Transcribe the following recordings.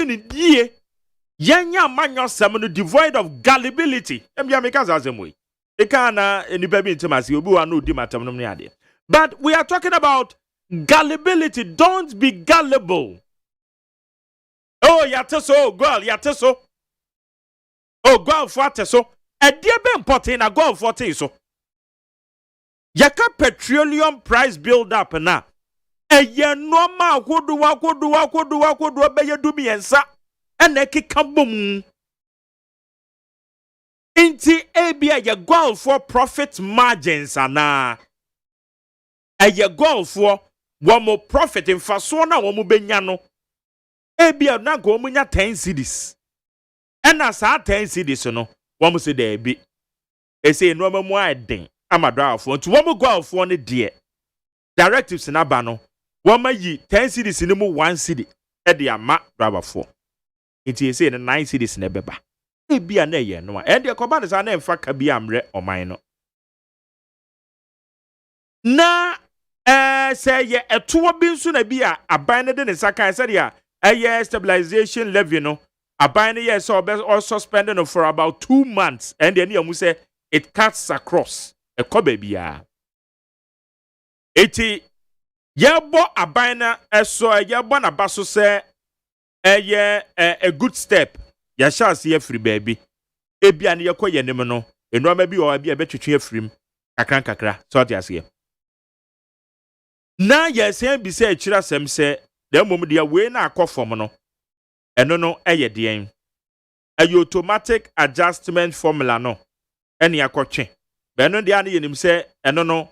handling ni die yenya manyo sam no devoid of gullibility embia meka zazemwe e ka na enipa bi ntimase obi wa no di matam no ne ade. But we are talking about gullibility. Don't be gullible. Oh, yateso, girl, yateso. Oh, girl, for teso. A dear ben potting a girl for teso. Yaka petroleum price build up na. A ye no ma kodu be ye do me ensa. And a kikabum. Inti ebia ye girl for profit margins ana. A ye girl for one more profit in fasona one more benyano. Ebia na go munya 10 cedis. And as 10 cedis no, one must say there be. E say no more den. Ama draw for to one more go for ne dear. Directives in abano. One may ye 10 cedis in mo 1 cedi. E de ama draw for. It is say 9 cedis in ebeba. Ebia na ye no. E de koba de na emfa ka bia amre o man no. Na say ye eto bi nso na bia aban ne de ne saka say dia stabilization levy no aban ne yes also spending for about 2 months and then you say it cuts across e ko ba bia eti ye bo aban na eso ye bo na baso say a good step ya chance ye free baby e bia ne ye ko ye nim no enu ama bi o bia betwetwe afrim kakra so ati ase na yes en bi say akira sem say the mom dia we na akofom no eno no eye den automatic adjustment formula no ene akotwe be no dia na yenim say eno no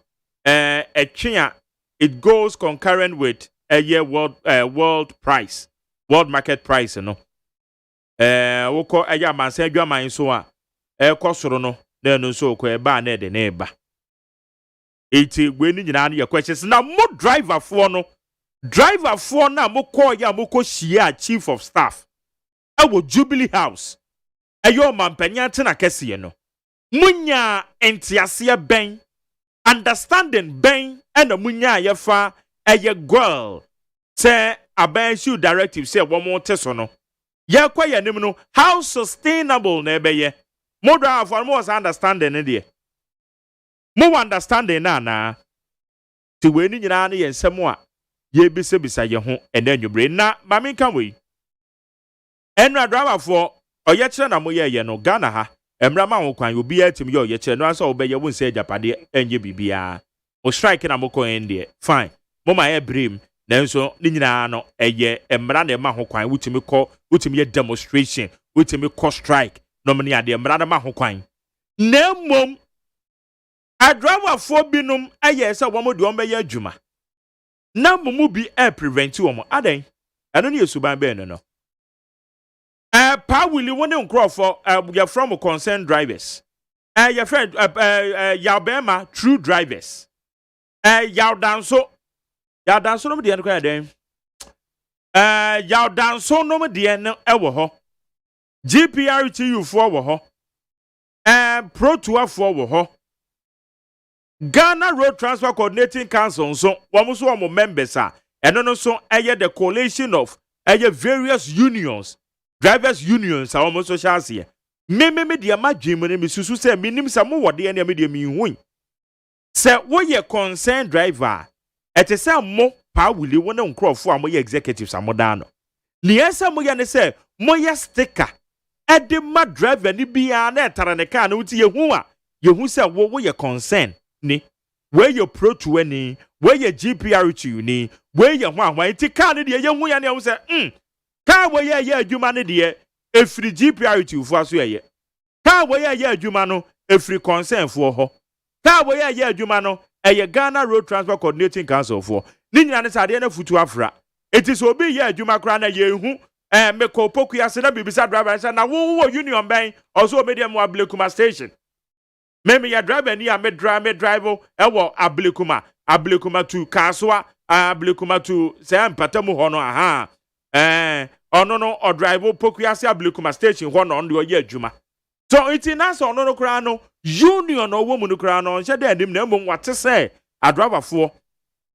etwe it goes concurrent with a year world market price no woko aya mansa adwaman so a ekosoro no na no so ko e ba na de na eba eti we ni nyina na ye questions na mo driver for na mo call ya mo ko shia chief of staff ewo Jubilee House ayo mampanya te na kese no munya entiase ben understanding ben and munya ye fa eye girl say aban directive say wo mo te so no ye kwa ye nim no how sustainable na ebe ye mo driver for mo understanding ne de mo understanding na ti we ni nyina na ye nsem a ye bisa ye ho ene anwubre na mame kan we enra driver for oye kire na mo ye no Ghana ha emra ma ho kwan obi atim ye oye kire no ansa obeye wo nse japade enye bibia o strike na mo ko ende fine mo ma ye brim nanso ni nyina no eye emra na ma ho kwan wutimi ye demonstration wutimi ko strike no me ne ade emra na ma ho kwan na mom a driver for binum aye say wo mo de ombe ye adwuma na mumu bi prevent wo mo adan eno ne yesuban be no pa willy won nkro for you from concerned drivers your friend yabema true drivers yawdanso no me de no kwa den yawdanso no me de no ewo ho GPRTU for wo ho Pro Tour for wo ho Ghana Road Transport Coordinating Council so womo members are eno no so the coalition of various unions drivers unions are almost social here me de ma dwem ne me susu say minim sa mo wode ne me de mi hu say wo ye concerned driver et say mo pa wuli won nkrofo a mo ye executives amoda no ne yesa mo ye ne say mo ye sticker de ma driver ni bia na etare ne car na wuti ye hu say wo ye concerned ni where your Pro Tour ni where your GPRTU ni where your hwan ti car ni de ye hu ya ne say car where ye adwuma ne de efri GPRTU fo aso ye car where ye adwuma no efri concern fo ho car where ye adwuma no Ghana Road Transport Coordinating Council fo ni nyina ne sade na futu afra it is obi ye adwuma kra na ye hu me ko poku ya se na bibisa driver say na wo union ben also medium wa Blekuma station Meme ya driver ni a me drive ewo Ablekuma to Kaswa Ablekuma to say mpatamu hono aha ono no o drive pokuase Ablekuma station hono ndo ye adwuma so it na so ono no kra no union no wo mu no kra no nche da nim na mo wate say a driver for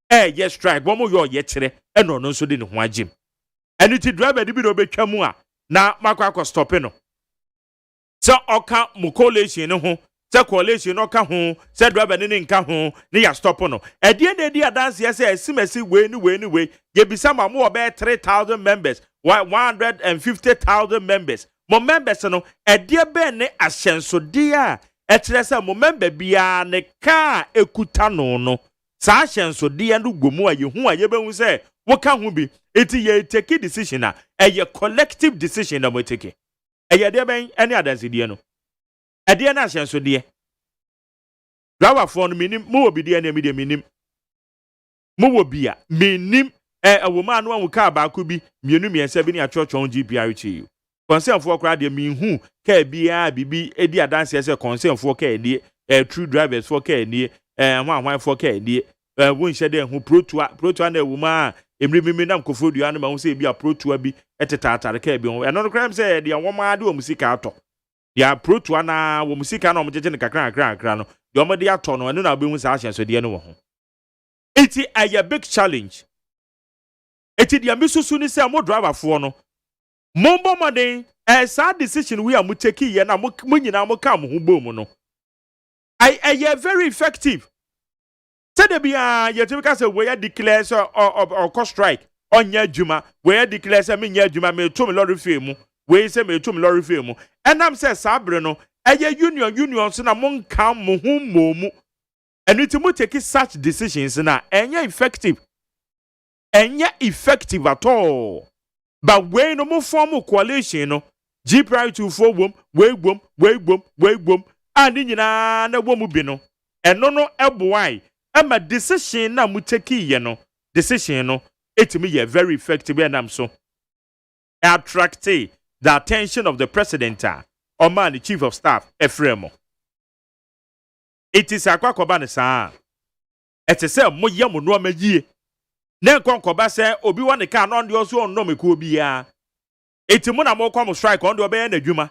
ye strike bo mo yo ye kire eno no so de ne ho agim enu ti driver di bi no betwa mu a na makwa stop no so oka mu collation no ho se collation no ka ho se driver ni nka ho ne ya stop no edie na edi adanse ya se esimesi we ye bisa ma mo obe 3,000 members 150,000 members mo members no edie be ne ahyensode a ekyere se mo member bia ne ka ekuta no sa ahyensode no gomu a ye hu a ye behu se wo ka ho bi eti ye take decision a eye collective decision na mo take eye de ben ene adanse die no ede na ahyensode driver for no minim mo obi de na mi de minim mo wo bia minim wo ma no an ka ba ko bi mienu miensa bi ne achocho GPRTU concern for kra de mi hu ka bia bibi edi adanse se concern for ka edi true drivers for ka edi hwan for ka edi wo nhye de hu protua na wo ma emri nam kofodua na ma hu se bia protua bi etetatare ka bi ho eno no kram se de wo ma de wo musika ato ya protua na wo musika na wo jeje ne kakra no de wo de ato no eno na be hu sa ahyenso de no wo ho iti a big challenge iti dia misusu ni se mo driver for no mombo moden sa decision we are mo take ye na mo nyina mo ka mo ho bom no I very effective said there be ye typical say we declare so or cost strike onya adwuma we declare say me nya adwuma me to me lorry fee mu we say me to me lorry fee mu enam say sabre no union so na mo nka mo ho momu and it mo take such decisions na enya effective at all but when no mo form coalition no GPRTU for wom we gbom and nyina na wo mu bi no eno no eboai ama decision na mo take ye no decision no etimi ye very effective and am so attract the attention of the president or man the chief of staff Efremo. It is akwakoba ne saa ete se mo ye mo no amagie na nkonkoba se obi wa ne ka no ndi oso onno me ko bia eti mo na mo kwa mo strike on do be na adwuma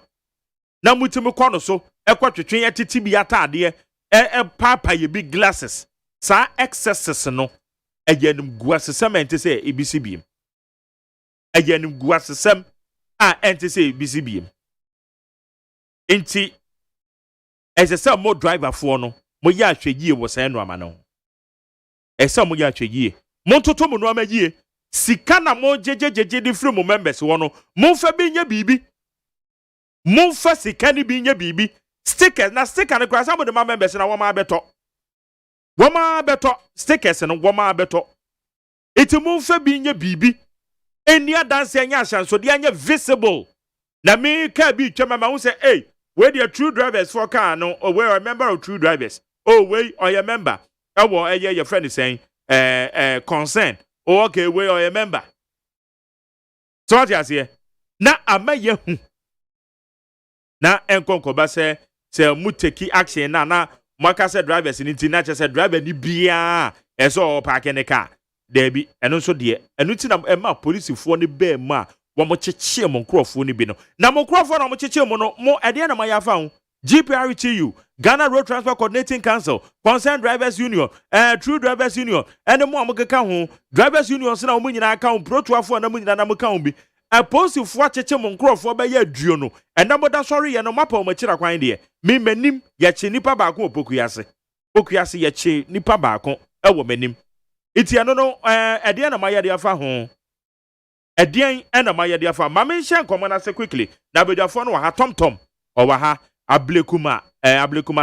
na mutimi kwa no so ekwatwetwe etiti bi atade papa ye big glasses sa excesses no ayanum guasesem ente se ebisibiem ayanum guasesem ente se ebisibiem enti ese mo driver for no mo ya ahweyie wo san no amano ese mo ya ahweyie mo toto mo no amagie sika na mo jejejeje di free mo members wo no mo fa bi nya bibi mo fa sika ni bi nya bibi stickers na sticker na kwa some of the members na wo ma beto stickers no wo ma beto iti mo fa bi nya bibi eni adanse anya ahyanso de anya visible na me ka bi twema ma wo say hey where the true drivers for car no or where a member of true drivers oh wait or your member your friend is saying concern oh okay where or your member so what you say na amaye hu na enkonkoba say muteki action na mwaka say drivers ni ti na say driver ni bia eso park ne car there be eno so de eno ti na ema police fo ne be ma wo mo cheche mo nkrofo ni bi no na mo nkrofo na mo cheche mo no mo ede na mayafa ho GPRTU Ghana Road Transport Coordinating Council Concerned Drivers Union True Drivers Union and mo amokeka ho Drivers Union se na mo nyina aka ho protoafo na mo nyina na mo ka ho bi aposi fo cheche mo nkrofo ba ya aduo no ena mo da sorry ye no mapa mo kira kwan de me manim ya che nipa ba ko opokuase ya che nipa ba ko ewo manim iti ano no ede na mayade afa ho Edian ena mayade afa ma me hye nkomo na se quickly na bedafo no wa ha tomtom o wa ha ablekuma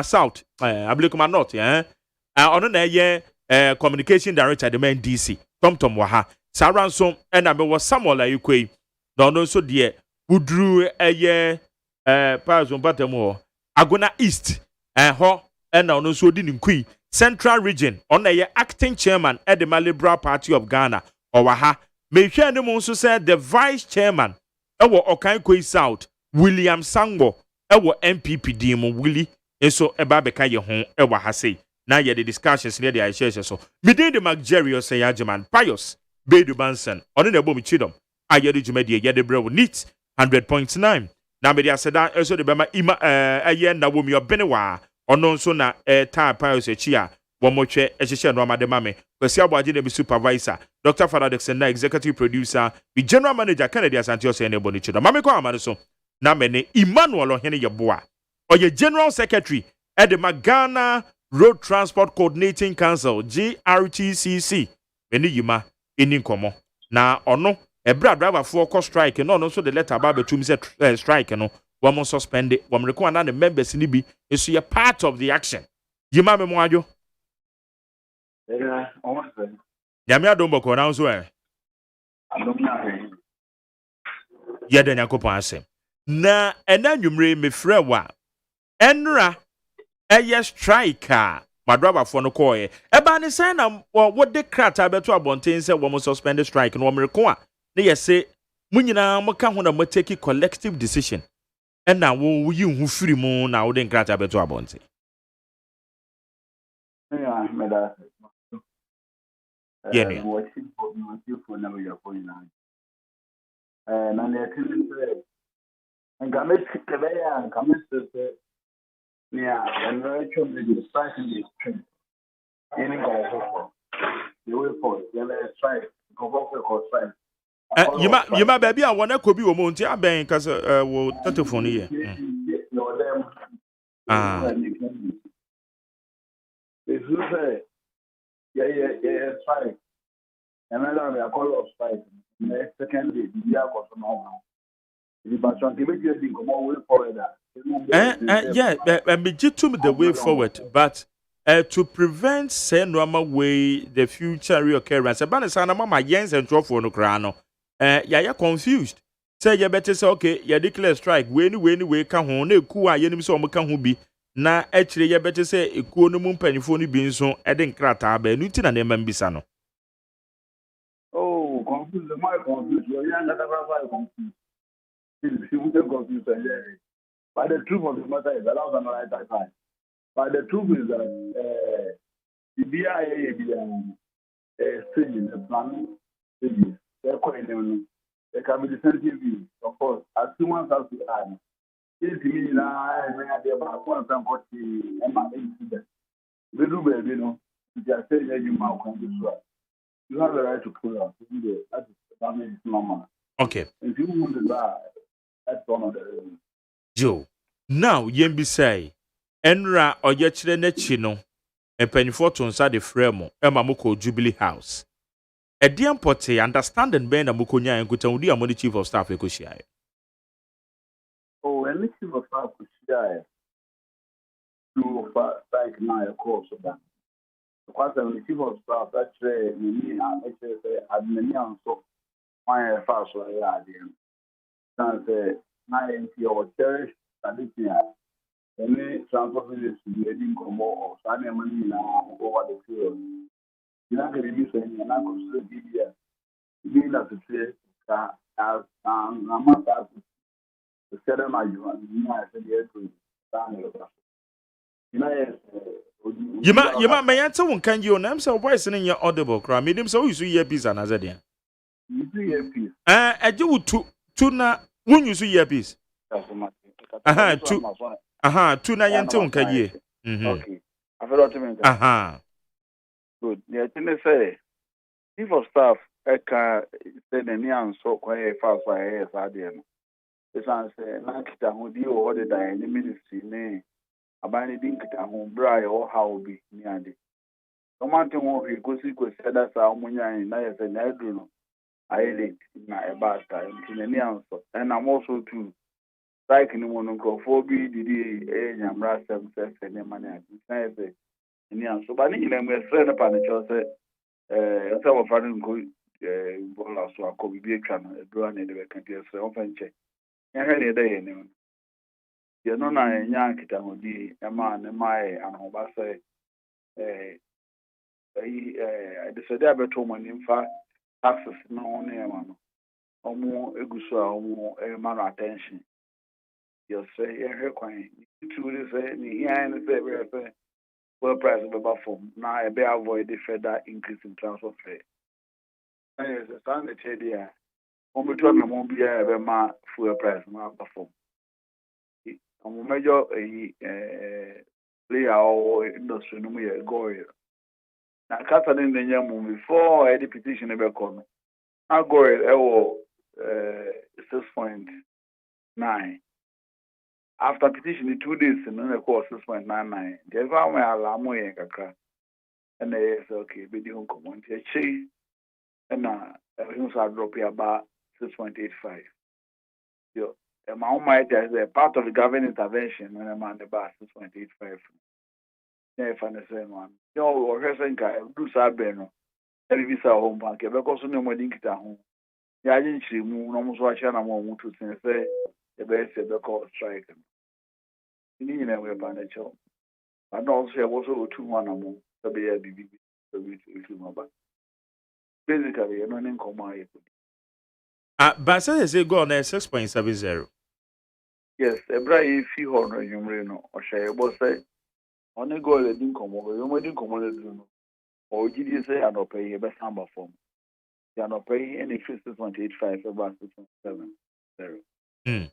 south ablekuma north ono na ye communication director the man DC tomtom wa ha saranso ena me wo Samuel ayikwei na ono so de udru pazon patemu Agona East ho ena ono so di nkui Central Region ono ye acting chairman at the Liberal Party of Ghana o wa ha me hwe ne mo so say the vice chairman ewo Okankoi South William Sangbo ewo MPP dim Willie eso eba beka ye ho ewa ha sei na ye the discussions near the share so midin the Magjerio say Agyeman Pius Bedu Banson ono na bom chidom aye de jumadi ye de brew neat 100.9 na me dia seda eso de bema ima aye na wo mi obenewa ono nso na ta Pius echi a wo mo hwe ehye no amade mame kwasi abwaje na bi supervisor Dr. Father Dixon, executive producer, the general manager, Kennedy Asante Ose and Bonichi. Mame ko amane so. Na mene Emmanuel Ohene Yeboa. Or your general secretary at the Ghana Road Transport Coordinating Council, GRTCC. Mene yima eni nkomo. Na ono ebra driver for cause strike no so the letter about between say strike no one suspend it. One require na the members ni bi is a part of the action. Yima me mo adwo. Almost. Nyame adom boko na so I don't know. yɛda nyankopɔn asɛm na ɛna nwumre mefrɛ wa ɛnra ɛyɛ strike a madrobafoɔ no kɔɔyɛ ɛba ne sɛn na wɔde krataa bɛto abɔnten sɛ wɔn suspend strike no wɔn reko a ne yɛsɛ mo nyinaa moka ho na mo take collective decision ɛna woyi ho firi mu na wode krataa bɛto abɔnten. Yeah, meda. Yeah. Watching for never your point now. And I tell you, and come and come and yeah, and actually the strike in the street. Any guy for the way for the strike, go for strike. Yima baby a wɔn akɔ bi wɔ mu nti abɛn kasa wɔ telephone yɛ. If you say yeah, strike. And then we are called off strike. The second day, the year was normal. The person can make you think of more way forward. Yeah, me to the way forward, but to prevent say normal way the future reoccurrence. About sana mama yens and trophy no krano. Yeah, confused. Say you better say okay, you declare strike. Way can ho na ku a yenim so mo kan ho bi. Na actually you better say ekuo no mu mpanifo no bi nso e de nkrata ba nu ti na nema mbisa no. Oh, confused. My confused. You're young, that's why I'm confused. She wouldn't confuse her. But the truth of the matter is, allows on the right side. But the truth is that the BIA stage, the planning stage, they're quite new. There can be the sensitive view, of course. As humans have to add. It's me now, I have about 140 MA incident. We do, baby, you know, just say that you might come this way. You have the right to pull out. That is normal. Okay. If you want to die, that's one of the reasons. Joe, now yembi say, enra oyechire n'echi no, empanifo to nsa de frame ema moko Jubilee House. Edian pote understanding ben na moko nya enkuta udi amoni chief of staff ekohia. Oh, and the chief of staff ekohia. To like na e course of that. Because the chief of staff actually me say admin so my fast so yeah there. Can say na your cherish tradition. Any transport ministry leading come or signing money now over the field. You're not going to be saying you're not considered DBS. You mean that to say that as I'm not that to set them as you and you might say yes to Yima may answer one can you name so voice in your audible crime. Medium so you see earpiece and as a dear. You see earpiece. I do two na when you see earpiece. Two na yanton can ye. Okay. I forgot to mention. Good. Yeah, I say, chief of staff, Eka said the neon so quiet fast by AS Adian. This one say, Nakita who deal or the in the ministry, nay, abandoning Kita home, Bry or how be near the. No matter what he goes, he could say that's our money and I say, Nedruno. I ate my bad time to the neon so. And I'm also too. Like in one uncle, 4B, DD, and Rasam says, and the money. So, but in a friend upon the choice, some of our good bowlers who are called be a channel, a drone in the country, so often check. I had a day in you know, I yanked would be a man, and my and Obasa. I decided to my in fact, access no name or more egusa or more a man attention. You'll say, a queen. To say, here and say, well, price of a form. Now, I bear avoid the further increase in transfer fare. Yes, a standard idea. On between the mobile, a fuel price, not perform. On major a player or industry, no more go. na kasa ne nenya mu before the petition be come na go e 6.9 after petition 2 days no na call 6.99 the fa ma ala mo yen kakra and say okay be di hon come nti echi na everything so drop here about 6.85 yo the amount might as a part of the government intervention and amount about 6.85 yeah if I understand one yo or person can do sabe no every visa home bank because no mo din kita ho ya yin chiri mu no mo so ahia na mo to say the best the call strike ni ni na we ba na cho and also also to one among the be bibi so we to mo ba basically you know nin come out But say go on 6.70. yes ebra if you honor yumre no o share bo say only go le din come over you mo din come le do no o gidi say anope be samba form you anope any 6.85 about 6.70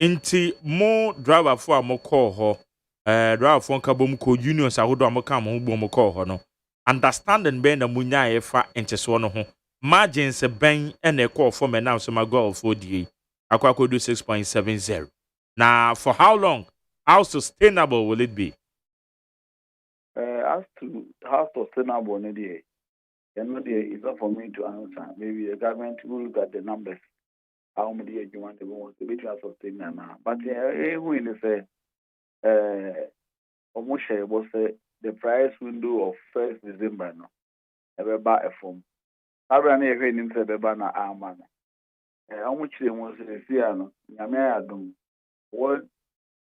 Inti mo driver for mo call ho driver for nka bom ko unions ahodo amoka mo bom call ho no understanding ben na munya e fa encheso no ho margins ben na e call for me now so my goal for die akwa do 6.70 now for how long, how sustainable will it be? As to how sustainable it is, it's not for me to answer. Maybe the government will look at the numbers, how many you want to go to be sustainable now. But when they say, almost was the price window of 1st December, no, ever buy a form. I ran a hearing in the banner armor. How much they want to see, no, Yamea don't what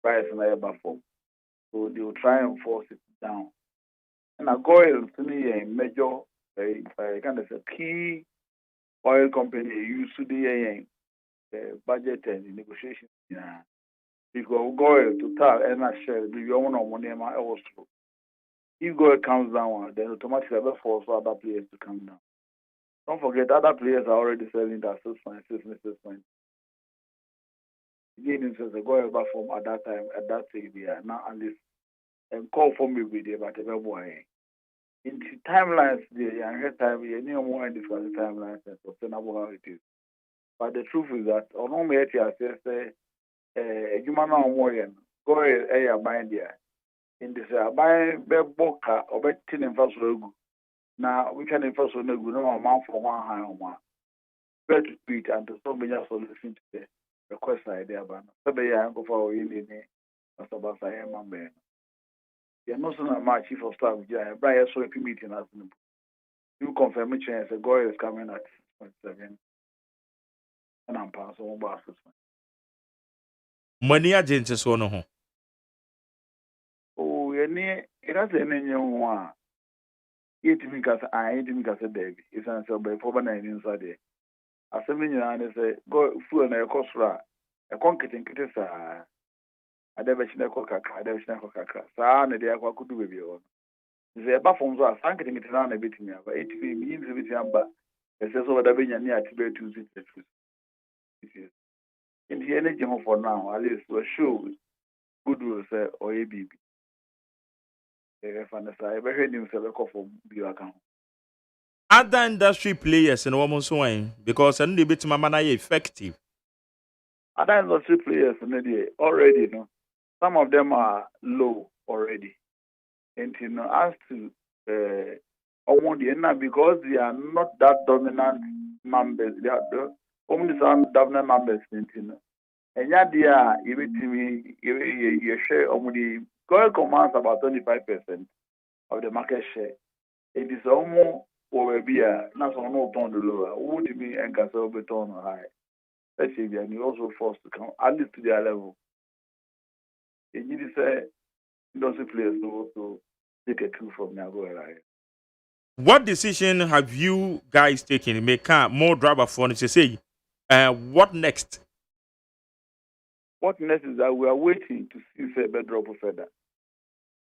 price never form. So they will try and force it down. And I go to me a major, kind of a key oil company used to the budget and the negotiations. Yeah. Because oil to tell and I share the own money my also. If oil comes down, then automatically ever force other players to come down. Don't forget other players are already selling that 6.6. Again, says the oil back from at that time, at that stage, yeah. Now at least and call for me with the but ever boy. In the timelines, the time, you know more and discuss the timelines and sustainable how it is. But the truth is that, on home yet, I say, human warrior, go a bind there. In this, buy boka or betting in first logo. Now, we can enforce on the good amount for 1 high on one. Better to tweet and to so many solutions to the request idea. But so they are go for in the Mr. Basay and Mambe. You know, so my chief of staff, Brian, so if you meeting us. You confirm it, chance a goal is coming at 6.7, and I'm passing on by 6. Money agents so no ho. Oh, it has any one. It because I ain't because a baby. It's an answer by 4 9 inside there. As a minion, I say, go full and a cost for a concrete in Kitesa. I never seen a coca, I never seen a coca. Sana, the aqua could do with you. The above from us, I'm getting it around a bit in but it means a bit younger. It says over the Benyan near to be 2 cities. In the energy for now, at least we're sure good will say or ABB. If I heard him say a call for your account. Other industry players in almost one because and the bit mama effective. Other industry players already, no. Some of them are low already. And as to because they are not that dominant members, they are only some dominant members. And yet, they are you share only gold commands about 25% of the market share. It is almost over here. Not on no ton the lower. Would be and castle beton high. Let's say, and you also forced to come at least to their level. And you say, industry players to also take a clue from Nagoya. What decision have you guys taken? Make more driver for to say, what next? What next is that we are waiting to see if a drop further.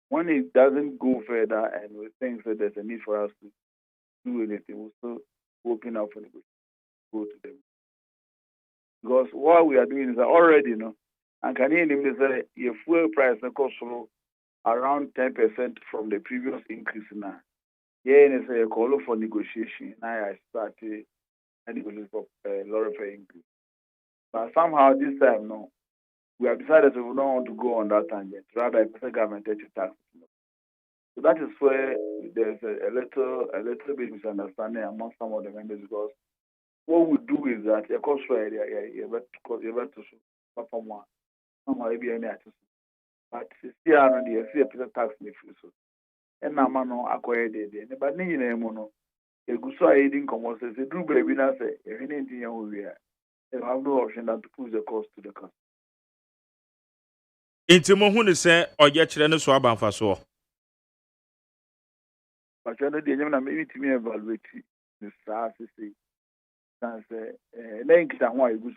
When it doesn't go further and we think that there's a need for us to do anything, we'll still open up for the go to them. Because what we are doing is already, and can you say your fuel price and cost around 10% from the previous increase now. Yeah, and it's a call for negotiation. Now I started a negotiation for lorry fare increase. But somehow this time, no, we have decided we don't want to go on that tangent. Rather, the government take tax. So that is where there's a little bit misunderstanding among some of the members, because what we do is that a cost for you to perform one. But still, I see a tax in the future. And now, man, acquire the but neither mono. A good side income was a do baby, I say, if anything, we are. They have no option than to push the cost to the cost. Intimo who say or yet children swab for so. But you're not the young maybe to me evaluate the stars. Say, then get why you go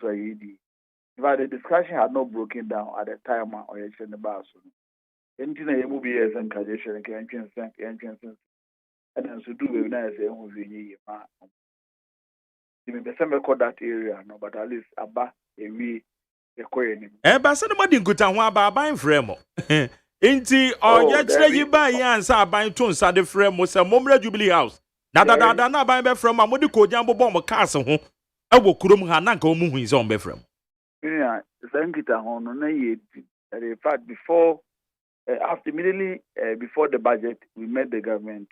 but the discussion had not broken down at the time or you the bus. Anything a movie as encouragement and entrance and then to do with nice movie. You may some record that area, no, but at least about a week. But somebody good and one by buying frame. Inti or yet you buy answer buying tunes at the frame was a moment Jubilee House. Nada buy from a modico jumbo bomb castle. I will kurum hanako moon his own beframe. Yeah, thank you. In fact, before, after immediately before the budget, we met the government.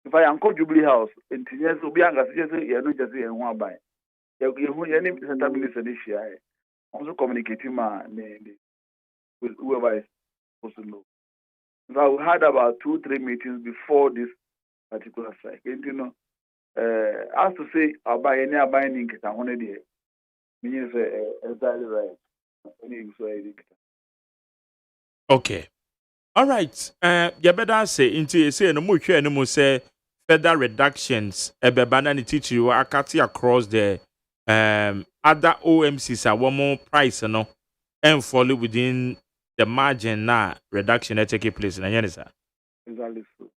If I uncle Jubilee House, and yes, will be you're not just in one by. Any center minister this year, also communicating with whoever is supposed to know. So we had about 2-3 meetings before this particular strike. And you know, as to say, I'll buy any binding, I want to do. Means exactly right. Okay. All right. You better say into say no more share no more say further reductions banana teach you akati across the other OMCs are one more price no and follow within the margin now reduction that take place in Yanisa. Exactly so.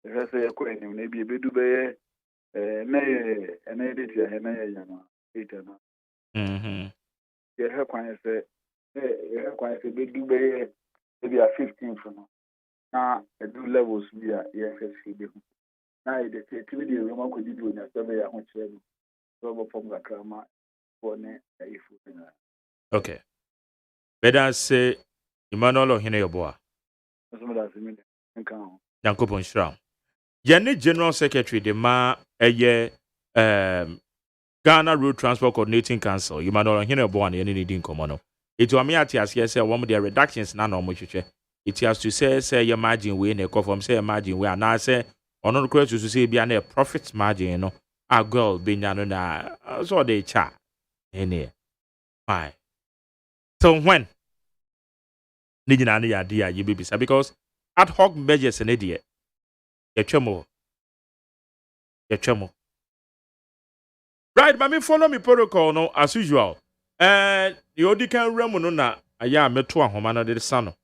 If I say a maybe a bit be an edit here Yeah, her client say, big do maybe a 15 from now. A do levels we are EFSC. Now, the activity Roman could do in a survey at which level from the Krama for if. Okay. Better say, Emmanuel or Hineboa. Yankopon Shram. Jenny General Secretary, the ma a year, Ghana Road Transport Coordinating Council, you might not hear born any needing common. It will me at yes, one of their reductions now no much. It has to say your margin we in a call from say margin we are now say on no credit to say be a profit margin, you know. Our girl being na so they chat in here. Fine. So when needing any idea you be because ad hoc measures an idiot. Your chemo. Right, but me follow me protocol no as usual. The Odikan Ramono na aya meto ahoma de sano.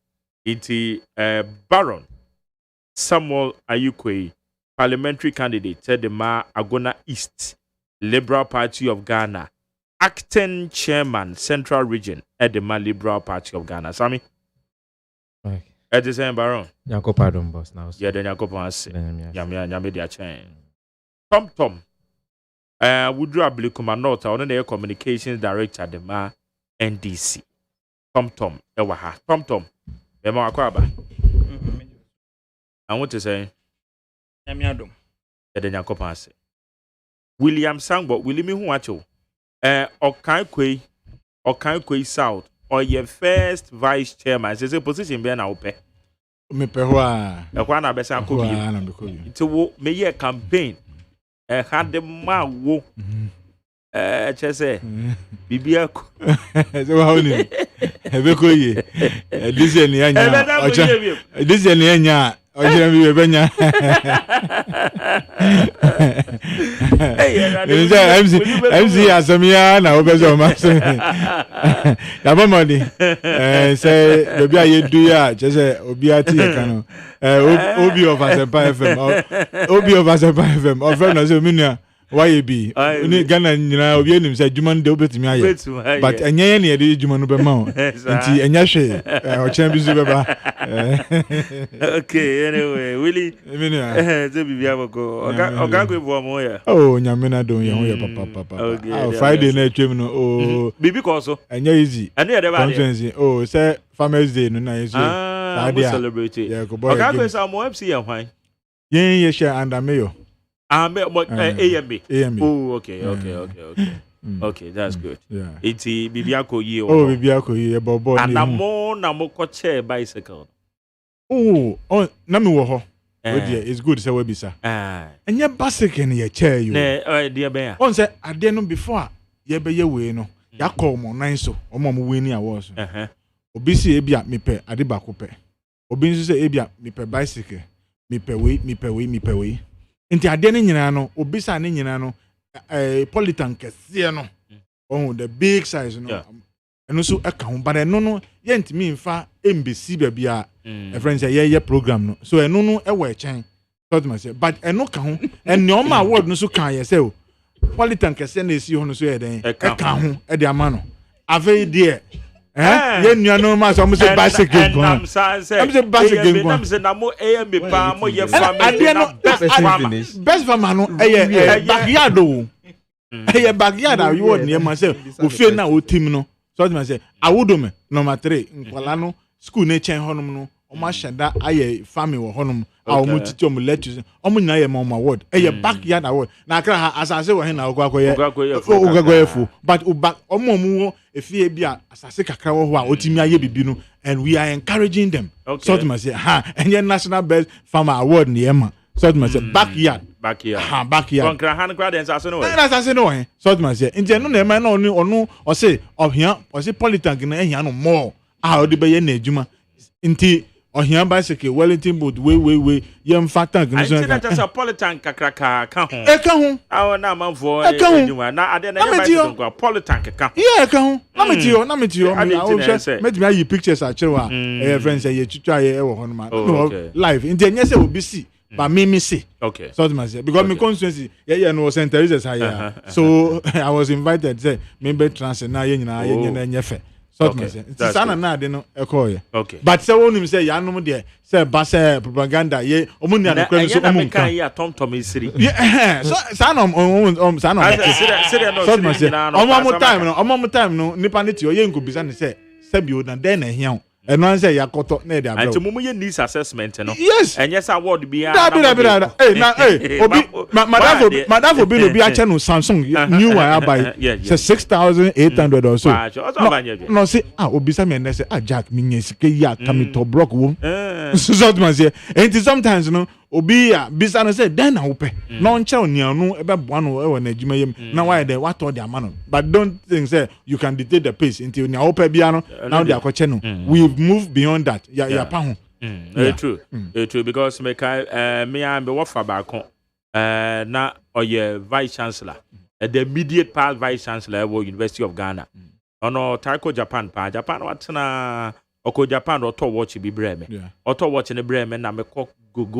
Iti Baron Samuel Ayukwe, parliamentary candidate Tedema Agona East, Liberal Party of Ghana, acting chairman Central Region Edema Liberal Party of Ghana. Sami. Okay. At the same Baron. Yanko pardon boss now. Yeah, then Yanko pass. Yamia dia chain. Tom. Woodrow Ablikuma North, on the communications director, the ma NDC. Tom, Ewaha. Tom, Bema Aquaba. I want to say, Yamiadum. Then Yanko pass. William Sangbo, William Huacho, Okankwe South, or your first vice chairman, says a position being out there. Me pehwa. Ekwana besa kobi. To me ye campaign. Had the ma wo. Chese. Bibia ko. So how ni? Ebe ko ye. This ye ni anya. This ye ni anya. Oje mi be nya. MC asamia na obezo ma so. Ya ba modi. Say bebi aye du ya, chese obi ati e kan no. Obi of Asempa FM. Obi of Asempa FM. Of friend no say minua. why be ni Ghana nyina obi enim say adwuma no de obetimi aye but enye ne de adwuma no be ma o nti enya hwe o chan bi zu be ba okay anyway Willie ze bibia boko oga go bo mo ya nyame na don ye ho ye papa Friday na atwem no bibi ko so enye easy ene ye de ba de say Farmers Day no na yeso we celebrate oga go say mo FC ya hwan ye share under mayor AMB. Oh, okay. Okay, that's good. Yeah. It's Bibiako ye. Bibiako ye bobo. And na mo chair bicycle. Oh, na me wo ho. Oh dear, it's good say we bisa. And your bicycle ye chair you. Dear bear. On say ade no before ye be ye we no. Ya call mo nine so. Omo mo win awards. Obi si ebia me pe ade ba ko pe. Obi nso say ebia me pe bicycle. Me pe we. Nti ade ne nyina no obisa ne nyina no politan kese no the big size no eno so aka ho but eno no ye ntimi mfa embesi bia a friend say ye program no so eno no e wo echen thought me say but eno ka ho ene o ma award no so kan ye say politan kese na esi ho no so ye den eka ho e de ama no ave there ye nuano ma so mo se bicycle go am say bicycle go am say na mo AMB pa mo ye family na best farmer no backyard o backyard a you word near myself o fie na o team no so me say awodome number 3 nkwala no school na chen honum no o ma sheda aye family wo honum a o mo titi o mo lecture o mo nyina ye ma award backyard award na akra ha asase wo he na ogagoye fu but o mo efie bia asase kakra wo ho a otimi aye bibi no and we are encouraging them so to say enye national best farmer award ne ema so to say backyard konkra han kwa den asase no we so to say nje no na ema na onu o say ohia o say politank na ehia no more o de be ye na adwuma nti ohia bicycle Wellington boat we yem factor no so that is a politank kakraka ka ho awo na manfo adwuma na ade na ye bicycle politank ka ka ho na metio me ayi pictures a chewa friends say ye twitwa ye wo ho no live nti enye say obi si but me see okay so to say because me constituency no St. Teresa's higher so I was invited say me be transfer na ye nyina ye nyina enyefe so to say it's sana na de no ekoye okay but say wonim say yanom de say ba say propaganda ye omuni an kwenu so omun kan ya tom isiri so sana sana so to say omo time no nipa ne ti oye nkobisa ne say sabi o na den na hia eno an say yakoto na de abro anti mumu ye needs assessment no yes and yes award bia obi madafo bi no bi a che no Samsung new one I buy say 6,800 or so no say obi sa me say Jack me nyesike ya kamito block wo so to say and sometimes no obi a bisa no say den na wo pe no nche onianu ebe boa no e wo na adwuma yem na why dey what the amano but don't think say you can dictate the pace until na wo pe bia no now they akoche no we've moved beyond that ya pa ho true because me am be wafa ba kon na oye vice chancellor the immediate past vice chancellor at University of Ghana ono Taiko Japan watna oko Japan auto watch bi breme auto watch ne breme na me go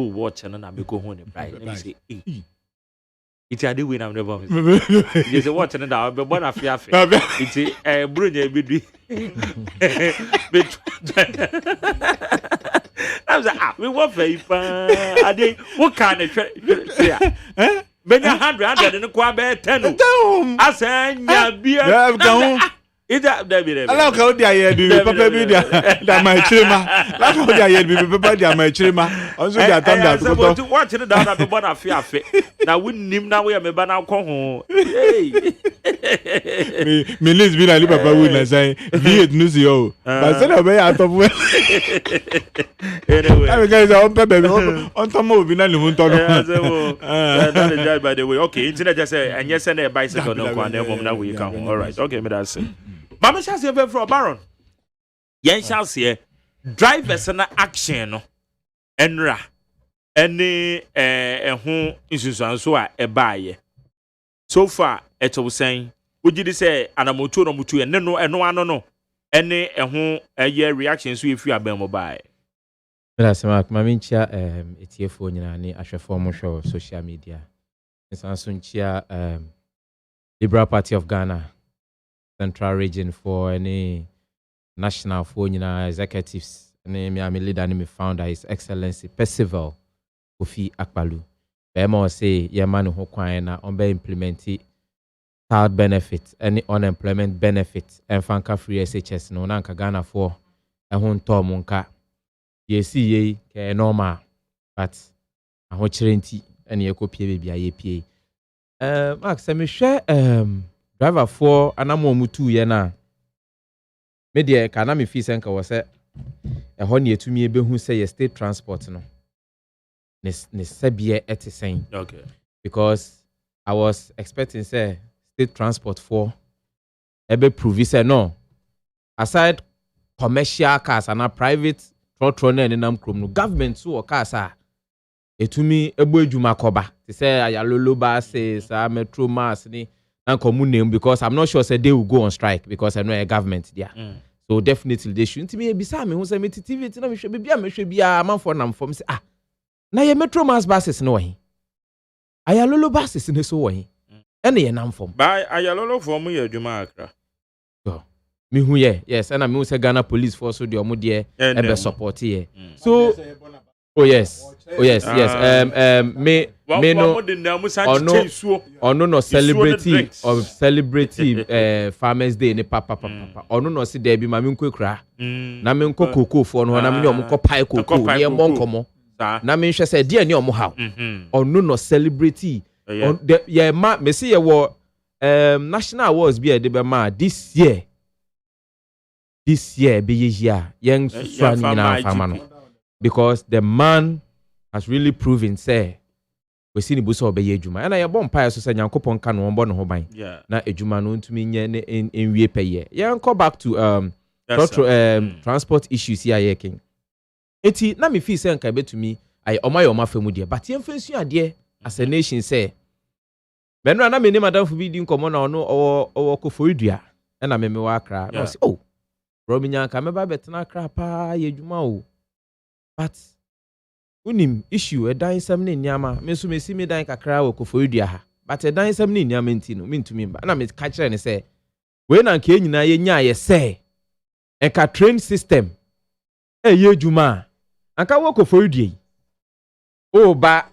watch na me go home right let me say it's a day when I'm never you say watch na da be bona fiafe it's brunya bi I was like, we want very fun. I did what kind of Benya 100 no kwa be 10. Asanya bia. Ida da bi. Ala ka odi aye bi papa bi da ma chirima. La ka odi aye bi papa da ma chirima. Onso dia tam da to. So watch it down na be born afiafe. Na winnim na we me ba na ko ho. Me list bi na li papa we na say vi news yo. But say na be atop we. Anyway. I guys on baby on to mo bi na le hun to no. That is just by the way. Okay, internet just say and yes na bicycle no kwa na mom na we can. All right. Okay, me that's it. Mama shall say for Baron. Yen shall say drivers na action no. Enra. Any ho isusu so a ebaye. So far it was saying would you say anamoto no mutu ene no ano no ene ho eye reaction so if you abem mobile. Mela sema mama nchia etiefo nyina ni ahwefo mo hwe social media. Sansunchia Liberal Party of Ghana Central Region for any national for executives. And I'm leader and me founder His Excellency Percival Kofi Akpalu. Bema say your man who na on be implement child benefit, any unemployment benefit, and fanka free SHS no nanka Ghana for a hon tomunka. Ye see ye ke normal, but a ho chirenti and ye ko pie baby a ye Max, me share driver for anamo mutu ye na. Media kana me fees enka was a honey to me who say a state transport no. Ne sebie saying. Okay. Because I was expecting say state transport for ebe prove say no. Aside commercial cars and a private trotron and nam krom no government so cars are etumi ebo edwuma koba. They say ayalolo buses, metro mass ni and common name because I'm not sure say they will go on strike because I know a government there. So definitely they shouldn't be beside me who say me TV na me should be a man for nam for me say na ye metro mass buses no he ayalolo buses ne so he ene ye nam form by ayalolo form ye adwuma akra me hu ye yes and I me say Ghana police force so de omo de ebe support here so oh yes me no ono no celebrity of celebrity farmers day ne papa ono no se there bi ma me nkokura na me nkọ koko fo no na me omo kọ pai koko ne monkomo na me hwe say dia ne omo haw ono no celebrity ye ma me say ye wo national awards bi e de be ma this year be year young swani na fama no because the man has really proven say we see ni buso obeye adwuma and I bomb pie so say nyankopon ka no won ho ban na adwuma no ntumi nye ne enwie peye ye go back to transport issues here ye king eti na me feel say nka betumi ay omayo mafamu de but ye mfansu ade as a nation say benra na me ni madam fu bi di nkomo na ono owo koforidua na me wa akra no say oh bro mi nyanka me ba betena akra pa ye adwuma o but unim issue e dan sam ne nyama me so me si me dan kakra wo koforidua ha but e dan sam ne nyama enti no me ntumi mba na me ka kire ne say we na nka nyina ye nya ye say e ka train system ye adwuma anka wo koforidua o ba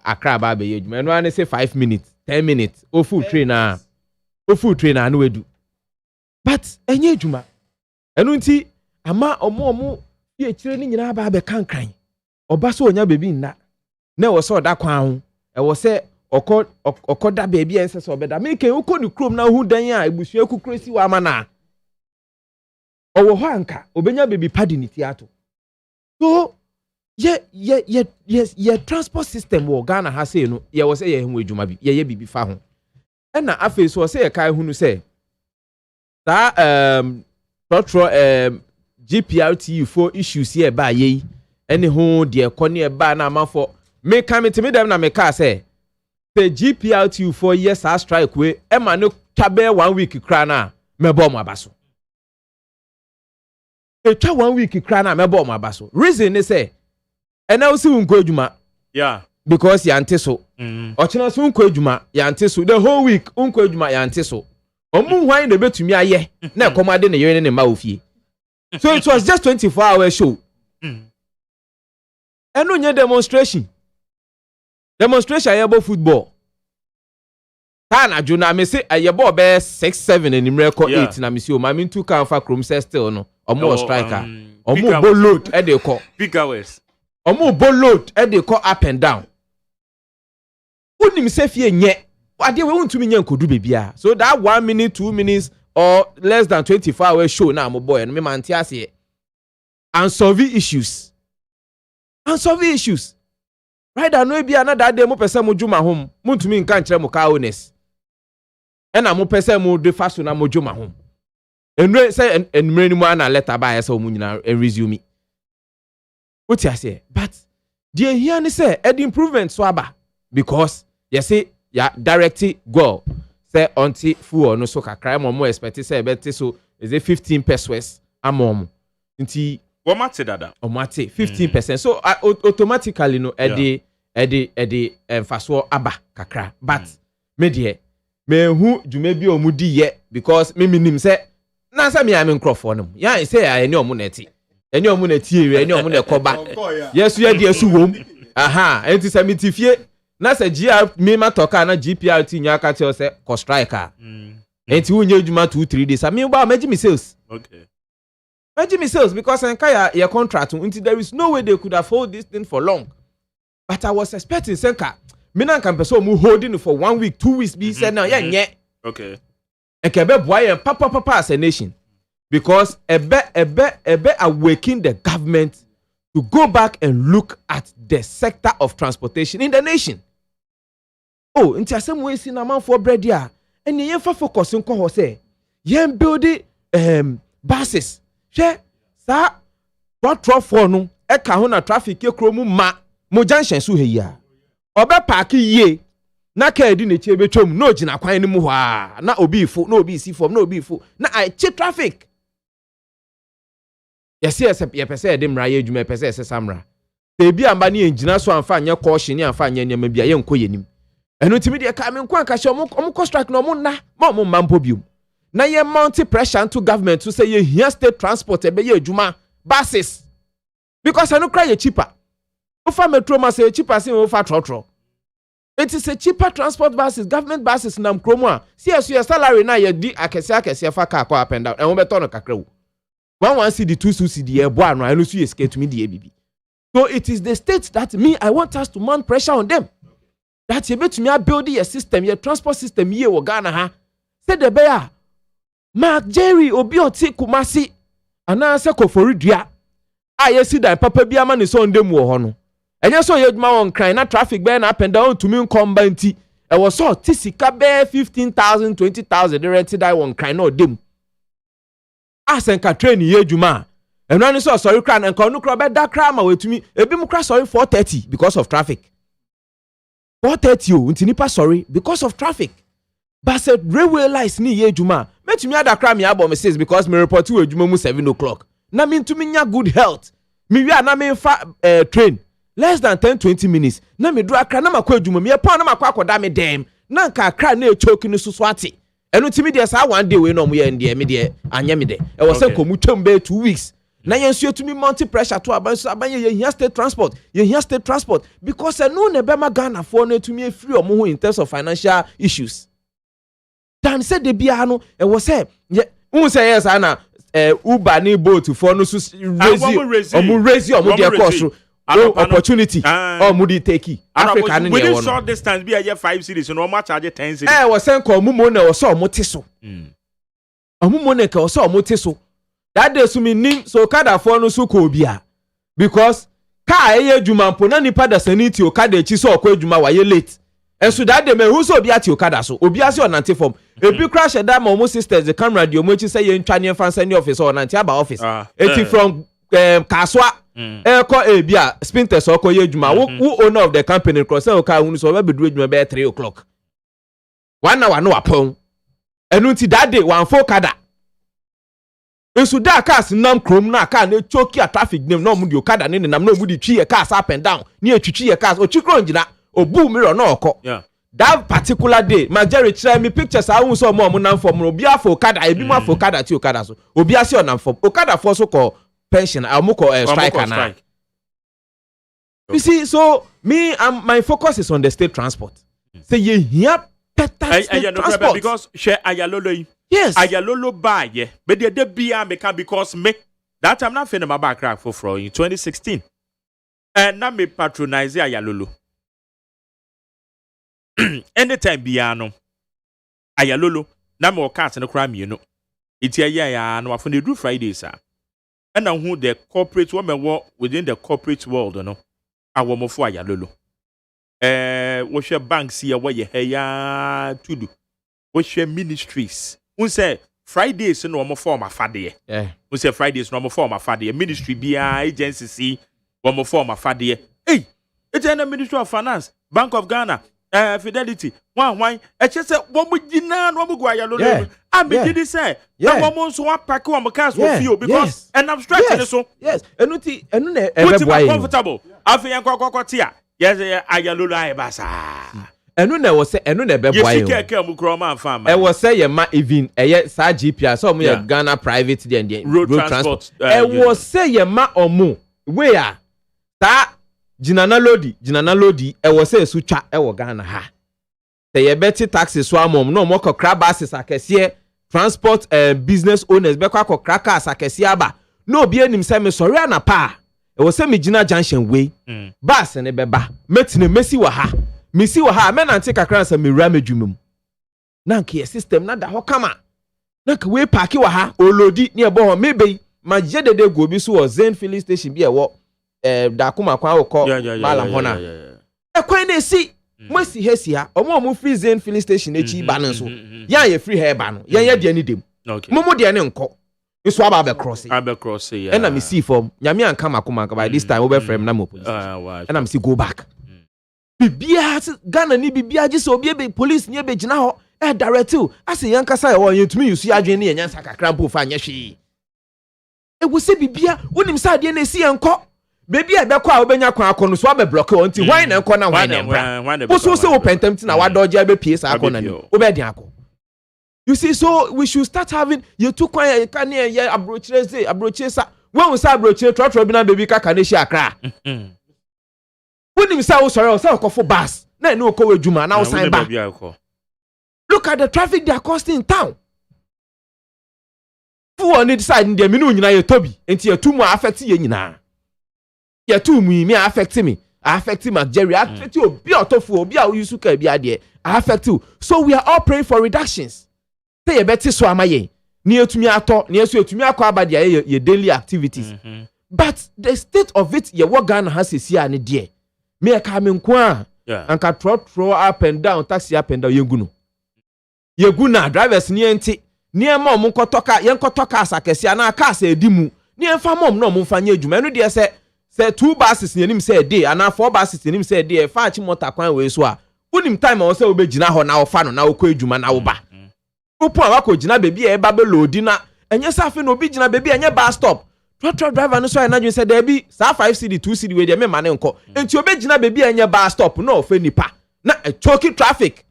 akra ba be ye adwuma no an say 5 minutes 10 minutes o full train na no wedu but enye adwuma enu nti ama omo ye kire ni nyina ba be kankran oba so onya bebi nna na wo so da kwan ho e wo se okoda bebi ense so obeda me ken ukoni krom na hu dan a ebusua kukresi wa ama na owo ho anka obenya bebi padi ni tiato so ye transport system wo Ghana ha say no ye wo say ye hu adwuma bi ye bibi fa ho na afi so say ye kai hunu say that GPRT for issues here ba ye any ho de ekone ba na amafo me kan me dem na me ka say the GPRT for years a strike we e ma no twabe 1 week kra na me bo mo abaso e twa 1 week kra na me bo mo abaso reason is say ena usi unko adwuma because ya nteso ochina so unko adwuma ya nteso the whole week unko adwuma ya nteso omu hwan na betumi aye na ekomade ne yene ne ma ofie so it was just 24-hour show enu nye demonstration ayebo football kana juna me say ayebo be 6-7 enimre ko 8 na me see o ma me ntu kan fa krom say still no omo striker omo ball load e dey ko big hours omo ball load e dey ko up and down unim say fie nye ade we untumi nya nkodu bebia so that 1 minute 2 minutes or less than 24-hour show na mo boy no me manti ase and solve issues right I know e bia na that day mo pese mo dwuma hom mo ntumi nka nkere mo ka honest e na mo pese mo de faso na mo dwuma hom enre say enmere ni mo ana letter ba yesa mo nyina resume what you say but the here ni say the improvement so aba because you say ya direct go say onti fu no so kakra mo expect say be so is it 15 pesos amom nti wo mate dada o mate 15%. So automatically no e edi emfaso aba kakra but me de me hu dwuma bi omudi ye because me nim say na say me am nkrofo no ya say ene omu na ti ene omu na ti ewe ene omu na koba yesu ye de esu wom aha enti say me tifie na say GR me ma toka na GPR ti nya aka tell say ko striker enti unye dwuma 2-3 days me ba meji me sales okay meji me sales because enka ya contract until there is no way they could afford this thing for long. But I was expecting Senka. Me na kan person mu holding for 1 week, 2 weeks. Be said now, yeah. Okay. And kebe boy and papa as a nation, because ebe awaken the government to go back and look at the sector of transportation in the nation. Oh, into some way sin a man for bread ya. And ye for focus on ko say, yen building buses. She sa what for no e ka ho na traffic e kromu ma. Mo junction so he ya obe park ye na ka edi na chi betwam na ogina kwan ni mu ho a na obi fo na obi si form na obi fo na I check traffic yes ye pese ede mra ye adwuma pese ese samra te bi amba ni engina so amfa anya caution ni amfa anya nyama bia ye nko yenim eno timi de ka me nko anka hye omo strike no omo na ma omo mampo biom na ye mount pressure to government to say ye here state transport ebe ye adwuma buses because eno cry ye cheaper. Ofa metro ma say cheaper sin ofa trotro. It is a cheaper transport buses, government buses nam kromo a. See your salary na ye di akese fa car up and down. And we beto no kakra wo. 1 cedi 2 cedi e bo anu anu so ye skate me di ebibi. So it is the state that me I want us to mount pressure on them. That ye betumi build your system, your transport system ye wo Ghana ha. Say the bear. Mark Jerry obi oti Kumasi. Ana se Koforidua. Aye si dan papa bi ama ne so ndem wo ho no. Enye so ye dwuma won kran na traffic be na up and down to me nkomba nti e was so tisika be 15,000 20,000 the rent die won kran na odem asenka train ye dwuma eno ani so sorry kran enka onu kro be da kra ma wetumi ebi mu kra sorry 4:30 because of traffic 4:30 o nti nipa sorry because of traffic but said railway lines ni ye dwuma metumi ada kra me abo me says because me report we dwuma mu 7 o'clock na me ntumi nya good health me wi na me fa train less than 10-20 minutes na me do akra na makwa adwuma me pa na makwa akoda me dem na nka akra na echoki ni susu ate eno timi de sa one day we no mo ye ndie me de anya me de e wo se komu twem be 2 weeks na yensu etumi multi pressure to abanye ye here state transport because no na be ma Ghana for na etumi free omo ho in terms of financial issues dan said de bia no e wo se un say yes ana Uber ni boat for no so raise omo de cost opportunity mudi take Africa ni within short distance be a 5 cities no ma charge 10 cities was sen ko mumo na wo so omote so omumo na ka wo so omote so that day so me nim so kada for no so ko bia because car eye adwuma mpo na nipa da sanity o kada echi so okwa adwuma wa ye late enso that day me hu so obi ati o kada so obi ase onante form ebi crash da ma omo sisters the camera di omo echi say ye ntwa ne fansa ni office onante aba office eti from kaswa eko ebia spinters oko ye dwuma who owner of the company cross say o ka hu so we be do dwuma be 3 o'clock 1 hour no apon enu ti that day wan fo kada enso da cars nam krom na car na choki a traffic name no mu di okada ne nam no mu di twi ye cars up and down ni etwitwi ye cars o chikro ngina obu mirror no oko that particular day my Jerry try me pictures a hu so mo nam for mo obi afọ okada ebi mo afọ okada ti okada so obi ase onam for okada for so ko pension amoko striker na you see so me my focus is on the state transport say ye here better state transport because share ayalolo yes ayalolo buy ye but the bia make because me that time not feeling my background for in 2016 and now me patronize ayalolo anytime bia no ayalolo na me cart no kra me no iti ya no afo do Fridays and now who the corporate women within the corporate world no awomofo ayalolo wo hwe banks here where ye ya to do wo hwe ministries who say Fridays no mo form afade who say Fridays no mo form afade ministry bia agency wo mo form afade hey it's in the Ministry of Finance, Bank of Ghana, Fidelity one say wo mo gina no mo go ayalolo I be did say na wo mo so pack wo cars wo feel because and I'm stretching so yes enuti enu na everybody comfortable afi yan kwakwakwatia Yes, ayalolo ayebasa. Enu na wo se enu na beboa Yes, yo. keke mu kro man fam. E wo se ye ma even eye sa GPS so mo ye Ghana private there road transport. E wo se ye ma omo we a ta jinana lodi e wo se su twa e wo Ghana ha. Te ye beti taxes so amom no mo kokra buses akese transport business owners be kwa kokra cars akese aba. No obi anim se me sorry anapa. E wo se me gina junction we. Bus ne beba. Metine mesi wa ha. Misi wa ha me nante kakra sa me wura medwumum. Na nke system na da ho kama. Na ka we park wa ha olodi ne ebo ho mebe ma jedede go bi so o Zen filling station bi e wo da kuma kwa wo mala hona. E kwan na si mo si hesi ha omo free Zen filling station echi ba no so. Ya ye free hair ba no. Ya de ani dem. Okay. Mo de ne nko. Iso aba be cross. Abe cross ya. E na me see form. Nyame anka makoma by this time we be frame na mo police. E na me see go back. Bibia Ghana ni bibia je so obi be police ni be gina ho direct you ase yankasa e wo yentumi yusu adwen ni yansa kakra mpo fa anya hwe e wo se bibia wonim sa de na si enko bibia e be kwa obenya kwa akono so be block o nti why na enko na why na embra wo so se wo pentem ti na wa dodge be pie sa akono ni wo be den akọ. You see, so we should start having you took kwa kan ye abrochire sa when we say abrochire trotro bi na baby kaka na shi akra. When you say, oh, sorry, for bus, no go Juma now sign back. Look at the traffic they are causing in town. Who on the side in the menu, you know, Toby, and your 2 more affecting you now. Your 2 me affect me, I affect him, Jerry, I affect you, be out of four, be out, you suka be idea, I affect you. So we are all praying for reductions. Say a better so am I near to me, I thought, near to me, I call about your daily activities. But the state of it, your work Ghana has is here and dear. Me come kwa anka throw up and down taxi up and down yeguna drivers ni enti ni ema omo nkotoka ye nkotoka asakese na aka asa edimu ni emfa mom no mo fanye adwuma enu de se 2 buses ni anim say day ana 4 buses ni anim say day fa achi motor kwan we so a unim time o se obegina ho na ofa no na okọ adwuma na wo ba opo a wako gina bebi e ba be load na enye safe no obi gina bebi enye bus stop truck driver no so na dwen say there be sa 5 cd 2 cd we dey me mane nko enti obegina bebi enye bus stop no ofe nipa na choky traffic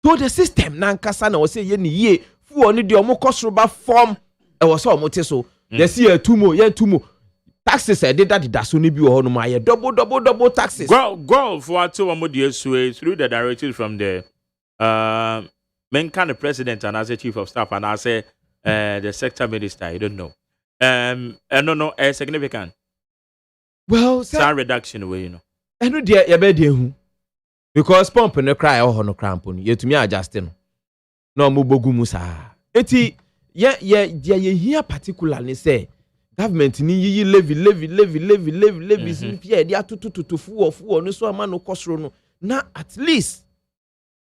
to the system na nkasa na wo say ye ni ye fu oni de omo kosroba form e wo so omo te so they see ye tumo taxes e deda so ni bi wo ho no ma ye double taxes go for to omo de sway through the directives from the main kind of president and as a chief of staff and as a the sector minister. I don't know. No, significant. Well, sir, reduction way, you know. No, dear, you be hu because pump no cry or no crampon. You to me adjusting. No mubogu musa. Eti ye here particularly say government ni yi levy sin pia dia to fu no so ama no kosro no na at least.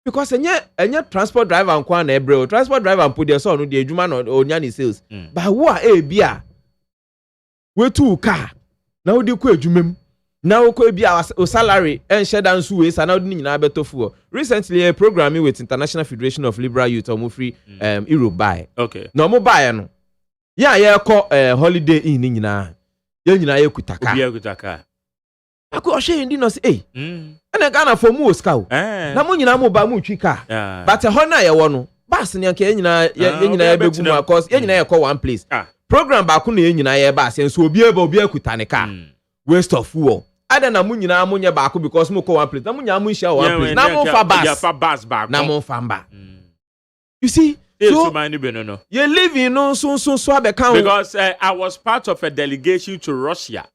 Because enye transport driver nkwa na ebre transport driver mpo de so no de adwuma no onya ni sales but wo a bia we tu car na wo de ko adwumam na wo ko bia o salary en sheda nsu we sa na wo ni nyina betofu recently a program with International Federation of Liberal Youth omo free Europe buy okay no mo buy no ya ye ko holiday in ni nyina ye nyina ye kutaka obi kutaka ako ohwe ndi no say ena Ghana for mu Oscar na mu nyina mu ba mu twika but ho na ye wo no bus ne nke ye nyina ye begu mu cause ye nyina ye call one place program ba ko na ye nyina ye ba se so obi akuta ne ka waste of fuel ada na mu nyina mu nye ba ko because mu call one place na mu nyina mu share one place na mu fa bus back na mu fa mba you see so you living no so abeka because I was part of a delegation to Russia.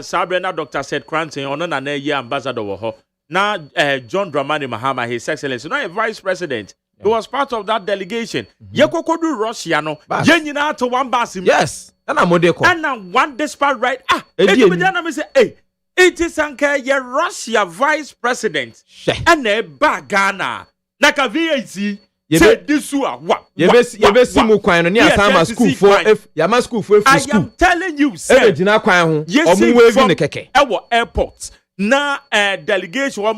Sabrina Dr. said Cranton on an year ambassador ho. Now John Dramani Mahama, His Excellency, not a vice president. He was part of that delegation. Yeko do Russia no. Yenina to one bus. Yes. And I'm modeko. And one desperate right. Hey, it is anke ye Russia vice president. And a Ghana. Naka VAT. Say this what? Yebesi mu kwan no ne asama school for yama school for I am telling you sir. Gina kwan ho omu wevi ne keke. Ewo airport. Na delegation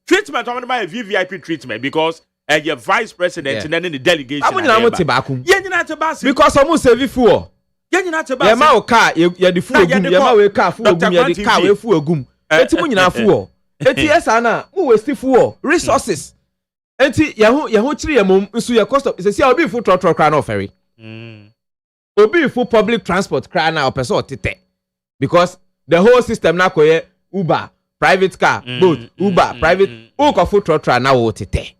treatment on my VVIP treatment because your vice president and then the delegation. Amunyina mo te baako. Ye nyina te baako. Because omu save fuel. Ye nyina te baako. Yama o car ye the fuel ogum yama we car fuel ogum ye the car we fuel ogum. enti mu nyina fuel enti esa na mu waste fuel resources enti yaho chiri yamom nso ya cost of say obi fu trotro kra na oferi obi fu public transport kra na opeso tete because the whole system na koye Uber private car boat Uber private uko fu trotro na wo tete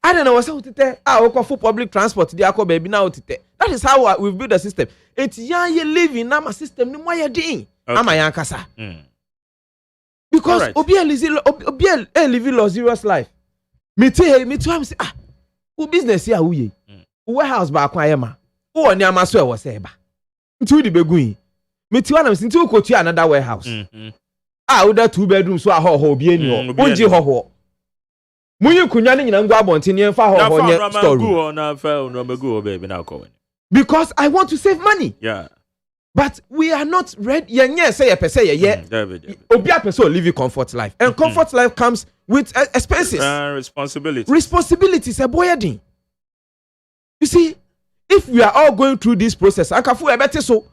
I don't know what's out there. Uko fu public transport di akọ baby na wo tete. That is how we've built the system. Enti yan ye living na ma system ni mo ye din ama yan kasa because right. obi living luxurious life. Me too am say who business here who ye warehouse ba kwa yema who oni ama so e wo say ba nti wo di begun me too am say nti wo ko to another warehouse wo da 2 bedroom so ho obi eni ho onji ho munyi kunya ni nyina ngwa abonte ni emfa ho nye story na fa no megu baby na ko because I want to save money. Yeah. But we are not ready. Yeah, say obi person live a comfort life. And comfort life comes with expenses. Responsibilities. You see, if we are all going through this process, I can feel better so.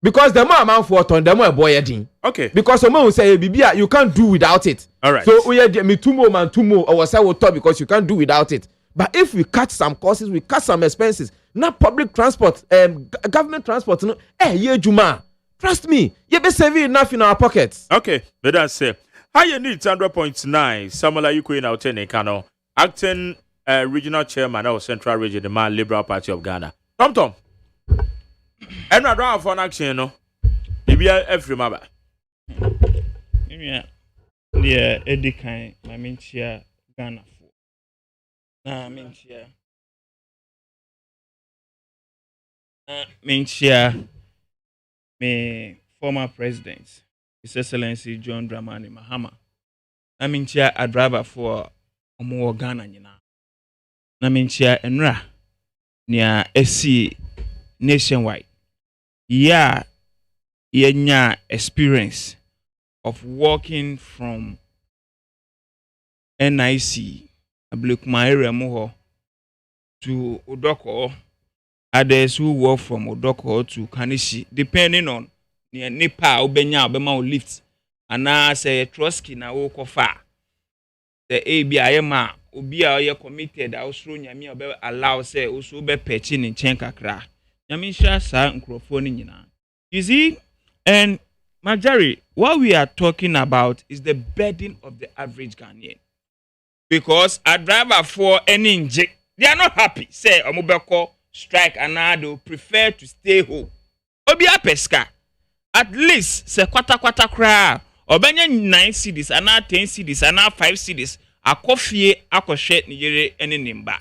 Because the more amount for ton, the more boy din. Okay. Because someone will say, Bibia, you can't do without it. All right. So we had me 2 more, or say we'll talk because you can't do without it. But if we cut some costs, we cut some expenses. Not public transport, government transport. No, yeah, Juma. Trust me, you be saving enough in our pockets. Okay, but that's it. How you need 100.9? Samuel Ayuko in Autene Kano, acting regional chairman of Central Region, the Man Liberal Party of Ghana. Tom. And I don't for an action, no. Maybe every mother. Yeah, Eddie Kind, my mentia Ghana for. Mentia, me former president, His Excellency John Dramani Mahama. Mentia a driver for Omo Ghana, mentia enra near SC nationwide. Yeah, experience of walking from NIC, Ablekuma area Moho, to Odoko. Others who walk from Odoko to Kanishi, depending on near Nipa, Obenya, Obema lift, and now say Trotsky na Okofa. The ABIMA, Ubia, you committed, I was thrown Yami, allow say, also be petching in Chenkakra. Yamisha sa microphone. You see, and Majari, what we are talking about is the burden of the average Ghanaian. Because a driver for any inject, they are not happy. Say, Omobeko strike and they prefer to stay home. Obia pesca. At least, say kwata kra. Obenya 9 cities, and 10 cities, and 5 cities. A coffee, a crochet, Nigeria, and nimba.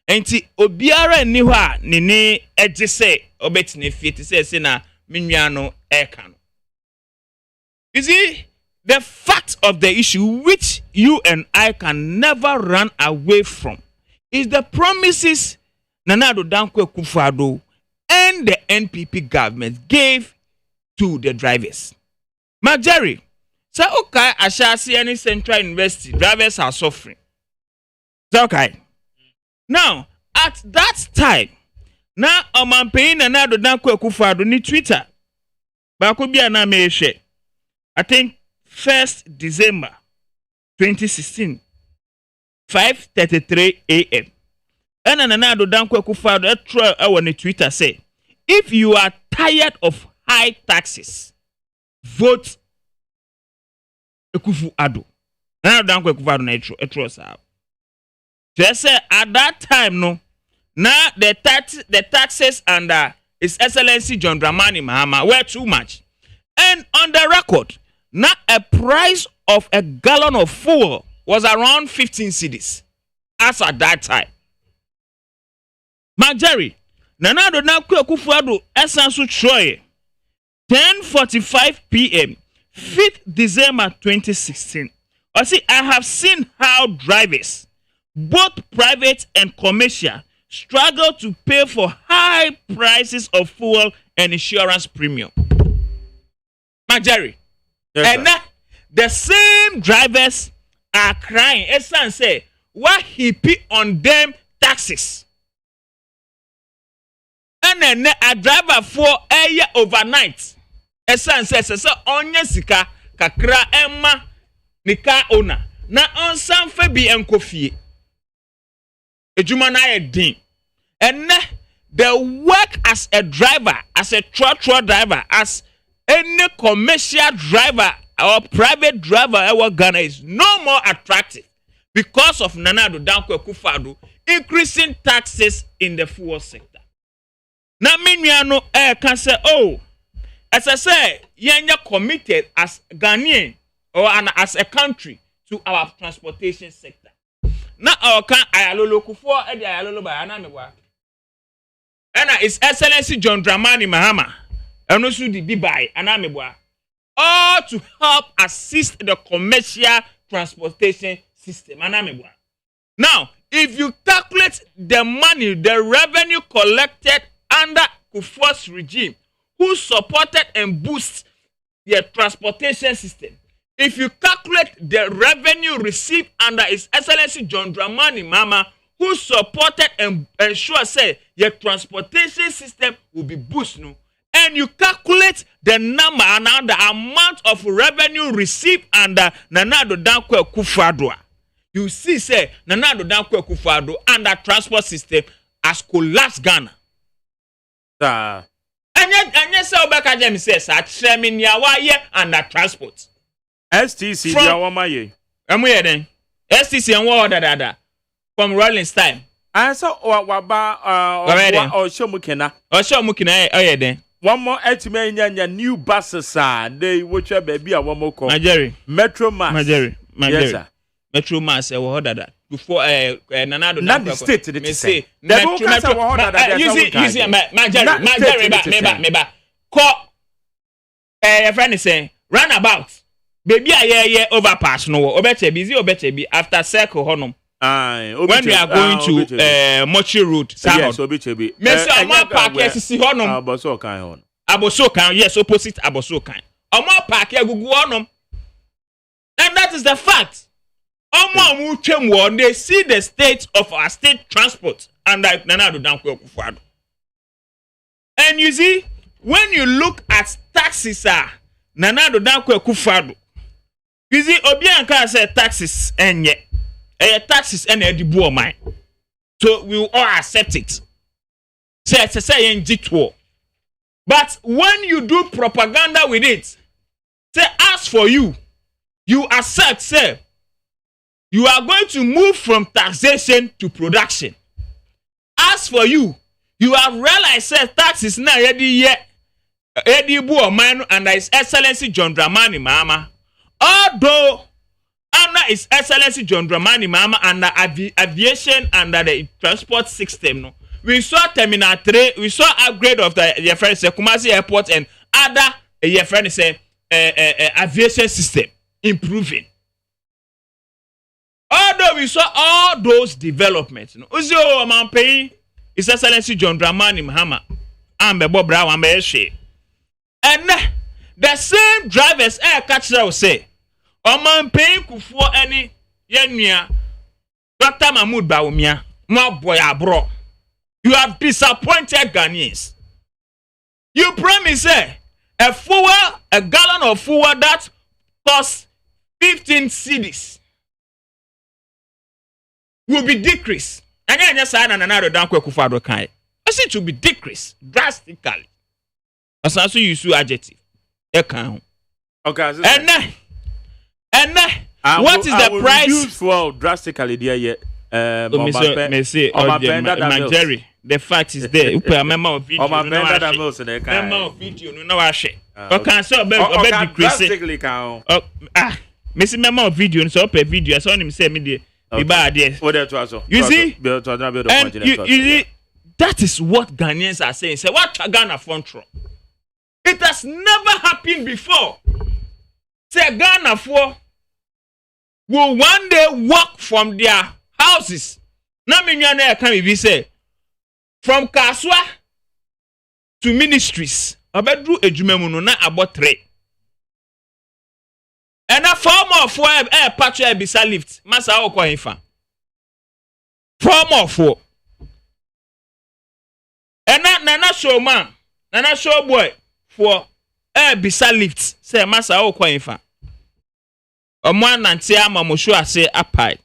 Enti obiara ni hwa nene eje se obetine fieti se na minwano ekan. You see, the fact of the issue which you and I can never run away from is the promises Nana Addo Dankwa Akufo-Addo and the NPP government gave to the drivers. Majari, say okay, Ashasi any Central University drivers are suffering. It's okay. Now, at that time, now I'm paying Nana Addo Dankwa Akufo-Addo ni Twitter. But could be an amazing. I think 1st December 2016, 5:33 a.m. And Nana Addo Dankwa Akufo-Addo on Twitter say, if you are tired of high taxes, vote Akufo-Addo. Nana Addo Dankwa Akufo-Addo na etro sa. Just say at that time, no. Now the taxes under His Excellency John Dramani Mahama were too much. And on the record, now a price of a gallon of fuel was around 15 cedis. As at that time. Majari, Nana Addo Dankwa Akufo-Addo Esansu Troye, 10:45 p.m., 5th December 2016. I see, I have seen how drivers, both private and commercial, struggle to pay for high prices of fuel and insurance premium. Majari, yes, and now the same drivers are crying. Esan say, what he pay on them taxes? And then a driver for a year overnight. Esan says, so onion sika kakra emma ne car owner na onsan fa bi enkofie ejuma na ye din enne the work as a driver, as a truck driver, as any commercial driver or private driver ever Ghana is no more attractive because of Nana Addo Dankwa Akufo-Addo increasing taxes in the fuel sector. Na menuano can say, oh, as I say, you're committed as Ghanaian or as a country to our transportation sector. Na our can ayalolo Kufo edi ayalolo ba anamebwa. And His Excellency John Dramani Mahama, and also the Bibai, and Amebwa, all to help assist the commercial transportation system. And Amebwa. Now, if you calculate the money, the revenue collected under Kufuor's regime, who supported and boosted the transportation system, if you calculate the revenue received under His Excellency John Dramani Mahama, who supported and ensure say your transportation system will be boosted, no? And you calculate the number and the amount of revenue received under Nana Addo Dankwa Akufo-Addo, you see say Nana Addo Dankwa Akufo-Addo and the transport system has collapsed Ghana. And yet say Obeka Jemi says at Sherman Yawaye and the transport. STC Yawamaye. Amu ye den. STC and what other from Rollins time. I saw waba or Shomukena. Or Shomukena, oh yeah, then. One more ultimate new buses, they which are baby a one more call. Jerry. Metro Mass. Jerry. Yes, sir. Metro Mass, I will that. Before Nana Addo not the state to the say. Metro. You see, my Jerry, meba. Call. Your friend is saying, roundabout. Baby, I overpass no. Obeche after circle honum. When we are going to Mochi Road, yes, Obichebi. Messi Oma Park SC honum. Aboso kan, yes, opposite Aboso kan. Oma Park gugu honum. And that is the fact. Oma mu twem they see the state of our state transport under Nana Addo Dankwa Akufo-Addo. And you see, when you look at taxes, Nana Addo Dankwa Akufo-Addo, you see, Obianka said taxes and yet. Taxes and the boy mine. So we will all accept it. Say but when you do propaganda with it, say as for you, you accept, say you are going to move from taxation to production. As for you, you have realized say taxes now ready yet. Eddie boy mine and His Excellency John Dramani Mahama. Although under His Excellency John Dramani Mahama under aviation under the transport system, no, we saw Terminal 3, we saw upgrade of the Kumasi Airport and other aviation system improving. Although we saw all those developments, no, Uzio man paying His Excellency John Dramani Mahama and Bob Brown and and the same drivers catch will say, Oman paying Kufuor any yenya Dr. Mahmoud Bawumia, my boy abro. You have disappointed Ghanaians. You promise a gallon of fuel that costs 15 cedis will be decreased. And then just say Nana Addo Dankwa Akufo-Addo kind. I say it will be decreased drastically. As also use adjective. Okay. And what is the price? For drastically, dear, Jerry. The fact is there. You put a memo of video. Memo of video. No, I share. Okay, so drastically count. Missing memo of video. So per video. I saw him say me the. You see, that is what Ghanaians are saying. Say what Ghana front from. It has never happened before. Say Ghana for will one day walk from their houses. Now me can be say from Kaswa to ministries. Abedru ejumemu no na about 3. And a form of 4 patch bisa lift. Masa okwa infa. Form of 4. And nana show man, nana show boy for bisa lift. Say masa okwa infa. Omo nante ama mo show ase apai.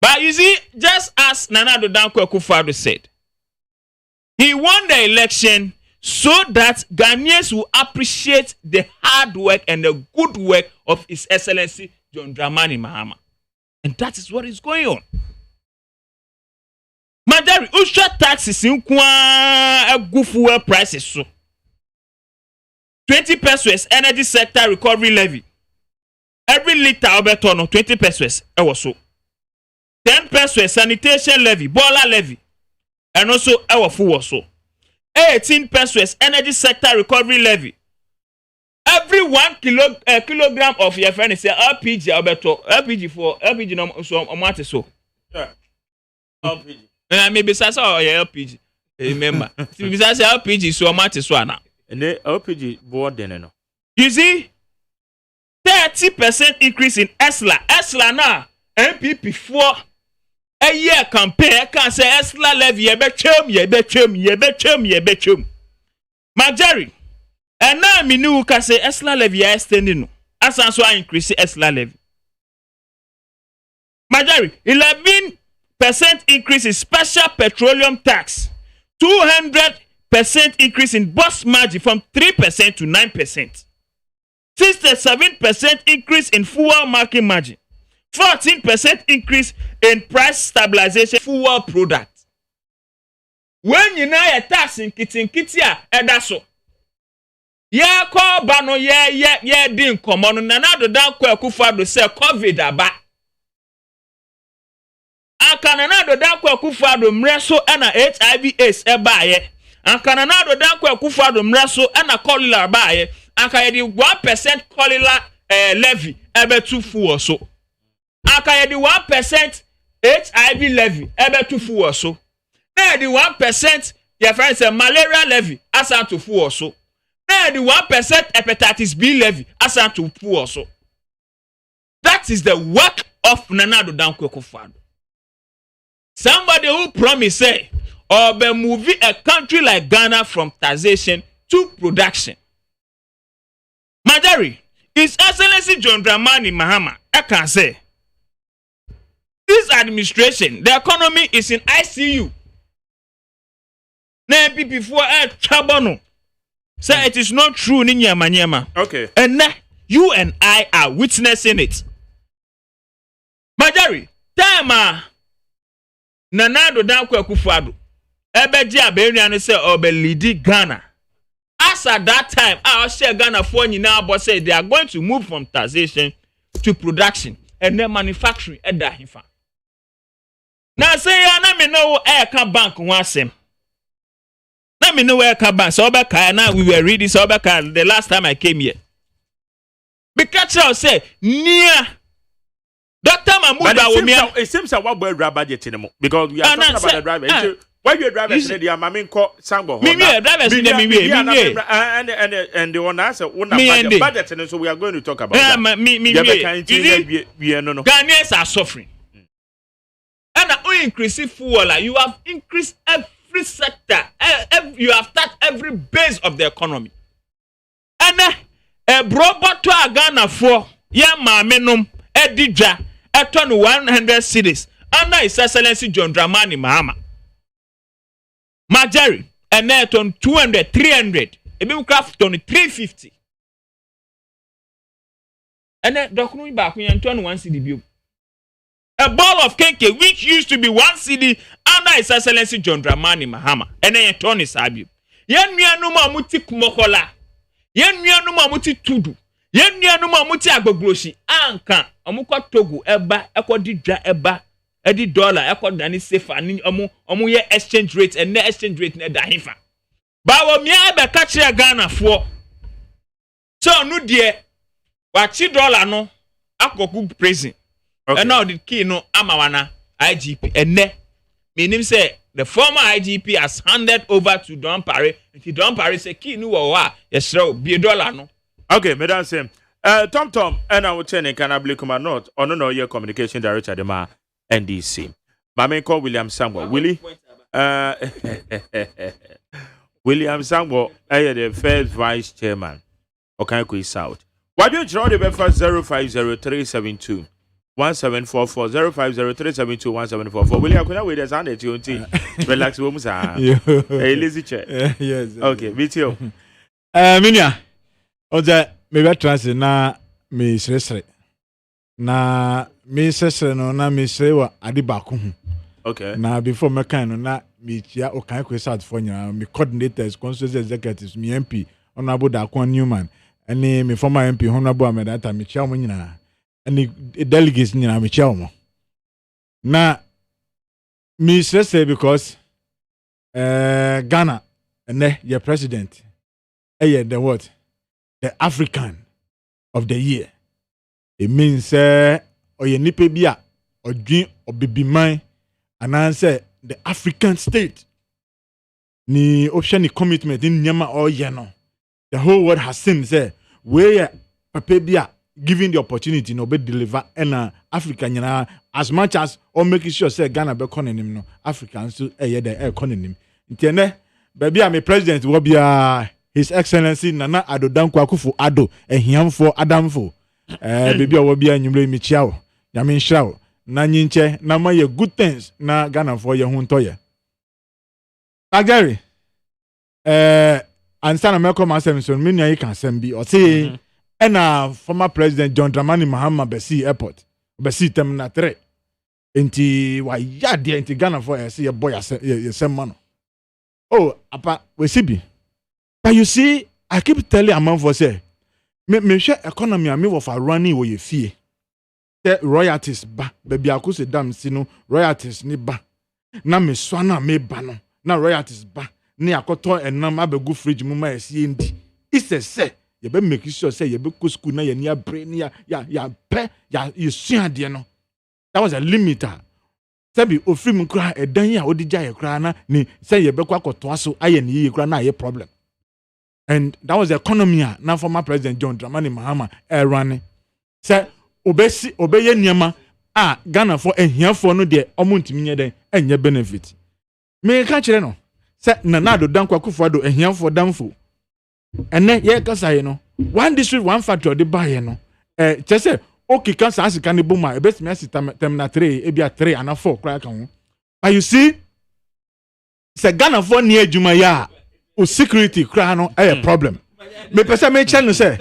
But you see, just as Nana Addo Dankwa Akufo-Addo said, he won the election so that Ghanaians will appreciate the hard work and the good work of His Excellency John Dramani Mahama. And that is what is going on. Madari, usha taxes in a good fuel prices so. 20 pesos energy sector recovery levy. Every liter obeton 20 pesos so. 10 pesos sanitation levy, boiler levy. And also our fuel so. 18 pesos energy sector recovery levy. Every 1 kilogram of your friend is LPG obeto. LPG no so amount so. Yeah. LPG. Maybe sasa or LPG. Remember. Maybe sasa LPG so amount so now. And the LPG board then no. You see 30% increase in Esla now MPP 4 a year campaign. I can say Esla levy ye betchum. Majari. And now me nu can say Esla levy is extending. As so I increase Esla levy. Majari 11% increase in special petroleum tax. 200% increase in bus margin from 3% to 9%. 67% increase in fuel market margin. 14% increase in price stabilization fuel product. When you know a tax in kitia edaso. Yeah, call bano yeah din common Nana Addo Dankwa Akufo-Addo say COVID aba. Aka Nana Addo Dankwa Akufo-Addo mreso na HIV/AIDS eba ye. Aka Nana Addo Dankwa Akufo-Addo mreso na cholera eba ye. Aka ye di 1% cholera levy ebe tu fuel so. Aka ye di 1% HIV levy ebe tu fuel so. Na di 1% your friend say malaria levy asa to fuel so. Na di 1% hepatitis B levy asa to fuel so. That is the work of Nana Addo Dankwa Akufo-Addo. Somebody who promised say or be moving a country like Ghana from taxation to production. Majari, His Excellency John Dramani Mahama, I can say, this administration, the economy is in ICU. Na people for a trouble. Say it is not true, Ninya Manyama. Okay. And now you and I are witnessing it. Majari, time Nana Addo Dankwa Akufo-Addo. Ebeji abeni say obe lead Ghana. As at that time, I share Ghana for now, but say they are going to move from taxation to production and then manufacturing at that hifa. Now say na me know Airca Bank wasem. Now me know Airca Bank. So now we were reading so the last time I came here. Because I say near Dr. Mahmoud it seems that what we're budget anymore because we are talking about the driver. Why you driver said the Mamin call Sambo? Me drivers and the one answer budget and so we are going to talk about that. Ghanaians are suffering. And we increase fuel, you have increased every sector, you have touched every base of the economy. And a robot to a Ghana for Mamenum, Edija, at 100 cities, under His Excellency John Dramani Mahama. Majari, and net on 200, 300, a big craft on 350. And then Dokunu back when 21 CD bill. A ball of cake which used to be 1 CD under His Excellency John Dramani Mahama, and then Tony Sabu. Yen Mianuma Muti Kumokola, Yen Mianuma Muti Tudu, Yen Mianuma Muti Agbogloshi, Anka, Amuka Togo, Eba, Ekodija Eba. $80 equal than safe and omu ye exchange rate and ne exchange rate ne dahifa. But we be catch Ghana for. So no dear, what $2 no akoku prison. And now the key no amawana IGP and ne meaning say the former IGP has handed over to Don Parry. And Don Parry say key no wa yes be $1 no. Okay, madam same. Tom and I will turn in Canablicuma North or no your communication director the ma NDC. Mame call William Sangwa. Willie? William Sangwa, the first vice chairman. Okay, South. Why don't you order for 050372 1744 050372 1744? Will you have with us on it? Relax, woman. Hey, lazy chair. Yes. Okay, meet you. Minia. Oja, maybe trans na me sresre. Na me sresre no na me sre wa ade baako hu. Okay. Na before me kan no na me chia o kan kwesa at for nya me coordinators, constituency executives, me MP, honorable Dakwan Newman, any me former MP honorable Amedata me chia mo nyina. Any delegates nyina me chia mo. Na me sresre because Ghana and your president the what? The African of the year. It means or ye nipe bia or dream or baby mine and answer the African state. Ni option ni commitment in nyama or yeno. The whole world has seen say where papa bia giving the opportunity no be deliver and African yana as much as or making sure say Ghana be calling him no Africans to the calling him. Intene baby I'm a president will be His Excellency Nana Addo Dankwa Akufo-Addo ehiamfo adamfo baby will be anyumre michiao nyame nhyrawo na nyinche na maye good things na Ghana for ye ho ntoye Agari ansa na meko masem me nua yi kan asem bi o say na former president John Dramani Mahama Besi Airport Besi Terminal 3 enti wa yade enti Ghana for ye say ye boy ye sem man. Oh apa we sibi. But you see, I keep telling a man for say, me share economy and me of a running where you fear. The royalties ba, baby I could say damn sino royalties ni ba. Na me swana me bano. Na royalties ba. Ni akoto and na ma be go fridge muma indi. It's a say, you be make sure say you be go school na ya brain ya pe ya you see no. That was a limiter. Sabi ofrim kra edan ya odija ye kra na ni say you be kwa akoto aso aye ni ye kra na ye problem. And that was the economy now former President John Dramani Mahama running. Say obeye niyama Ghana for here no de omuntimi nye den enye benefit. Me ka kire no. Say Nana Addo Dankwa Akufo-Addo here for damfo. Ene ye kasa ye no. One district one factory de buy no. Che say okay kan sa asika ne boma ebetimi asita terminal 3 ebia 3 and 4 kra kan ho. But you see say Ghana for near adwuma ya o security cry no a problem. Me pesa me channel say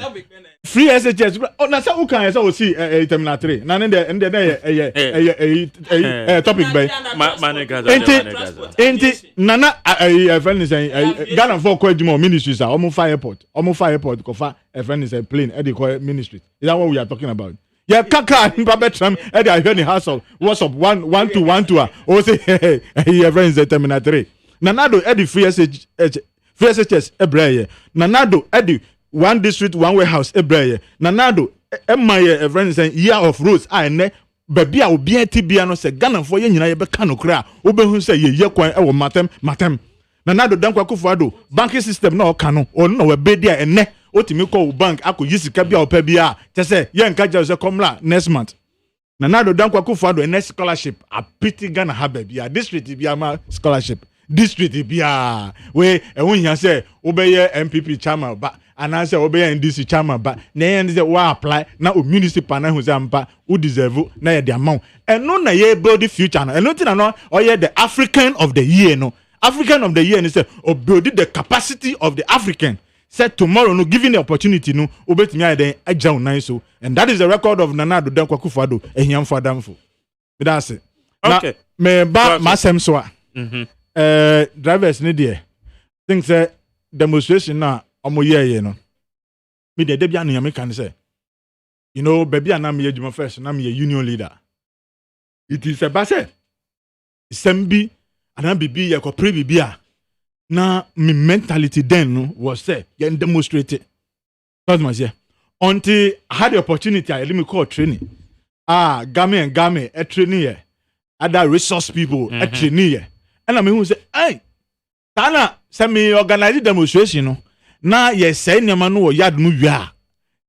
free SHS. Oh na say who can say o see terminal 3. Na the topic by enti nana friend is Ghana for ko adwuma ministries are almost fire airport ko fa friend is a plane e dey call ministry. Is that what we are talking about? Yeah, kaka Babetram e dey hear the hustle. What's up 1-2 o say friend is terminal 3. Nanado e dey free SHS Free SHS ebreye. Nanado edi one district one warehouse ebreye. Nanado my friend say year of roads ne baby a obi atibia no say Ghana for ye nyina ye be ka no kra obehu say ye kwan e wo matem. Nanado Dankwa Akufo-Addo banking system na o ka no ono we be dia ene otimi call bank akoyi sika bia opa bia te say ye nka ja say komla next month. Nanado Dankwa Akufo-Addo ene scholarship a pity Ghana ha bia district bia ma scholarship. District bia we ehun yan say obeye MPP chairman ba ana say obeye NDC chairman ba na yan say wa apply na o municipal na hu say ampa who deserve na ye the amount eno na ye build the future na eno tin na no oye the African of the year no African of the year ni say o build the capacity of the African said tomorrow no given the opportunity no obetimi aye den agya unan so and that is the record of Nana Addo Dankwa Akufo-Addo ehiamfo adamfo me da say okay me ba masem so a drivers ni there think say demonstration na omo ye no me dey bia no me can say you know baby na me adwuma first na me union leader it is a base sembi ana bibi ye ko pre bibia na me mentality then no was say you demonstrate that's my say until I had the opportunity I let me call training game a training here other resource people a training here. And I mean, who say, hey, Tana, send me organize demonstration. No, na yes, say, Yamano, yard move ya.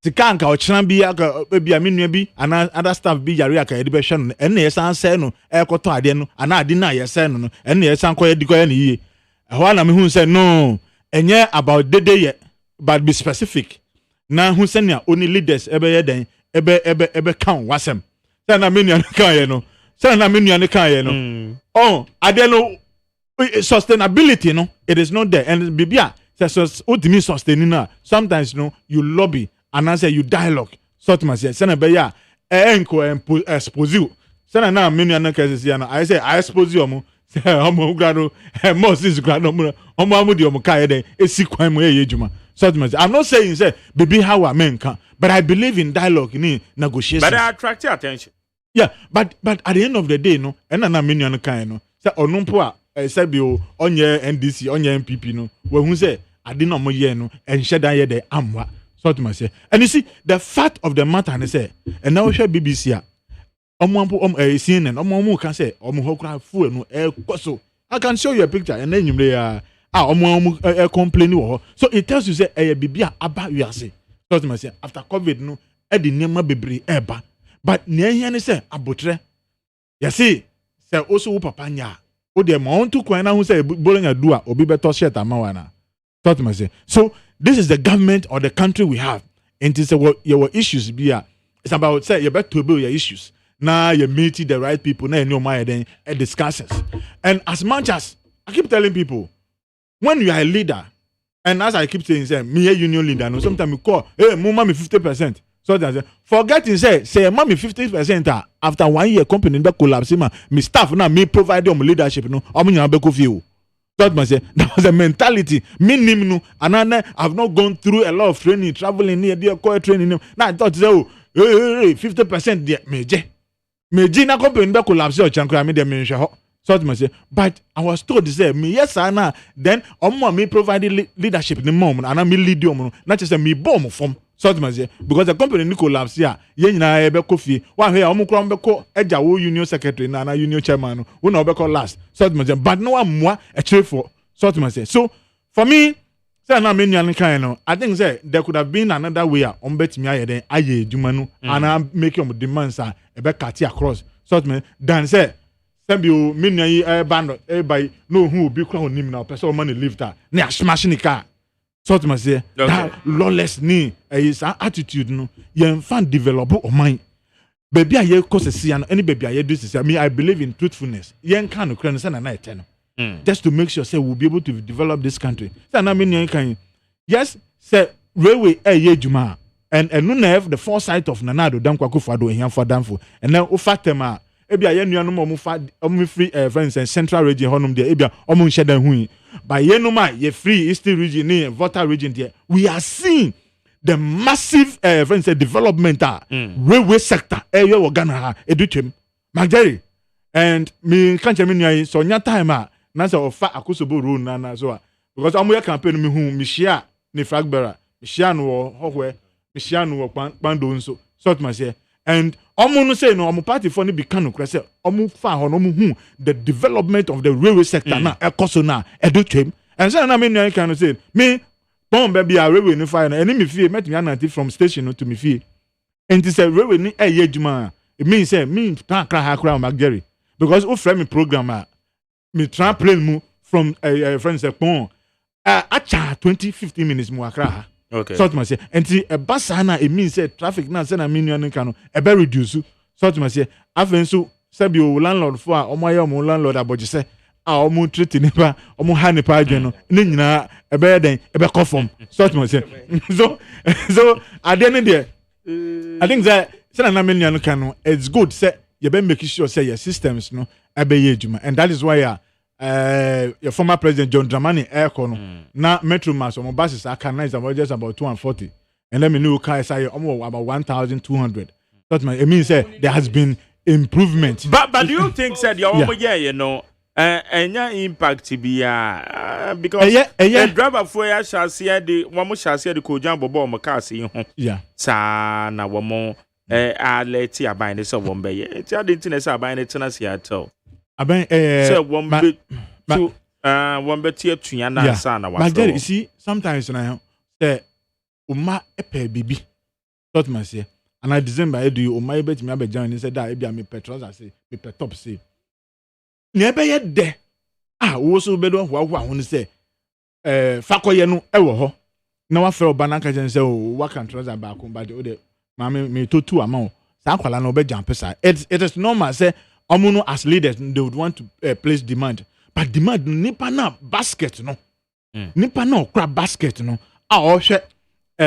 The canka or chambia, baby, I mean, maybe, and other stuff be Yariaka education, and yes, I say no, Ecoto, and I deny yes, no, and yes, I'm quite declaring. While I mean, who said no, and yeah, about the day, but be specific. na hu senia oni leaders ebe ye den ebe kan wasem say na menu kan ye no say na menu kan ye no oh ade no sustainability no it is not there and bibia says ultimate sustaining na sometimes you lobby and I say you dialogue sort man say na be ya enko expose you say na menu na kan say na I say I expose you omo say omo grado Moses grado omo amudi omo kai den esi kwan mo ye ejuma sort man say I'm not saying say baby how I men can but I believe in dialogue in negotiation but I attract your attention yeah but at the end of the day na menu na kan say onumpo a say bi o onye NDC onye MPP we hu say ade na mo ye enhye dan ye de amwa sort man say and you see the fact of the matter and say and now share BBC a omampo CNN omo can say omo hokra fu no koso I can show you a picture and then you omo complain wo so it tells you say bibia aba you say sort man say after COVID no e di nema bebre eba but ne ehia ne say abotre you see say also wo papa nya o de ma on to kwan na hu say bolonya do a obi beto shirt amawa na sort man say so this is the government or the country we have and it's your issues be it's about say you better to build your issues now you meet the right people now you know my then discussions and as much as I keep telling people when you are a leader and as I keep saying say me a union leader no sometimes you call hey mama me 50% so that forgetting say mama 50% after 1 year company be collapse me staff now me provide them leadership no omo nya be ko fie that was a mentality. Me and I've not gone through a lot of training, traveling near the core training. Now I thought say 50% there meje na company be collapse or chankra me dem nhwe so but I was told say me yes na then me provide leadership in the mom and me lead them not just me bomb from so because the company ni collapse here ye nyina e be kofi wa hwe omo krom be ko eja wo union secretary na union chairman wo na be call last so but no amwa a trade for so so for me say na me nyan kan no I think say there could have been another way on betimi aye den aye adwuma no and make your demands e be cut across so than say bi o me nyan yi band e by no who obi kra onim na person man lifter na smash ni car so that lawless ni is attitude no you fan develop o mind baby aye cause any baby aye do this me I believe in truthfulness yen kan no kra no say na 10 just to make sure say we'll be able to develop this country say na me kan yes say railway juma and no have the foresight of Nanado Dankwa Akufo-Addo ehia for danfo and then o fatema e bia ye nuanom omo free friends and central region honum there e bia omo nhye dan hu by ye no ma ye free eastern region ni voter region there we are seeing the massive friends development railway sector ye wo Ghana ha edutwem magdari and me kan che me nuan so nya time na say ofa akosobo road na so because omo ye campaign me hu me share ni fragbera me share no hohwe me share no pando nso sort ma say and omo no say no omo party for ni be kan no say omo fa ho no omo hu the development of the railway sector na ekoso na edotwem and say na me nuan kan say me bon baby a railway ni fire na eni me fie met me ananti from station to me fie and it say railway ni adwuma it means say me tan kra ha kra magary because o frame me program me tramplane mu from a friend say pon acha 20-15 minutes mu akra okay so to say enti e basa na it means say traffic na say na me nuan kan no e be reduce so to say afen so say bi o landlord for omo aye omo landlord aboje say omo treat ni ba omo ha ni pa adwen no ne nyina e be den e be conform so to say so at the end there I think that say na me nuan kan no it's good say you be make sure say your systems no ejuma and that is why your former president John Dramani Aircon na Metro Mass on buses are canalized about just about 240 and let me know car say about 1,200 that it means there has been improvement but do you think said your you know enya impact be because the driver for ya shall see the one shall see the ko jan bobo o car see ho sa na wo mo let ya buy this one be ye ti adintin say buy it na see atel aben say one bit to one bit here tuya na sa na wa but there you see sometimes na say uma epe bibi thought man say and I December I do uma bet me abejan ni say da e bia me petrol say me pe top say na ebe ye de wo so be do ho ho ni say fakoye no e wo ho na wa fẹ́ ọba na ka jẹ́ say o wa kan trouser back but o de maame me to two amount sa kwala na obe jump sa it is normal say omo as leaders they would want to place demand but demand nipa na basket no nipa na okra basket no a o hwe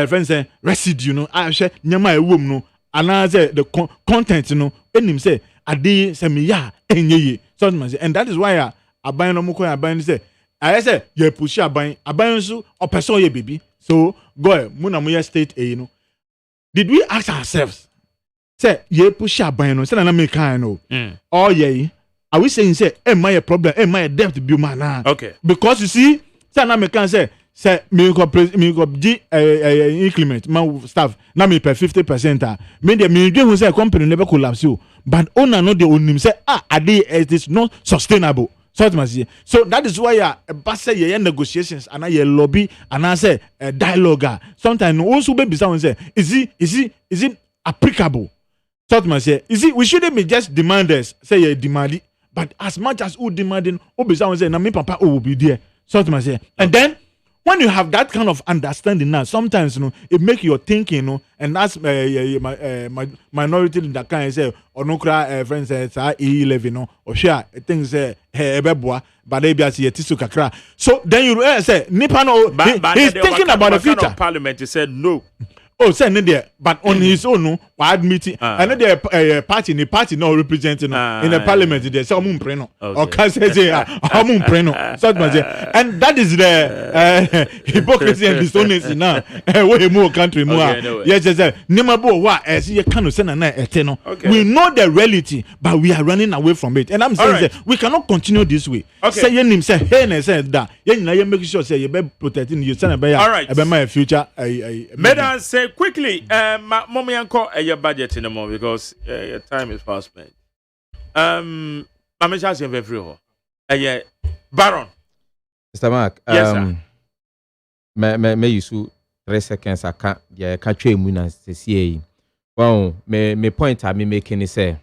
friends say residue no a hwe nyama ewom no ana say the content no enim say ade say me ya enyeye so man say and that is why aban no mo ko aban say I say you push aban so o person ye baby so go mu na mo ye state you know. Did we ask ourselves say ye push aban no say na make kan no oh yeah are we saying say my a problem my a debt be man okay because you see say na make kan say me go g increment my staff na me per 50% me dey me dey who say company never collapse you but owner no dey own him say it is not sustainable. So that is why a negotiations and a lobby and I say a dialogue. Sometimes also be someone say, is it applicable? So is it we shouldn't be just demanders, say a demand, but as much as who demanding, who be someone say, na me papa will be there. So and then when you have that kind of understanding now, sometimes it make your thinking, and that's minority in that kind of say, or no cry friends say E11 or share things say ebeboa, but they be see tisu kakra. So then you say nipa no he's thinking about the future. Parliament he said no. Oh, say no there, but on his own, no, admitting, and the party not representing in the parliament. They say, or can say, and that is the hypocrisy and dishonesty now. Way more country more. Yes, yes, Nimabo, what as you can send an eternal. We know the reality, but we are running away from it. And I'm saying that we cannot continue this way. Say your name, say, hey, said that. You make sure say you be protecting your son about my future. Madam, say quickly, mommy uncle, your budget in a moment because your time is fast spent. I'm just in every Baron. Mr. Mark, yes, sir. May you 3 seconds. I can't train Munas to see. Well, my point I mean making is say,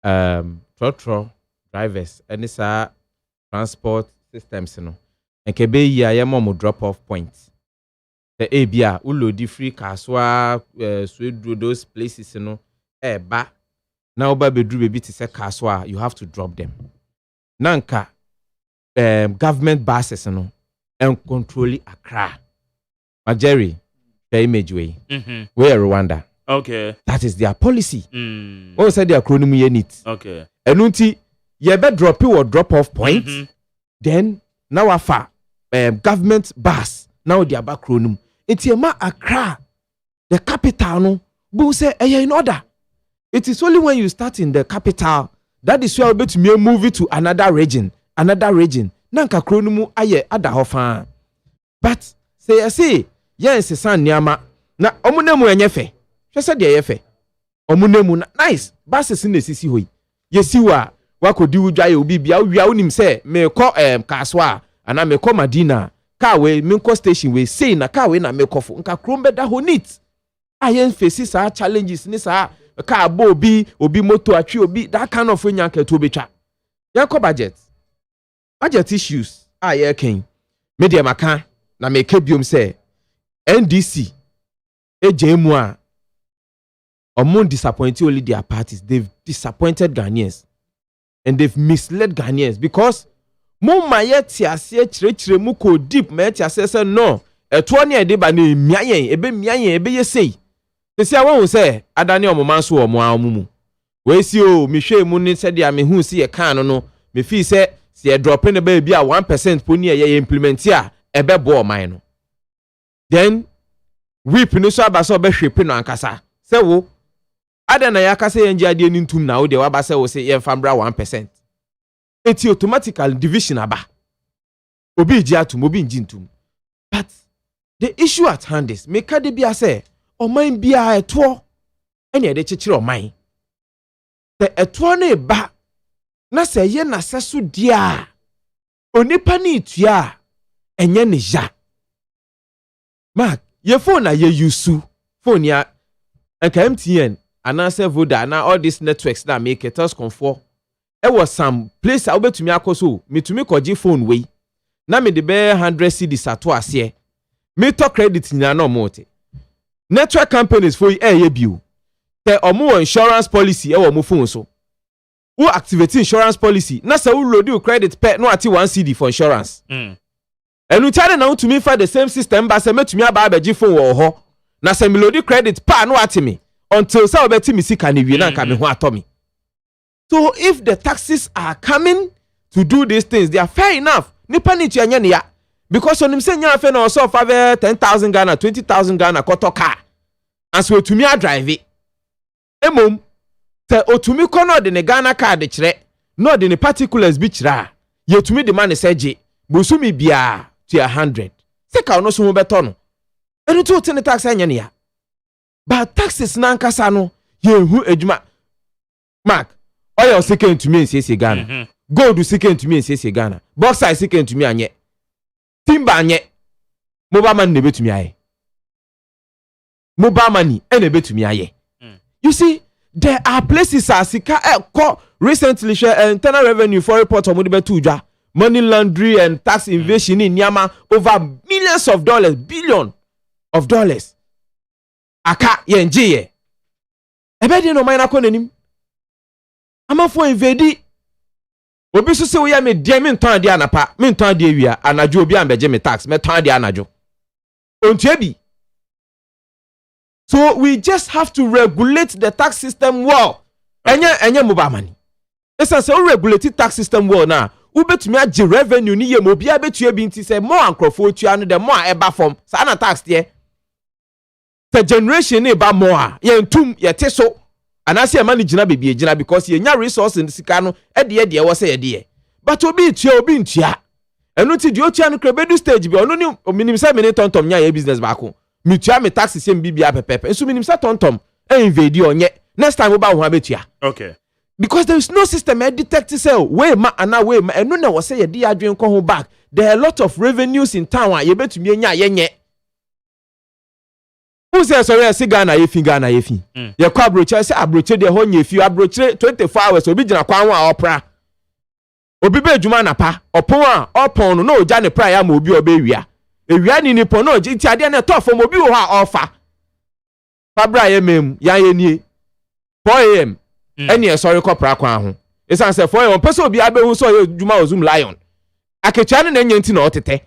trotro drivers and this transport systems, and kebe ya yamo drop off points. The ABA ulo di free kaswa sweet those places ba now ba bedru baby to say kaswa you have to drop them. Nanka government buses and control Accra. Jerry, the image way. Where Rwanda. Okay. That is their policy. What said their acronym unit. Okay. And unti ye be drop you or drop off point. Then now afa government bus now their backronym. It's a ma Accra, the capital no. But say in order. It is only when you start in the capital that is where you may move it to another region. Nanka kronumu aye ada hofa. But say yes san niama na omunemu enyefe. Hwe se de yefe. Omunemu na nice. Buses in the sisi hoyi. Yesi wa wakodi udwaye obi bia wia onim se me ko kaswa ana me ko Madina. Car we minko station we say na car we na make off nka krombe da ho neat ayen face sa challenges ni sa car bo obi moto atwi obi that kind of nyanka to betwa yanko budget issues aye ken media maka na make biom say NDC ejemu a omon disappointed only their parties. They've disappointed Ghanaians and they've misled Ghanaians because mo mayet ase chire mu ko deep mayet ase no eto ne ede ba na miayen ebe yesei se awon se adane omoman so omo we si o mi hwe mu ni se dia me hu si ye kan no me fi se drop ne ba bi a 1% poni ye implement a ebe bo oman no then whip no so aba so be hwepe no ankasa se wo adana ya kasa ye ngia de ni ntum na wo de wa ba se wo se ye fambra 1%. It's automatical division aba. Obi jiatum, obi njintum. But the issue at hand is, me kade bia say, o mind bia eto, ene de chichire o mind. The eto na ba, na se ye na sesu dia, onipa ni itua, enye ne ja. Mark, ye phone na ye yusu, phone ya, enka MTN, anase Voda, na all these networks na make it us comfort. There was some place I went to me akoso me to me koji phone way na me de be 100 cedis ato ase meter credit nyina no mote network companies for ye bio te omo insurance policy e wo mo phone so who activate insurance policy na say who load you credit pay no ati 1 CD for insurance enu tiade na to me for the same system ba say metumi aba abeji phone wo ho na say me load credit pa no ati me until say obeti me sika na wie na nka me ho atomi. So if the taxes are coming to do these things, they are fair enough. Nipa ni tu anya ne ya because onim say nya fe na so of 10,000 Ghana 20,000 Ghana koto car and so to me a drive it emom te otumi kono de ne Ghana card kire no de ne particulars bi kira ye tumi de man seje bosumi bia to 100 se ka no so ho beto no enu to te ne tax anya ne ya but taxes na nkasa no ye hu ejuma mark oil second to me nsese Ghana gold second to me nsese Ghana bauxite second to me anye timber anye mobile money ne betumi aye mobile money ene betumi aye. You see there are places as recently internal revenue for report on the money laundering and tax evasion in Nyama over millions of dollars, billion of dollars. Aka yenje ebedi no mind akonanim amafo invade obi so se we ya me die me nton ade anapa me nton ade awia anajo obi ambeje me tax me ton ade anajo ontuabi. So we just have to regulate the tax system well. Enye mobile money. Esa se we regulate tax system well na we betumi age revenue ni ye mo bia betua bi nti se more ankrofo tua no the more eba from sa na tax there. The generation e ba more ye ntum ye te so anase e mani gina bebi gina because ye nya resource in sika no e de wo se ye de. But obi tua obi ntua. Enu ti di otua no krebedu stage bi ono ni minim se me ne tontom nya ye business ba ko. Mitua me taxes sem bibia pepepe enso minim sa tontom invade onye next time we ba ho abetua. Okay, because there is no system detect say we ma ana we ma enu na wo say ye di adwen ko ho back. There are a lot of revenues in town a ye betumi anya yenye who say sorry say Ghana ye fi ye kwa abroche say abroche de ho nya fi abroche 24 hours obi gina kwan a opra obi be adwuma na pa opon a opon no na oja ne pra ya ma obi obewia ewia ni nipo no ji ti ade na to fom obi wo ha ofa fabra ye mem ya ye nie 4 am eni e sorry kopra kwan ho esan se 4 am pese obi abehu so ye dwuma ozum lion aketua ne nya nti na otete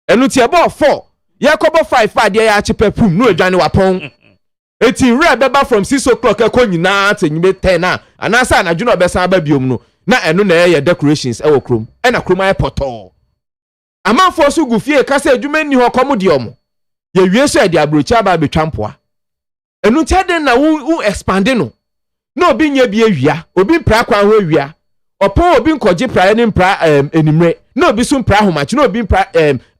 enu ti ebe 4 ye kobo 5 ade ya chepe pum no adwane wapon eti re beba from 6 o'clock e ko nyina tanyime 10 na anasa na dwuna obesan ba biom no na enu na ye decorations e wo krom e na krom aye poto amanfo so gufie kasa adwuma ni ho komo de omo ye wie so ade abrochi aba betwampoa enu tiade na wu expand no obi nya bi awia obi pra kwa ho awia opon obi nkoje pra ni pra enimre no obi so pra homachi no obi pra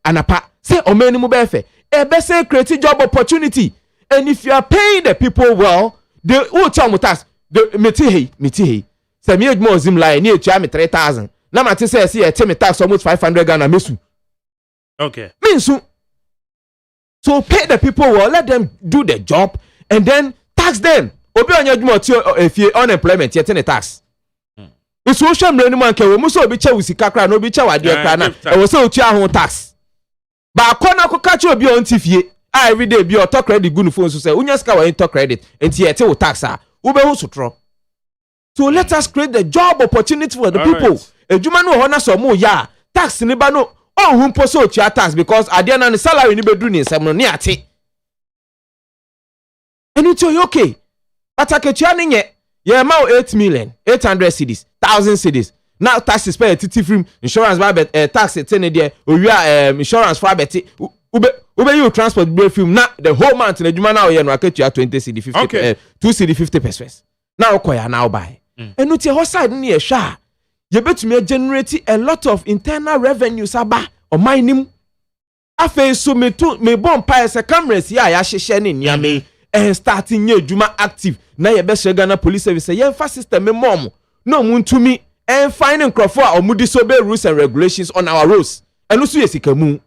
anapa say omani mu befe e say create job opportunity, and if you are paying the people well they will tell me tax the meti say me edmo zim line ni etua me 3,000 na ma te say e te me tax almost 500 Ghana mesu. Okay, Minsu. So pay the people well, let them do the job and then tax them. Obi onye adwuma ti efie unemployment yet the tax. Isu hwe mre ni man ke we mu so obi che wusika kra na obi che wade kra na e wo se otua ho tax. Ba akona ko ka che obi on tifie every day bi o to credit gunu phone so say unya ska wa to credit enti yet wo tax a wo be hu sotro. So let us create the job opportunity for the people. Ejuma no ho na so mo ya tax ni ba no on hu poso otua tax because ade na salary ni bedu ni nsem no ni ate. And it's okay. But I can ye ma 8 million 800 cedis 1,000 cedis. Now taxes pay titi free insurance by tax ten there insurance for bet ube you transport bill film na the whole month na juma now ye no aketua 20 cedi 50 okay. 2 cedi 50 pesos. Now okoya now buy. And uti ho side ni ye sha ye betumi generate a lot of internal revenues aba o minim afa so me bon pa se cameras ya hyehye ni niame and starting ye juma active na ye be Ghana police service ye fa system me mom no muntumi and finding crofo a omudi disobey rules and regulations on our roads and also yesikamu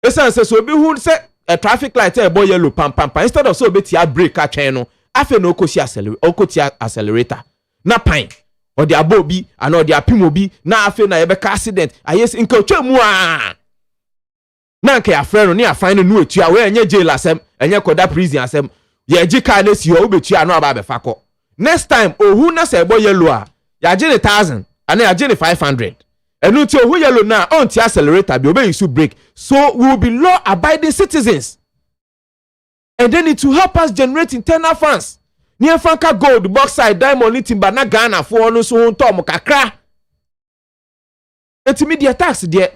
esan so be hu say a traffic light e boy yellow pam instead of so be tia brake atwen no afa no okosi accelerator na pan or the abobi and or the apimobi na afa na ye be accident ayes nka twa mu a na nke afre no ne afan no no etua we enye jail asem enye koda prison asem ye ji car na si o betua no aba be fa ko next time ohu na se ebo yellow a ya ji ne 1000 and ya ji ne 500 enu ti ohu yellow na on ti accelerator bi obey use brake so we will be law abiding citizens and then it will help us generate internal funds near franca gold bauxite diamond timber na Ghana for no so nto mo kakra media tax there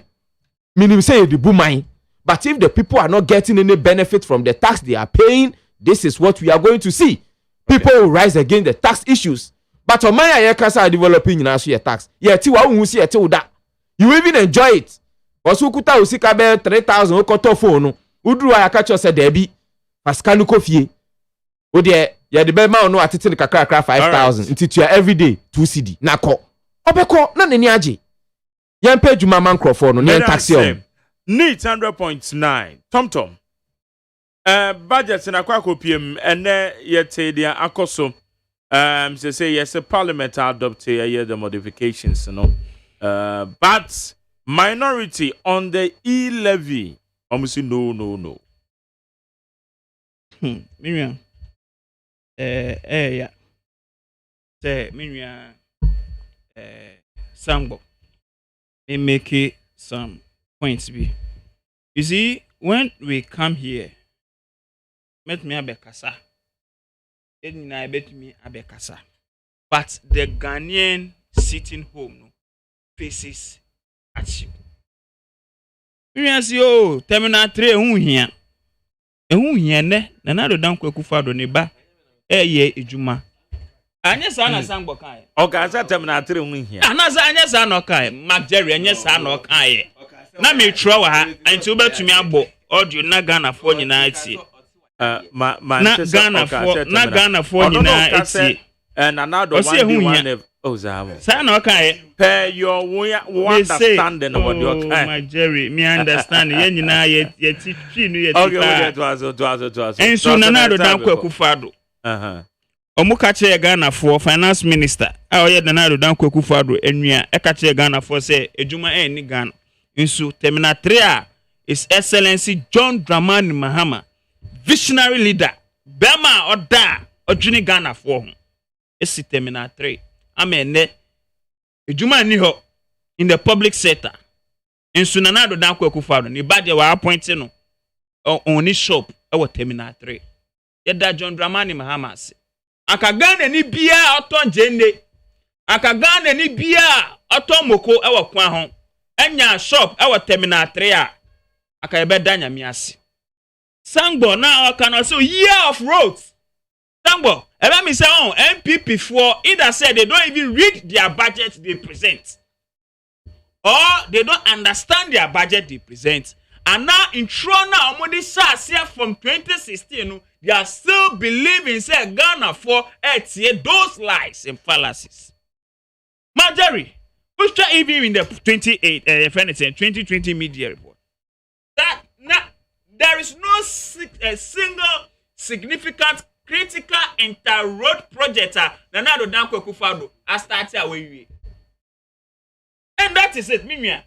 meaning say the booming. But if the people are not getting any benefit from the tax they are paying, this is what we are going to see. People will rise against the tax issues. But on my area, developing in our tax. Yeah, you even enjoy it. Osukuta usika be 3,000 okoto phone. Udru ayakacho se debi. Paskanu kofie. Ode ya de be ma ono atete kakra 5,000. Ntitua every day 2 cedi. Nako. Obeko na nani aje. Yempe juma man crofo no ne taxium. Neat 100.9 Tom budget na kwa kopiem ene yete dia akoso say yes parliament adopt the modifications no but minority on the e-levy almost no Miriam yeah say Miriam Sambo they make some points be. You see, when we come here, met me abekasa. Edna bet me abekasa. But the Ghanaian sitting home no, faces at you. We see oh, terminal 3 here. Here ne, na do dan kweku fado ne ba. Ye ejuma. Anya sa na Sambo kai. Oga terminal 3 here. Anasa anya sa no kai. Mark Jerry anya sa no kai. Na me tro wa ha anti obetumi abo audio na Ghana fo nyina ati na Ghana fo nyina ati na now the one ozamo say na okay per your understanding about your kind my Jerry me understand ye nyina ye titwi no ye okay to enso na do dan kwaku fado omuka che Ghana fo finance minister a oye na do dan kwaku fado enua e ka che Ghana fo say ejuma ni Ghana Insu Terminal 3 is Excellency John Dramani Mahama, visionary leader. Bema Oda Ojuni Ghana for him. It's Terminal 3. Amen. Ejuma niho in the public sector. Insu nanado dan kweku fado. Ni badye wa appointed no. Oni shop ewo Terminal 3. Yeda John Dramani Mahama se. Akagane ni bia oton jende. Akagane ni bia oton moko ewo kwa hon. Enya shop our terminal 3 aka ebe danya mi ase Sangbo now can say year of roads Sangbo ebe mi say on MPP for either say they don't even read their budget they present or they don't understand their budget they present and now in Trona omodi say from 2016 they are still believing say Ghana for those lies and fallacies Marjorie which even in the 2020 media report that there is no single significant critical inter-road project that Nana Danko Kufado has started away. And that is it, Mimia.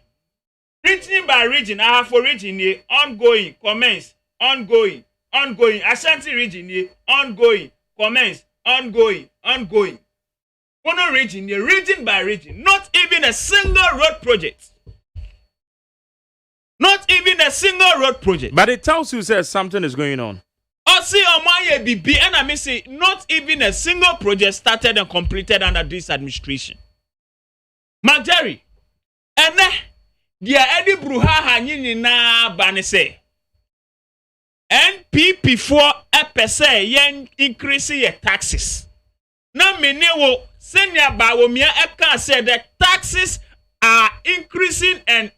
Region by region, I have for region here, ongoing, commence, ongoing. Ashanti region here, ongoing, commence, ongoing. One region here, region by region, not even a single road project. Not even a single road project. But it tells you that something is going on. Oh, see, Omaye BB, and I mean, say, not even a single project started and completed under this administration. Marjorie, and the Eddie Bruha Hanini na Banese. NPP for a per se, yen increasing your taxes. Now, Menewo, senior Bawomia, I can say that taxes are increasing and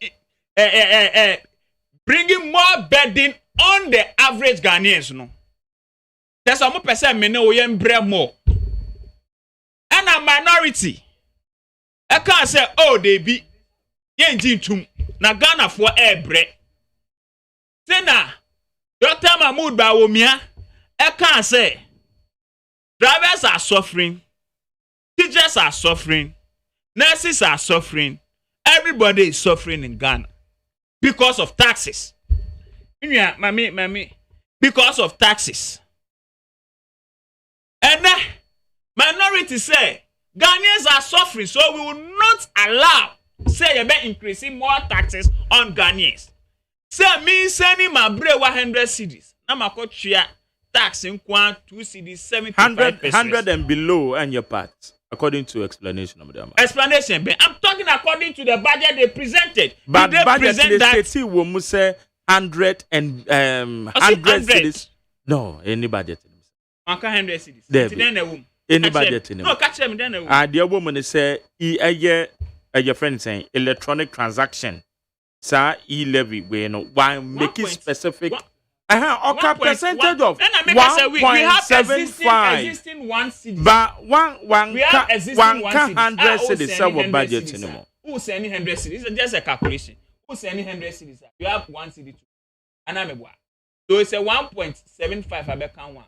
bringing more burden on the average Ghanaians, no. There's some percent Menewo yen bre more. And a minority. I can't say, oh, they be yen jintum na Ghana for air bread. Sena, Dr. Mahmoud Bawumia, I can't say drivers are suffering, teachers are suffering, nurses are suffering, everybody is suffering in Ghana because of taxes. Mami, because of taxes. And minority say Ghanaians are suffering, so we will not allow say you be increasing more taxes on Ghanaians. Say me sending my bread 100 cedis. Na makochia tax in 2 cedis 75%. 100 and below and your part, according to explanation of them. Explanation, but I'm talking according to the budget they presented. But Did they budget present that? state will say 100 and 100 cedis. No, any budget. 100 cedis. There any budget in it. No, catch them then. The woman say your friend saying electronic transaction. Sir, levy we no why make it specific. Okay, percentage of 1.75. Existing 1 cedi. But one We have existing 1 cedi. 100 cedis our budget anymore. Who's sending 100 cedis? It's just a calculation. Who's sending 100 cedis? You have 1 cedi too. And I'm a boy. So it's a 1.75 I become 1.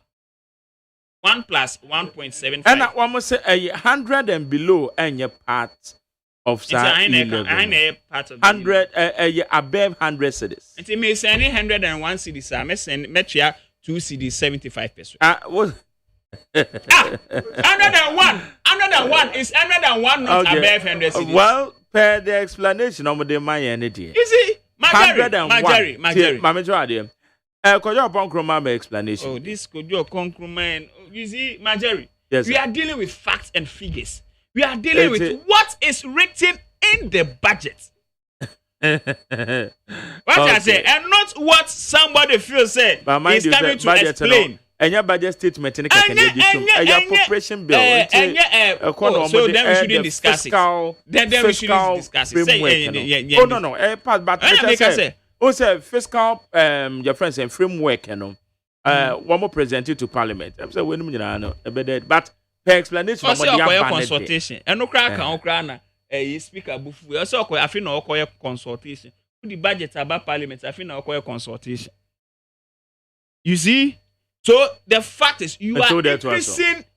1 plus 1.75. And that one must say 100 and below and your part of it's a part of 100 above 100 cedis. It may send 101 cedis. I may send metria 2 cedis 75%. What? 101 is 101 not Okay. above 100 cedis. Well, per the explanation of the my energy. You see, Majari. Majari. Could you upon Chroma explanation? Oh, this could your concrement. You see, Majari. Yes, We sir. are dealing with facts and figures. We are dealing with what is written in the budget. What I say, and not what somebody feels said But mind is you, coming the to budget explain. and your budget statement in a appropriation bill. So then we shouldn't discuss it. Then we shouldn't discuss it. Oh no, part but say fiscal your friends and framework, you know. One more presented to parliament. I'm saying when you know but per explanation of the consultation. And no crack na speaker bufu. Also I feel no consultation. The budget about parliament, I feel no consultation. You see? So the fact is you are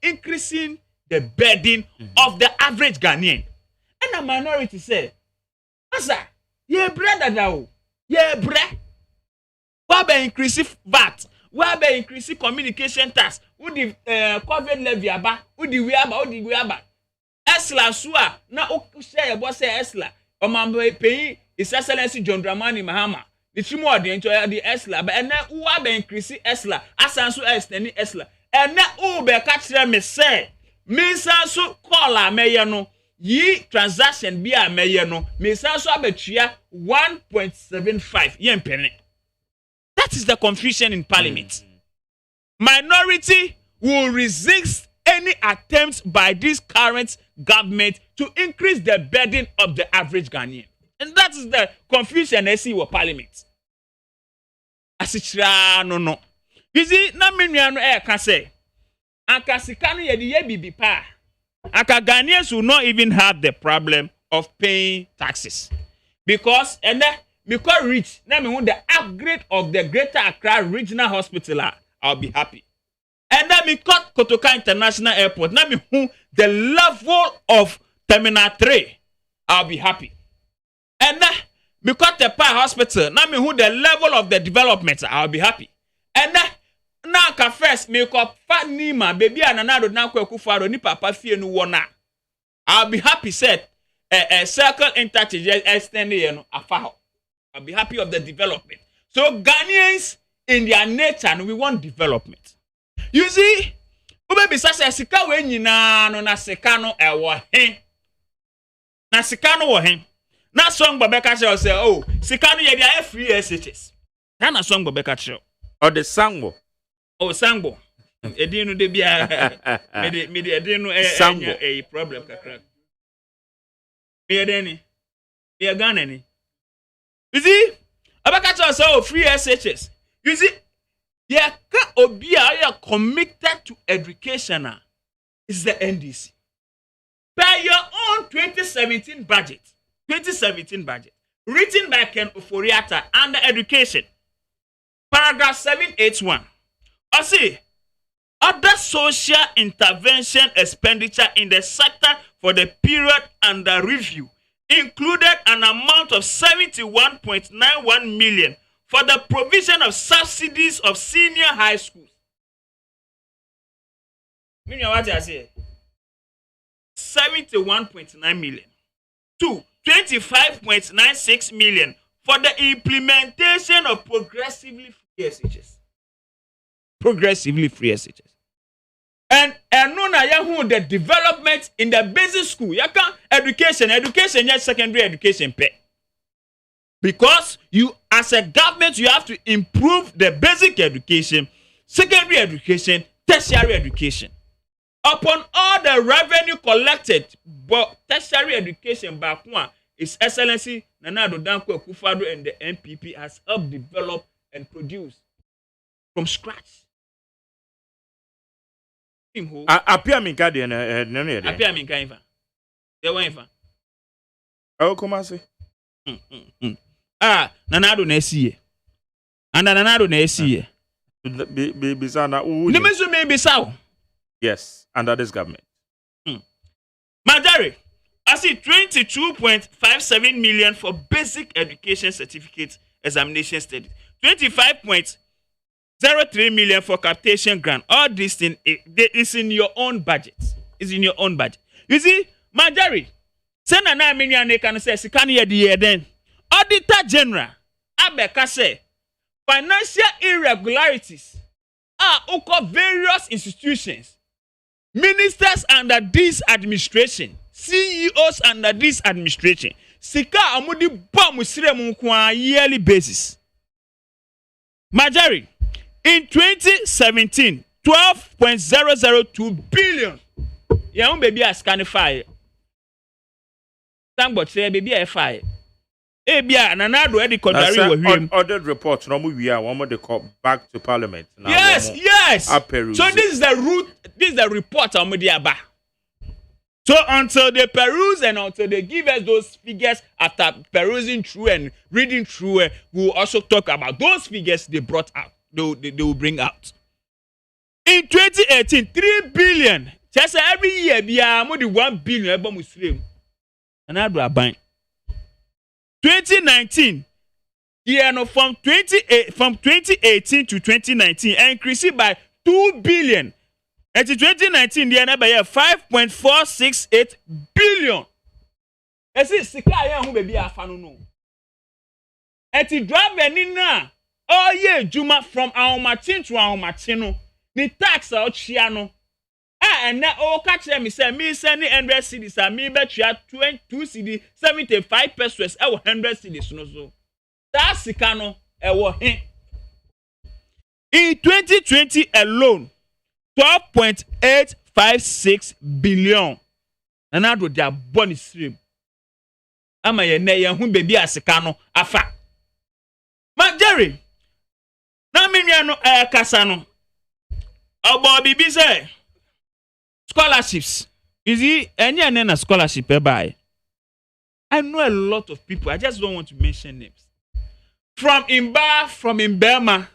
increasing the burden of the average Ghanaian. And a minority say, Asa, ye brother now. Ye bread. Why be increasing VAT? Why be increasing communication tax? Who the COVID levy aba? Who the we aba? Esla sua na o share boss say Esla. O man pay His Excellency John Dramani Mahama. The chimu odi enjoy the Esla, but na who be increasing Esla? Asanso extending Esla. And na who be catch me say me sanso call a mayor no. Ye transaction be a mayor no. Me sanso abetua 1.75 yen penny. That is the confusion in parliament. Minority will resist any attempts by this current government to increase the burden of the average Ghanaian. And that is the confusion I see with parliament. Asichira no. You see, na menuano can say, Anka sikano ye bibi pa. Anka Ghanaians will not even have the problem of paying taxes. Because rich, na me want the upgrade of the Greater Accra Regional Hospital, I'll be happy. And then me cut Kotoka International Airport, na me want the level of Terminal 3, I'll be happy. And then me cut the Pai Hospital, na me want the level of the development, I'll be happy. And then now first me cut Fat Nima, baby ananado na kwa kufaro ni papa fie no wona. I'll be happy said a circle interchange extended afaho. I'll be happy of the development. So Ghanaians in their nature, we want development. You see, maybe sasa sika we nyina no na sika no ewo hen. Na sika no wo hen. Na song Babeka Show say, oh, sika no ye dia free SHS. Na song Babeka Show. Or the sangbo. Oh, sangbo. Edi no de bia me de edi no a problem kakra. Me edeni. Me Ghana ni. You see, Abakacha say free SHS. You see, obi are committed to education is the NDC. By your own 2017 budget, written by Ken Oforiata under education, paragraph 781. I see, other social intervention expenditure in the sector for the period under review included an amount of 71.91 million for the provision of subsidies of senior high schools. Meaning what I say? 71.9 million to 25.96 million for the implementation of progressively free SHS. Progressively free SHS. And no na yahu the development in the basic school. Yaka education yes secondary education pay. Because you as a government you have to improve the basic education, secondary education, tertiary education. Upon all the revenue collected, but tertiary education back one, His Excellency Nana Addo Dankwa Akufo-Addo and the NPP has helped develop and produce from scratch. Apia minka de na Apia minka infa. They were infa. Oh, come on, say. Nana Addo na esiye. And Nana Addo na esiye. Bisana. Nimezu me bisao. Yes, under this government. Majari, I see 22.57 million for basic education certificate examination studies. 25.03 million for capitation grant. All this thing is in your own budget. It's in your own budget. You see, Majari, send a 9 million they can say, "Sikani ye the then." Auditor General, Abeka say, financial irregularities are occur various institutions. Ministers under this administration, CEOs under this administration, sika amudi bomb siremu kwa yearly basis. Majari, in 2017, 12.002 billion. Young baby a scan fire. Thank God say baby a fire. Ebia Nana Addo edi kodari wo hwem. Ordered report no we are one more they call back to parliament. Now, yes. So this is the route, this is the report on Mediaba. So until they peruse and until they give us those figures after perusing through and reading through, we will also talk about those figures they brought out. They will bring out. In 2018, 3 billion. Just every year, be more than 1 billion. Nana Addo aban. 2019, from 2018 to 2019, increased by 2 billion. And in 2019, the number 5.468 billion. And see, Sika who baby afano no. And the driver nina, oh yeah, Juma from our machine to our machine, the tax out chiano. And now, catch them, me sending 100 cedis, and me bet you 22 cedis, 75 pesos, 100 cedis. So that's the cano, in 2020 alone, 12.856 billion. And I do their bonus stream. I'm a young baby as a cano, afa. But Jerry, now me no Casano. Oh, Bobby Bizet. Scholarships. You see, any scholarship by. I know a lot of people. I just don't want to mention names. From Imba, from Imbema.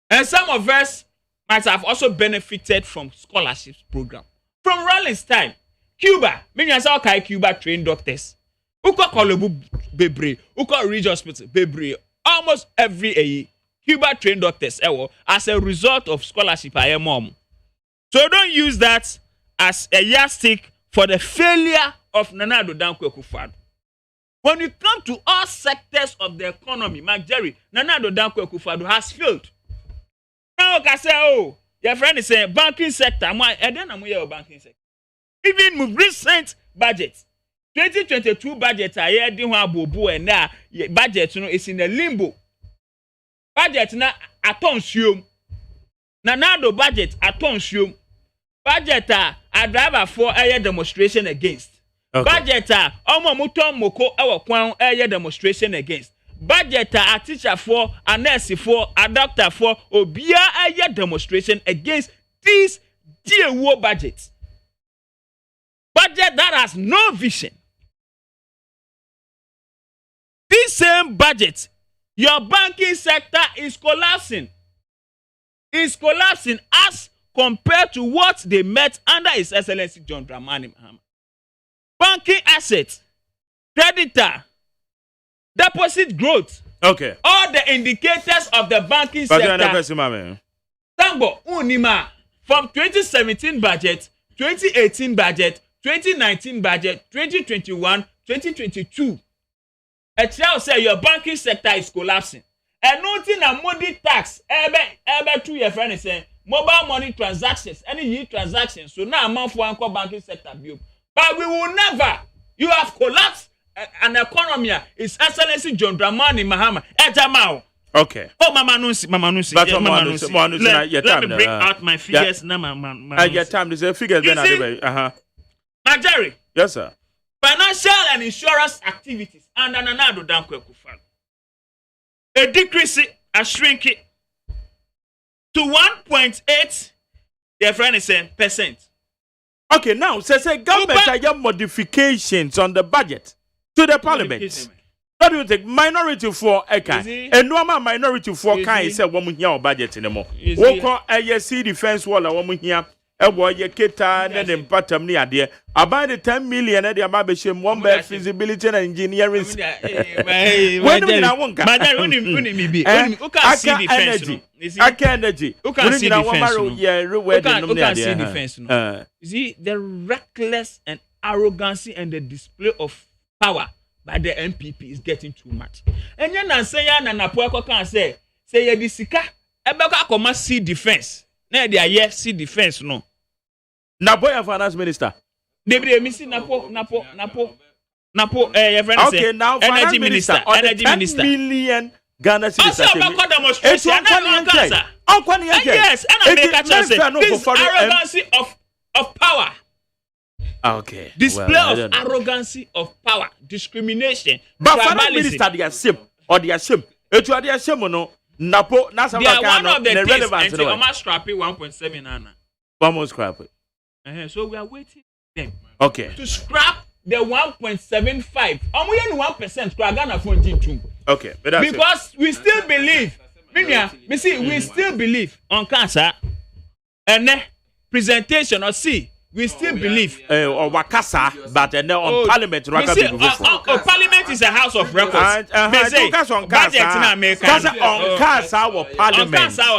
And some of us might have also benefited from scholarships program. From Rollins time, Cuba. Many as okay, Cuba trained doctors. Uko Kolobu Bebre, Uko Ridge Hospital, Bebre. Almost every Cuba trained doctors as a result of scholarship I am mom. So don't use that as a yardstick for the failure of Nana Addo Dankwa Akufo-Addo. When you come to all sectors of the economy, Mark Jerry, Nana Addo Dankwa Akufo-Addo has failed. Now I say, oh, your friend is saying banking sector. I don't know banking sector. Even with recent budget, 2022 budget, I hear bobo and now budget is in a limbo. Budget na attention. Nana Addo budget attention. Budget a driver for a demonstration against. Okay. Budget omo muton moko ewo kwan a demonstration against. Budget a teacher for, a nurse for, a doctor for, obia a demonstration against this dear war budget. Budget that has no vision. This same budget, your banking sector is collapsing. Is collapsing as compared to what they met under His Excellency John Dramani Mahama. Banking assets, creditor, deposit growth, Okay. All the indicators of the banking sector. Sambo, unima from 2017 budget, 2018 budget, 2019 budget, 2021, 2022. A child say your banking sector is collapsing. And nothing a money tax, ever 2 year friend say mobile money transactions, any year transactions. So now amount for anchor banking sector bill. But we will never. You have collapsed an economy. His Excellency John Dramani Mahama. Ejamao. Okay. Oh, Mama Nusi. Let me bring out my figures now, Mama. Your time to say figures then. Majari. Yes, sir. Financial and insurance activities and another Dankwe Kufan. A decrease, a shrinking to 1.8. Their friend is saying percent. Okay, now say government have modifications on the budget to the parliament. What do you think? Minority for Eka. And normal minority for Kai said woman here budget anymore. Woko a sea defense wall a woman here. A boy ye keta and then patam near there. About the 10 million at the Ababishim, one bed feasibility and engineering. When do I want energy? I can't energy. Who can see defense? You see, the reckless and arrogancy and the display of power by the MPP is getting too much. And then say na Napoeko can say ye disika ebeka koma see defense. Na they are yes see defense no. Napoya finance minister. Debre mi see Napo your friend say. Okay, now energy minister. 10 million Ghana cedis. Also about demonstration. Yes, and America say this arrogancy of power. Okay. Display of arrogancy of power, discrimination. But finance minister they are same or they are same. Etu they are same no. Napo na some kind of the relevant. And almost scrapping 1.7 Anna. Almost scrap it. So we are waiting them. Okay. To scrap the 1.75. I'm only 1% scrap Ghana phone too. Okay. Because we still believe. We still believe on cancer and presentation or see. We still believe. Or Wakasa, but on Parliament. Parliament is a house of records. On Casa or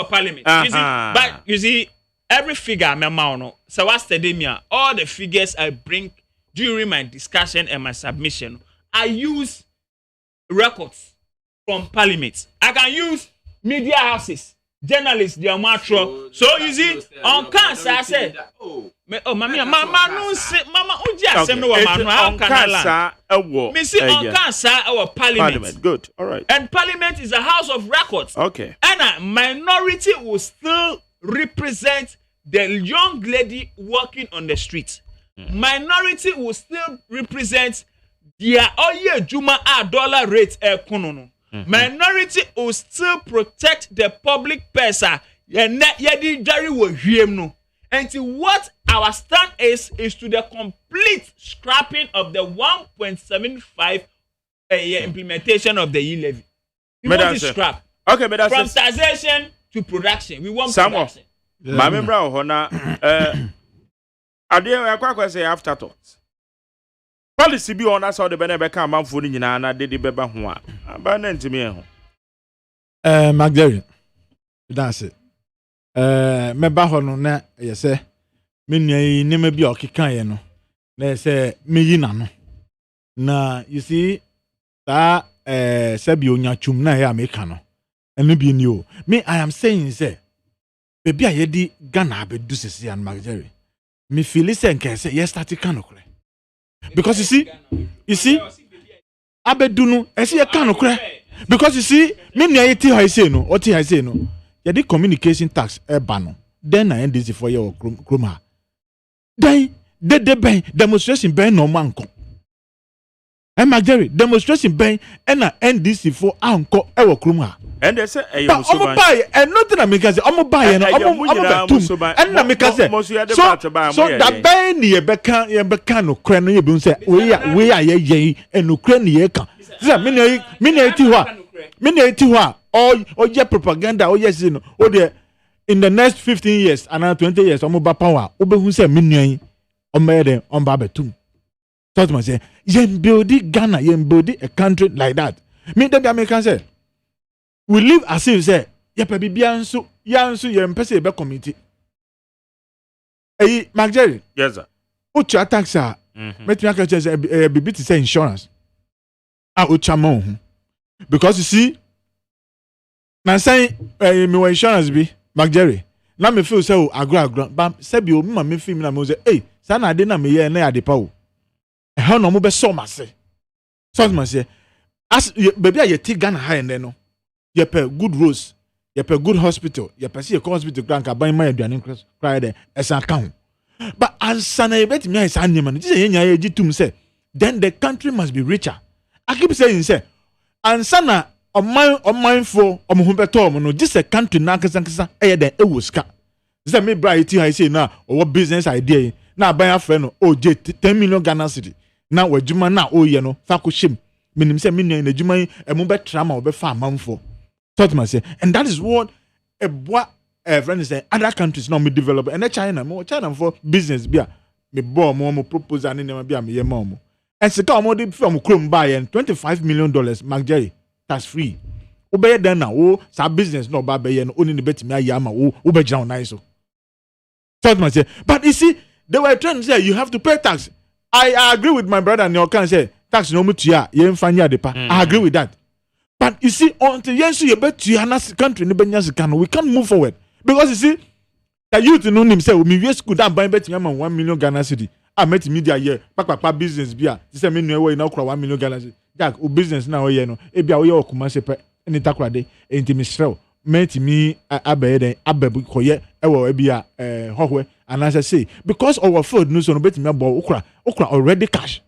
Parliament. But you see, every figure, so what's the all the figures I bring during my discussion and my submission, I use records from Parliament. I can use media houses, journalists, their matro. So you see, on cancer, I said, oh, mama, our Parliament. Good, all right. And Parliament is a house of records. Okay. And a minority will still represent the young lady walking on the street. Minority will still represent their Juma dollar rate Minority will still protect the public purse. And what our stand is to the complete scrapping of the 1.75 implementation of the e-levy. We want to scrap. Okay, but from taxation to production. We want production. My member of Hona, I dare say afterthoughts. Policy be on us how the Benebeka man food in Yana did the Beba Hua. Abandon to me. Magdalene, that's it. Meba Honona, yes, sir. Mini name be Okikayeno. They say, me no. Na, you see, that Sabionia Chumna Americano. And maybe new. Me, I am saying, say, baby, I yedi Ghana be do see and Magdalene. Me feel listen can say yes start kanokre. Because you see abedunu I see a kanokre. Because you see me na yeti I say no, what I say no. Ya di communication tax bano. Then I end this for your kroma. Then the demonstration ben no manko. And Magdalene demonstration ben and I end this for anko ewo kroma. And they say, I'm buy and nothing I make say, I'm buy and I'm and I make say. So that buy near Becca no cran you been say, we are ye and Ukraine ye can. Mini or your propaganda, or yes, you know, or the in the next 15 years and 20 years, I'm about power, Obe who say mini on made on Babetum. So I say, yen build Ghana, yen build a country like that. Me, the American say. we live as if say ye pe bibia nso ye mpese ye be committee Magjerry yes sir ucha tax a met me aka say bibi to say insurance ucha mo because you see na say me insurance bi Magjerry na me feel say agro but say bi o me feel me na me say say na ade na me ye na ade pa o how no mo be so ma say so ma say as baby a ye ti Ghana high and no ye per good roads ye per good hospital ye per see a hospital grand ka ban ma aduane cry there as account but ansana ye bet me is animal this ye nya ye gitum say then the country must be richer. I keep saying say ansana on mindful ho beto no just a country na kasa e den e woska say me bright I say na or business idea na ban afre no o je 10 million Ghana cedi na wadwuma na o ye no fa ko him minim say me na adwuma e mo betra ma obefa amanfo thought me say and that is what a boy friend say other countries now me develop and China for business bia me bo mo proposal ni ma bia me ye ma mo and se ka mo dey from chrome buy $25 million Magjerry tax free obey then na o sa business no ba be ye no oni ne betimi ayi ama o be gira on nice so thought me say but you see they were trying to say you have to pay tax. I agree with my brother and your can say tax no mutia ye mfanya depa. I agree with that. But you see until yensu ye betu ya na country ni benya sika we can't move forward because you see the youth no nim say we we school that buy betu am 1 million Ghana cedi. I met media here pakpakpa business bia say me no we na okra 1 million Ghana cedi. Jack o business na we ye no e bia we ye okuma sepe eni takrade enti misrel met me abaye den ababu koye ewo e bia hohwe and as I say because our food no so no betimi abo okra already cash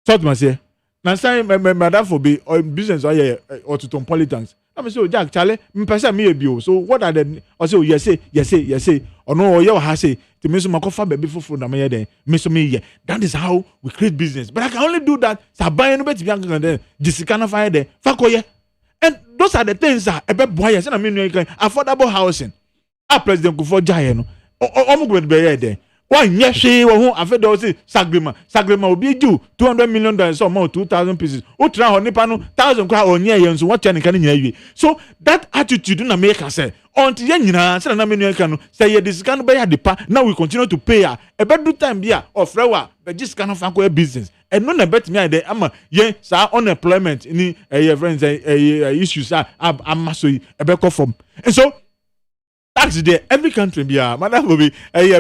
thought me say na say madam for be business or to politics I say Jack Charlie me person me ebio so what are the or say yes say or no or you ha say to me so makofa baby fufu na me den me so me ye that is how we create business but I can only do that so buy no betimi an den jisika na fire there fa koye and those are the things that ebe boy say na me no can affordable housing president Kufuor Jaya no omo go be here there one yeshe wo hu afede o say sagrema obi ju $200 million so more 2,000 pieces o tra ho nipa no 1,000 kwa onye ye nso what chani kan nyina wie so that attitude na make us say until ye nyina say na menu kan no say ye this can be ya depa now we continue to pay her e be do time bia ofre wa be this can fa ko business and no na bet me dey ama ye sa unemployment ni your friends issues am so e be come from and so tax there every country be madam will be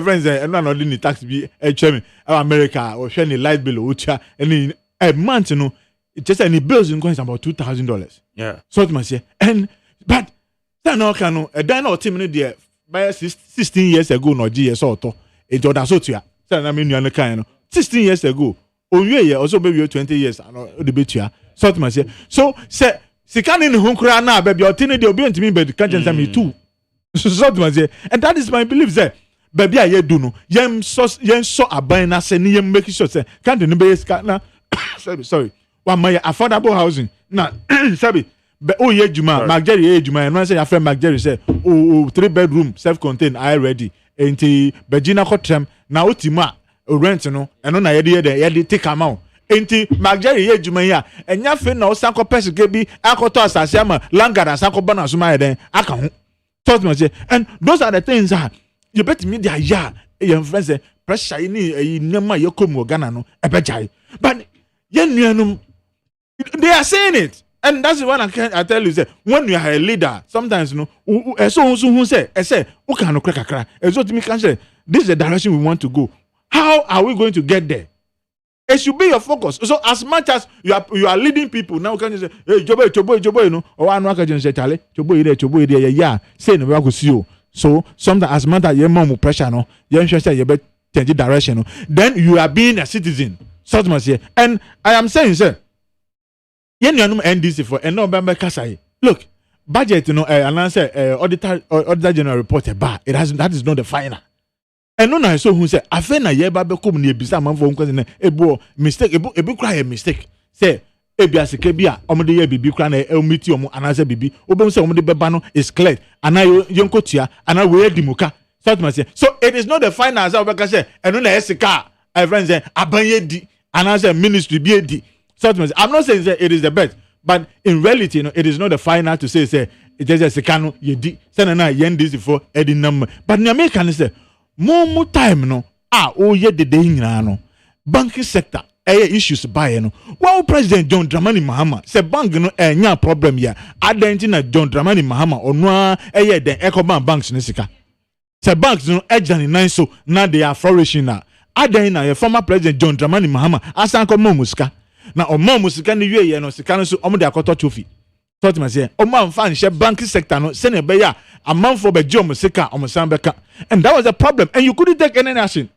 friends and no only tax be me America or share light bill or any a month no just any bills in coins about $2,000 yeah so it must say and but that no can a dan or team there by 16 years ago no GS or to e jordan so to ya say na me nua kan no 16 years ago onwe ye also be 20 years the bet ya so it must say so say sikani ni hunkura na be o tini de obi ntimi be kan jensa me too so and that is my belief say baby aye do no yen so aban na se ni yen make sure say can the be na sorry one my affordable housing na sabi be o ye juma Magjerry ye juma no say your friend Magjerry say 3-bedroom self-contained I ready enti Virginia Kotrem na otima rent no eno na ye take amount enti Magjerry ye juma ya enya fe na o sanko pese ke bi akoto asase ama langara sanko bana suma eden aka ho thought me say and those are the things that you bet me there your friends say pressure ni nema ye komu Ghana no ebejai but ye nuanum they are saying it and that's what I tell you say when you are a leader sometimes you know so who say who can no kakra so to me can say this is the direction we want to go how are we going to get there. It should be your focus. So as much as you are leading people, now can you say, hey, Jobo, you know, or one worker can say, Charlie, Jobo, yeah, say no, we go see you. So sometimes as much as your mom pressure, no, you say you better change the direction, no, then you are being a citizen. So much here, and I am saying, sir, you know, NDC for and no Bamba Kasai. Look, budget, you know, and I say, auditor general report, that is not the final. And no na so who say afa na ye ba be kom na ebisa manfo nkwase na ebo mistake ebo kra ye mistake say ebia seke bia omde ye bibi kra na emiti omo anase bibi obem say omde beba no is clear ana yenkotua ana we edimuka so it is not the final as I say and no na esika friends say abanye di anase ministry bi edi so I'm not saying that it is the best but in reality, you know, it is not the final to say it just sika no ye di say na yen this for edi nam but the American say more time no ye de nyina no banking sector issues buy no wow President John Dramani Mahama say bank no enya problem here identity John Dramani Mahama ono den Ecobank banks ne sika say banks no ejani nine so now they are flourishing now na former President John Dramani Mahama asan ko musika na musika ne wie no sika no so de akoto trophy so to say fan share banking sector no say ne be ya amanfo be jom sika san beka and that was a problem and you couldn't take any action.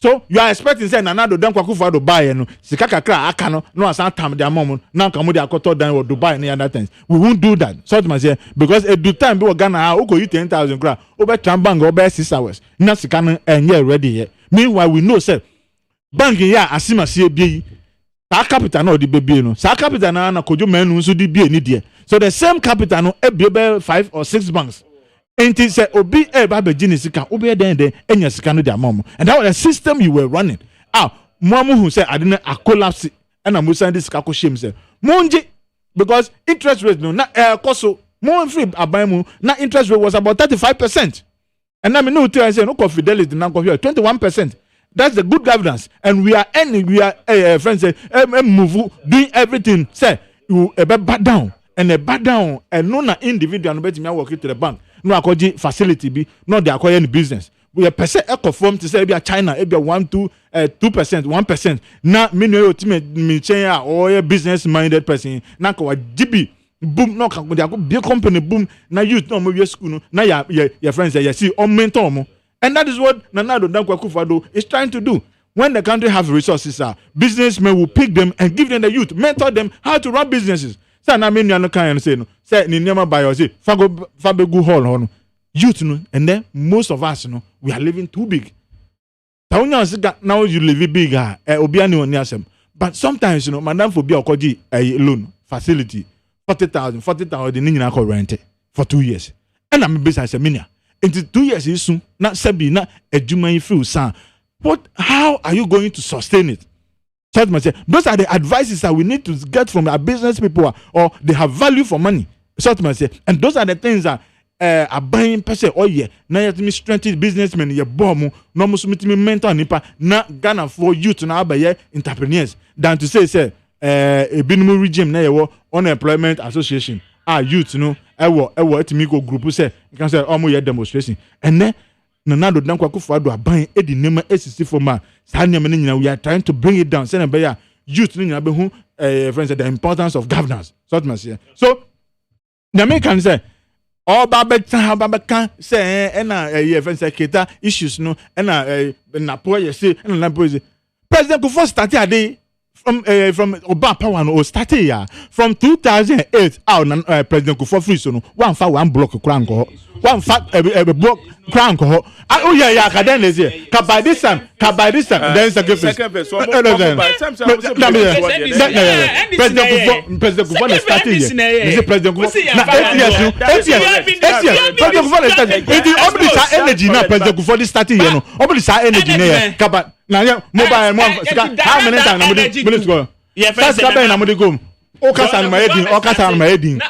So you are expecting say Nanado dan kwakufo do buy no sika kakra aka no asan tam de amom na nka mo de akoto dan or Dubai and other things. We won't do that. So to say because at the time we Ghana o go 10,000 kra over bank over 6 hours. Na sika no enye ready here. Meanwhile we know say bank here asima sie bi sa capital no di bebie no. Sa capital na kojo menu nso di bie ni de. So the same capital no ebie 5 or 6 banks. Enti say obi ba begini sika obi den enya sika no dia mom and that was the system you were running mo who say adena a collapse and am send this sika ko shame say monje because interest rate no na koso mo free aban mu na interest rate was about 35% and now me no tell say no fidelity na ko 21%. That's the good governance and we are friends say move doing everything say you back down and a back down and no na individual no bet me work to the bank no akoji facility be no dey acquire any business we percent ecoform to say be China e be 2%, 1% na me no ultimate me chain or business minded person na ko GB boom no kan dey big company boom na youth no mo we school no na your friends say see on mentor mo and that is what Nanado Dankwa Akufo-Addo is trying to do. When the country have resources businessmen will pick them and give them the youth, mentor them how to run businesses. Say na me no kan say no say ni nyama buy or say fabegu hall no youth no and then most of us no we are living too big. Now you live big obi ani oni asem but sometimes madam for be okoji loan facility 40,000 ni nyina ko rent for 2 years and I'm business minia into 2 years is soon na sebi na adwuma free san how are you going to sustain it? Those are the advices that we need to get from our business people or they have value for money. And those are the things that are buying person now you have to strengthen businessmen ye bomb no musu mitimi mentor nipa na Ghana for youth na abaye entrepreneurs than to say a binum regime na ye unemployment association youth no ewo etimi go group say you can say omo ye demonstration and then Nanado Dankwa Akufo-Addo aban edi nema esisi for man sa nyama ni nyina we are trying to bring it down say na be ya youth ni nyina be hu friends the importance of governance so the American say all babeka say na friends keta issues no na poor you say na President Akufo started ade from Oba power no started from 2008 President Akufo free so no one block kran ko one block kran ko kaden is here by this time then second phase President Akufo started here President Akufo na 8 years President Akufo started it energy na President Akufo started here no energy na na mobile mo how many times na minutes go first campaign na mo dey go o kasa na my edin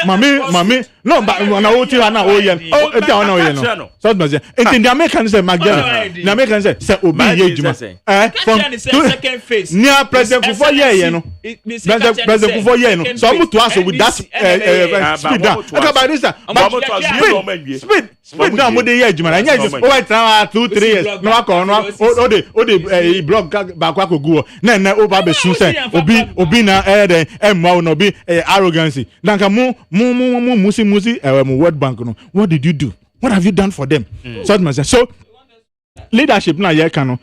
mami no but na o ti na o ye o ti na o ye no so me say the American say the American say obi ye juma from second phase near President Akufo ye no President Akufo ye no so mo to us with that speed down by this speed down mo dey ye juma na nya o wait na 2-3 years na wa no o dey blog ba kwa kogu na o ba be sun say obi na mwa no be arrogancy nanka musi World Bank no what did you do, what have you done for them? So leadership na ye can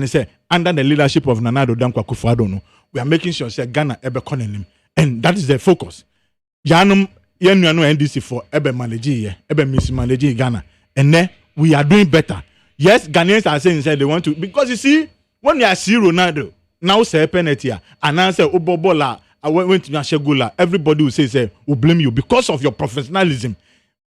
say under the leadership of Nanado Dankwa Akufo-Addo no we are making sure say Ghana ebe konenim and that is the focus yanum yenu no NDC for ebe manage mismanage Ghana and then we are doing better. Yes, Ghanaians are saying they want to because you see when you see Ronaldo now say penalty and now say obobola I went to Nashegula everybody will say will blame you because of your professionalism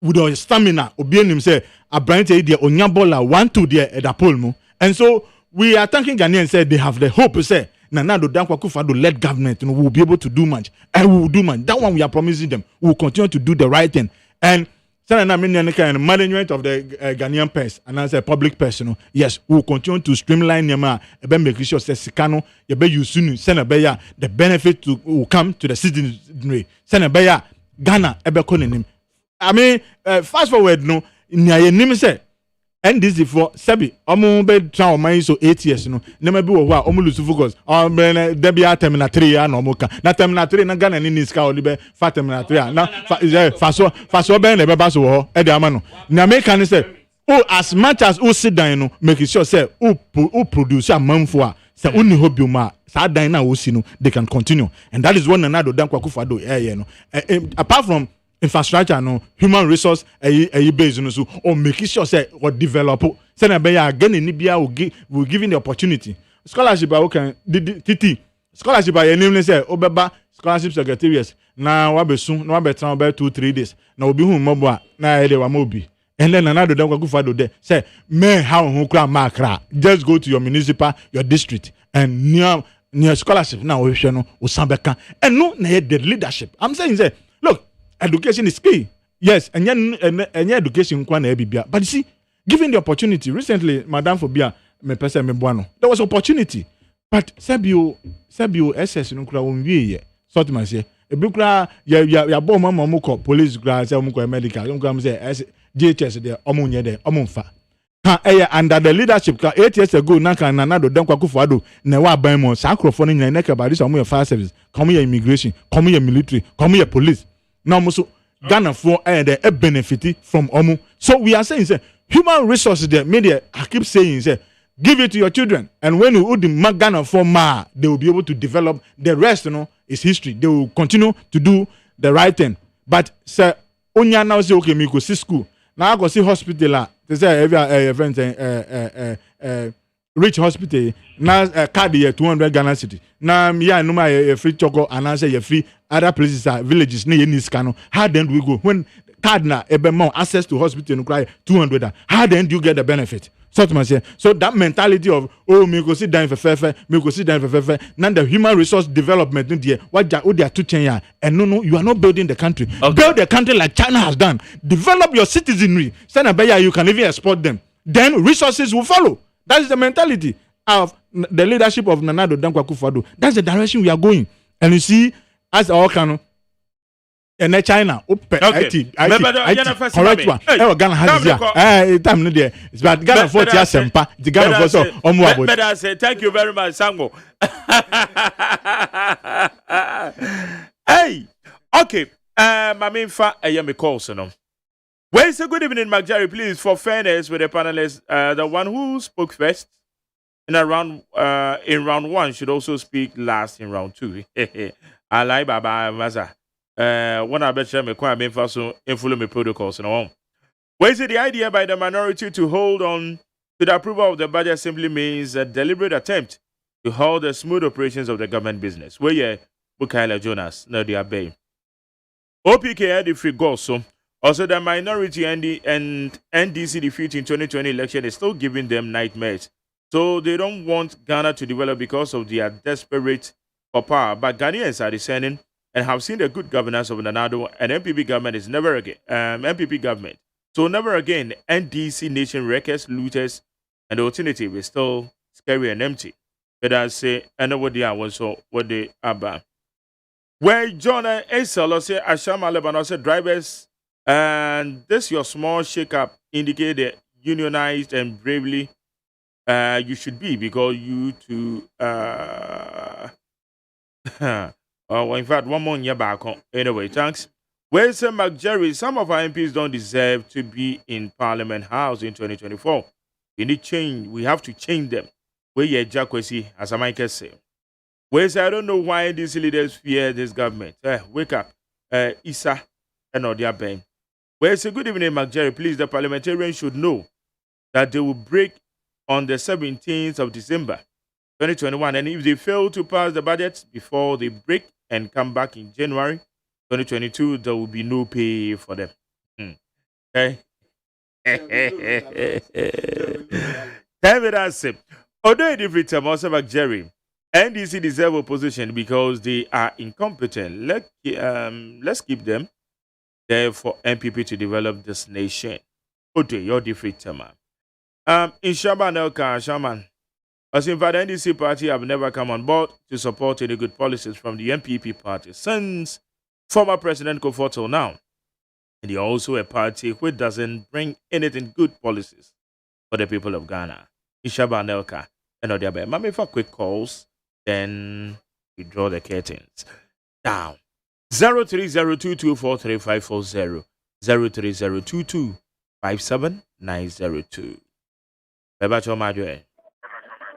with your stamina obeying him say abrante there onyabola 1-2 there at the pole and so we are thanking Ghanaians say they have the hope say Nana Dankwa Akufo-Addo led government, will be able to do much. And we will do much. That one we are promising them. We will continue to do the right thing. And management of the Ghanaian purse and as a public person, yes, we will continue to streamline them. Make sure that Sikano, the benefit will come to the citizenry. Ghana, I mean, fast forward, no, say. NDC for Sebi, be try on so 8 years, never be wa lose focus. There be a terminal 3 year no moka. Na terminal 3 na Ghana ni ska olibe fa terminal 3 na faso be na be baso ho e de amano. Na make can say, oh, as much as who sit down no, make sure say who produce a manfo a say only hope you ma sa dan na wo si no, they can continue. And that is what Nana Dankwa Akufo-Addo no. Apart from infrastructure no human resource base no so or making sure say or develop say na be again ni bia will giving the opportunity scholarship can TT scholarship your name say obeba scholarship secretariat na wa besun na wa betra about 2-3 days na obi hu mmobo a na dey wa mobi and then Nana Dankwa Akufo-Addo there say men how hu kra makra just go to your municipal your district and near scholarship na we hwe no osambeka and no na the leadership I'm saying say look, education is key. Yes, and education kwa na ebibia. But you see, given the opportunity, recently, Madam Fobia me pesa me buano. There was opportunity. But Sabio SS no kura wonwie ye. Sort man say, e bi kura ya bo mama mo ko police kura say mo ko medical. Mo kura say JHS there omo nye there omo mfa. Under the leadership 8 years ago na kan Nana Dankwa Akufo-Addo na wa ban mo sa akrofo no nyina na ka ba this omo fire service, come your immigration, come your military, come your police. Now, so Ghana for a benefit from Omu. So we are saying, say, human resources there, media, I keep saying, say, give it to your children. And when you would the Ghana for they will be able to develop the rest, is history. They will continue to do the right thing. But, sir, Onya now say, okay, me go see school. Now I go see hospital. They say, every rich hospital now card here 200 Ghana city now no my free choco and answer your free other places are villages near this cano. How then do we go when card na more access to hospital and cry 200? How then do you get the benefit? So that mentality of me go sit down for fair, me go sit down for fair. Now the human resource development in there what they are to change and no you are not building the country. Okay. Build the country like China has done. Develop your citizenry. You can even export them. Then resources will follow. That is the mentality of the leadership of Nana Dankwa Akufo-Addo. That's the direction we are going. And you see, as all can, and China, IT, correct one. Ghana has time no there. It's about Ghana for Sempa. The Ghana for so onward. Better say thank you very much, Sango. Hey, okay. My main I am a call, so well, so good evening, McJerry. Please, for fairness with the panelists, the one who spoke first in round 1 should also speak last in round 2. I like Baba Maza. One I bet you me quite main so follow me protocols and all. Well, is it the idea by the minority to hold on to the approval of the budget simply means a deliberate attempt to hold the smooth operations of the government business? Where you Bukaila Jonas, no, they are bay. OPK had the free goal, so. Also, the minority and NDC defeat in 2020 election is still giving them nightmares. So they don't want Ghana to develop because of their desperate for power. But Ghanaians are discerning and have seen the good governance of Nanado and MPP government is never again. MPP government. So never again, NDC nation wreckers, looters, and the alternative is still scary and empty. But I say, I know what they are also what they are about. Where John Esel say Ashama Lebanon said drivers. And this your small shake-up indicate that unionized and bravely you should be because you to well, in fact, one more year back on. Anyway, thanks. Well, Sir McJerry, some of our MPs don't deserve to be in Parliament House in 2024. We need change. We have to change them. Where you Jacquesy, as I might say. Well, I don't know why these leaders fear this government. Wake up. Issa and all their pain. Well, it's a good evening, McJerry. Please, the parliamentarians should know that they will break on the 17th of December, 2021. And if they fail to pass the budget before they break and come back in January 2022, there will be no pay for them. Okay? Tell me that's it. Although different time, also McJerry, NDC deserve opposition because they are incompetent. Let's keep them there for MPP to develop this nation. Okay, your defeat, man. In Shaman Elka, Shaman, as in fact, the NDC party have never come on board to support any good policies from the MPP party since former President Kufuor till now. And they're also a party which doesn't bring anything good policies for the people of Ghana. In Shaman Elka, and other bad. Mami for quick calls, then we draw the curtains down. 0302243540 0302257902. Beba choma joe.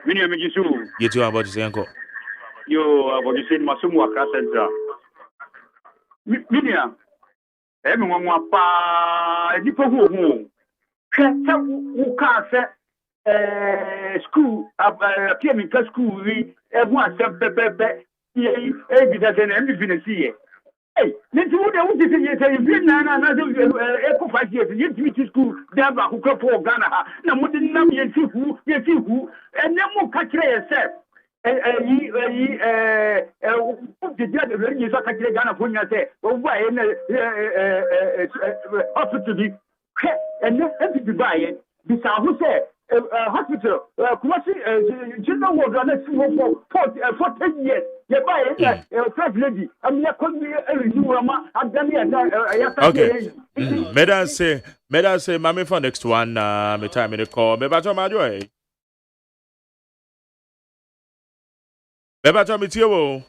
Mini amejisu. You two about to say uncle. Yo about to say masumu akra central. Mini am. Emi nwa pa edipo hu hu. Hwe wu ka se school PM school ri ebu asem bebebe. E bi da se na mi bi na siye. Hey, let's do the what is it? You been na eco 5 years. You teach school. They have who come for Ghana. Na mo din nam ye ti hu, and then mo ka kire yourself. The dia de re so ka kire Ghana for nya say, o bu aye na hospital bi. And then be buy this who say hospital Kumasi general ward na see for 10 years. First lady, okay. Madam say, Mami for next one, me time in the call. Bebato Majoy. Bebato Mitio.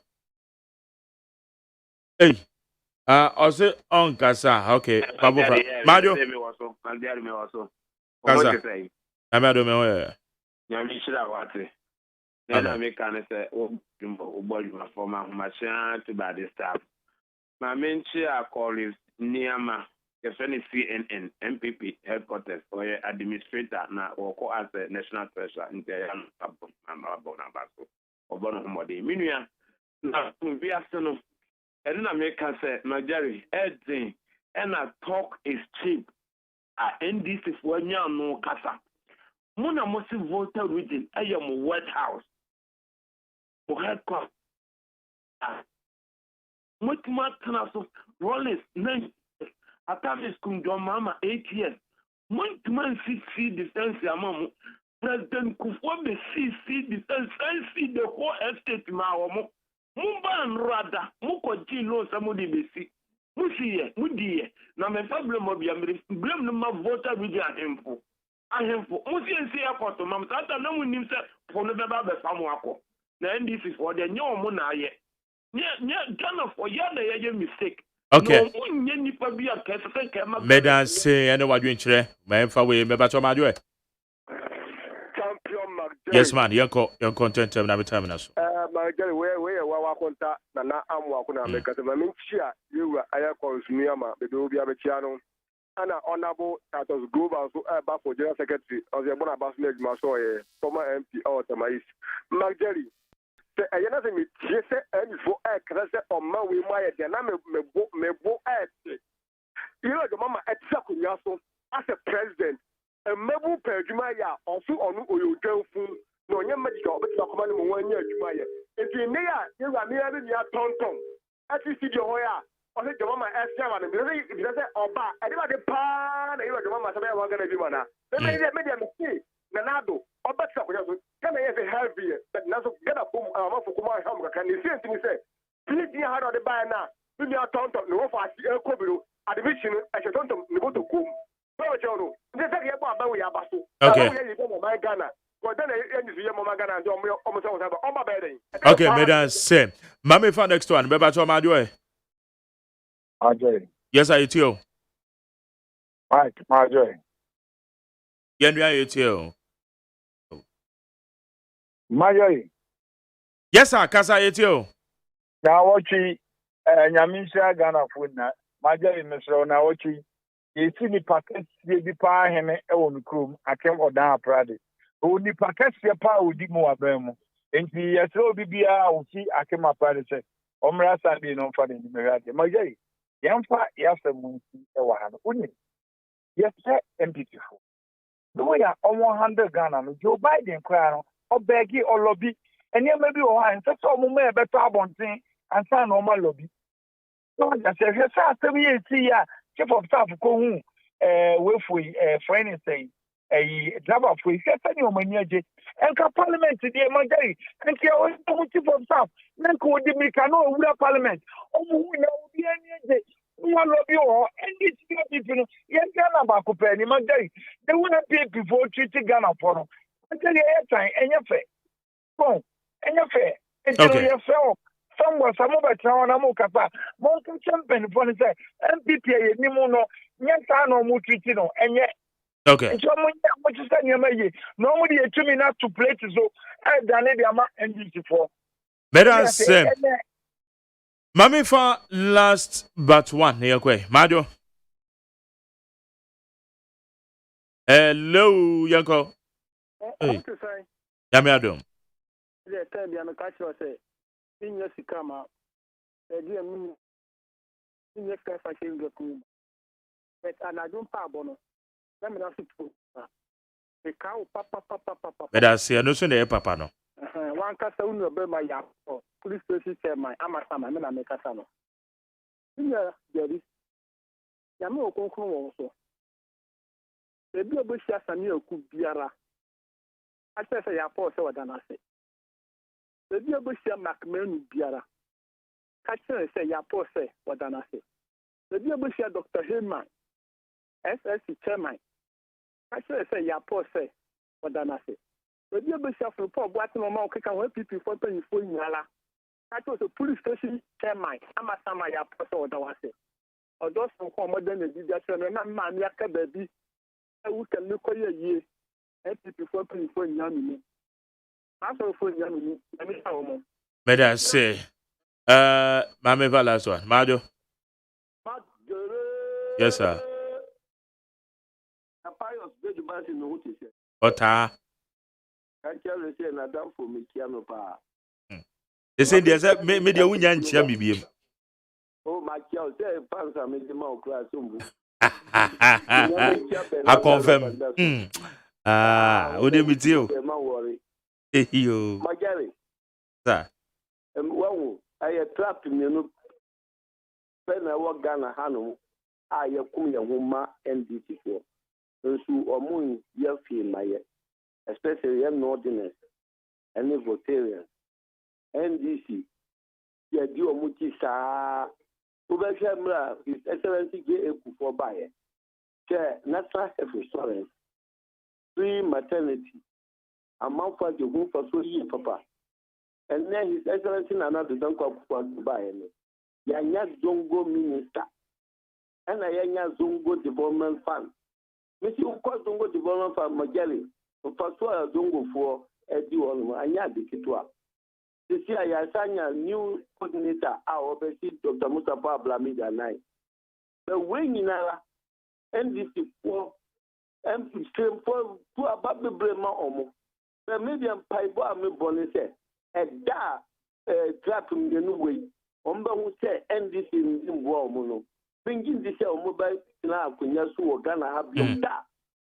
Hey, also on Casa. Okay, Babu Mario. Casa. I'm at the Then I make an say, oh, body for my machine to bad staff. My main chair call is Niama, the CNN, MPP headquarters, or administrator now, or co as a national treasurer in the Bonabasso, or Bonamodi. Minia, now, we are son of, and then I make us say, my Jerry, everything, and I talk is cheap. And this is when you know Casa. Mona must voted within I am a White House. For headquarters. What matters of Rollins 9 Atavis Kundom Mama 8 years. One man see defense among President Kufuor see defense and see the whole estate Maomo. Mumban Rada, Muko Gino Samudi BC. Musie, now my problem of your blame no voter with your info. I have for Musie and see a photo, Mamma, no one himself for the Baba Samuako. Then this is for the new Mona yet. Ghana for your mistake. Okay. No, Madam say, I know what you're interested. My info way, Bebato Majoy. Champion McJay. Yes, man, your content term every time. McJay, where our contact, Nana Amwakuna, because I mean, you were a consumer, the Dubia Beciano, and an honorable that was global back for General Secretary of the Bonabas Masoy, former MP or Tamais. McJay, I never meet Jesse and for a class on my way, my dynamic me bo at. You know, the mama at Sakuyaso as a president. A mebu per Jumaya also on Uyu Jofu, no medical, but your command 1 year Jumaya. If you near, you are nearly near Tonton. As you see your Hoya, or the mama as Yaman, if you say, oh, but I never the pan, you are the mama, I'm going to be one. Then made a mistake. Nanado, or but can I have a heavy, but now get a boom, for Kumar Hammer. Can you see anything? Say, please, you had on the buy now. Do you have Tonton, no, for Kobiru, at the vision, I should Tonton, no to Kum. Okay. Okay, Madam say, Mammy for next one, Bebato Majoy. Ajay. Yes, I too. Right, Ajay. Yenria too. Majay. Yes, sir, Casa too. Now watching Yamisha Ghana food na Majay Mr. na watching. You see the packets, you be pa him on the crew. I came or down Prade. Who the packets, your pa would be more abemo. And the so be I see I came up Prade say, Omra Sandy no for the Mirade. My day, Yampa, yes, the moon, a 100. Yes, sir, and beautiful. The way I 100 Ghana, Joe Biden crown, or Beggy or Lobby, And you may be one, such a moment better abonting and sign normal lobby. So I said, yes, I see ya, chief of staff, go home, with we, friend say, a driver for any of my and parliament today, my day, and chief of staff, then could make a no parliament. Oh, we know the end. One of you and this people, yes, Ghana back up any my day. They want to pay before treating Ghana for them. I tell you, airtime, and your fair. Oh, and your fair. And tell yourself, somewhere, some of the town, I'm okay. Mountain champion, for the say, MPP, Nimono, Yansano, Mutritino, and yet. Okay. And someone, what you say, you may normally a 2 minutes to play to so I've done it, I'm and before. Better say. Mami for last but one here kwe. Mado. Hello, Yanko. Hey. Yami adom. Yeah, tell me I'm catch you say. In your sikama. Dear me. In your sky fashion go cool. But I don't pabono. Let me not sit. The cow papa. Better say no so na papa no. One casa uno be my yap. Police station chairman, Amasama, and I make a son. Yeah, Jerry. Yamo Concon also. The Bill Bush Yasamio could biara. I say, I pause over than I say. The Bill Bush Macman biara. Catcher say, ya pause what than I say. The Bill Bush Dr. Heyman, SSC chairman. Catcher say, ya pause what than I say. The Bill Bush report what no more can help people for 24 in Yala. I was a police station chairman. I'm a Sama Yaposo or Dawase. Or those who come more than the disaster, and I'm man, Yaka baby. I can look at ye. And people for 24 in Yamini. I'm so for Yamini. Let me tell you. Better say, Mame last one. Mado. Yes, sir. Ota. I can't say another for me, Kiano Pa. They say there's a media winyan chambi. Oh, my child, say, Pants are making my class. I confirm. Would it be you? You, my Gary, sir. Well, I trapped me. When I walk Ghana Hano, I have come your woman NDT4. And so, or moon, your feel my especially young ordinance and the votarians. NDC, yeah, do a muti sa. Ubashamra, His Excellency J. for buyer. Chair, National Health Insurance, free maternity, amount for the home for 2 years, Papa. And then His Excellency Nana the Duncan for buy. Yanya Zongo Minister, and a Yanya Zongo Development Fund. Missy Zongo Development Fund, Magelli, for Zongo for Eddie on Anya de Kitua. This year, I signed a new coordinator, our overseas Dr. Mustafa Blamida Nine. The wing in our NDC for and stream for about the Brema Omo. The medium pipe me bonus a da trap in the new way. Omba who say NDC in Womono. Bringing this mobile now, Kunyasu or Ghana have you da.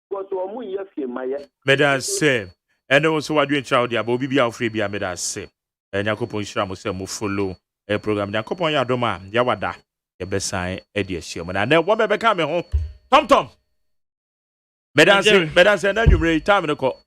What Omu Yafi Maya. Meda say, and also what you child, ya Bobby Alfrey, Meda say. Nyakopon shira mo se mo follow program Nyakopon ya doma ya wada ye besan e de ahia na na wo be ka me ho tom medan say na nwumre time no ko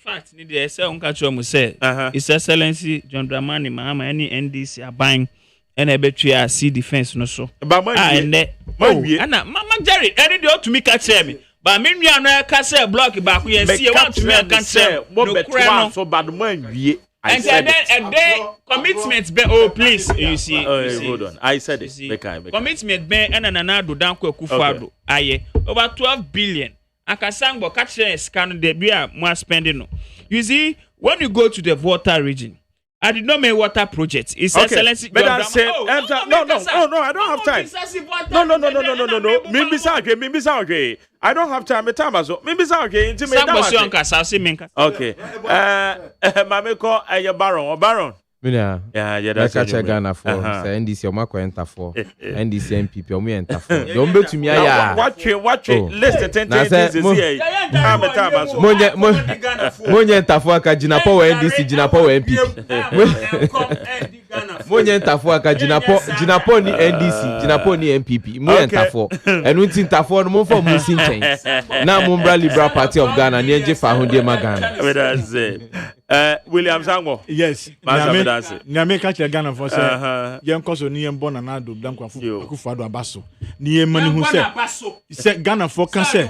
fact ni de say on ka cho mo say His Excellency John Dramani Mahama any NDC aban and e betwa sea defense no so ba man wie ana mama Jerry any de otumi ka che me ba me nua no ka say block ba ko ye see want to me ka say mo betwa so bad man wie. And then a day commitment be please you see hold on I said it commitment be and another dan ko akufado aye over 12 billion akasangbo catch scan the bia more spending no you see when you go to the water region I did not make water project. His Excellency. But I said, no, I don't have time. No. Mimbisa, okay. I don't have time. Mimbisa, okay. Okay. Mame call a baron. Mina. Yeah, that's a Ghana for NDC or Marco enter for NDC MPP or me enter for. Don't bet to me. Watch it. List 10 things is here. Monye enter for Kajinapo NDC, Jinapo MPP. Monye enter for Jinapo ni NDC, Jinapo ni MPP. Monye enter for. And we enter for no for Musin change. Now Mumbra Liberal Party of Ghana, Nienje Fahunde Magana. That's it. William Zango. Yes. Nyame catch a Ghana for say. Young Koso ni born and ado Blanco Akufo-Addo Abaso. Ni mani hu say. Ghana for can say.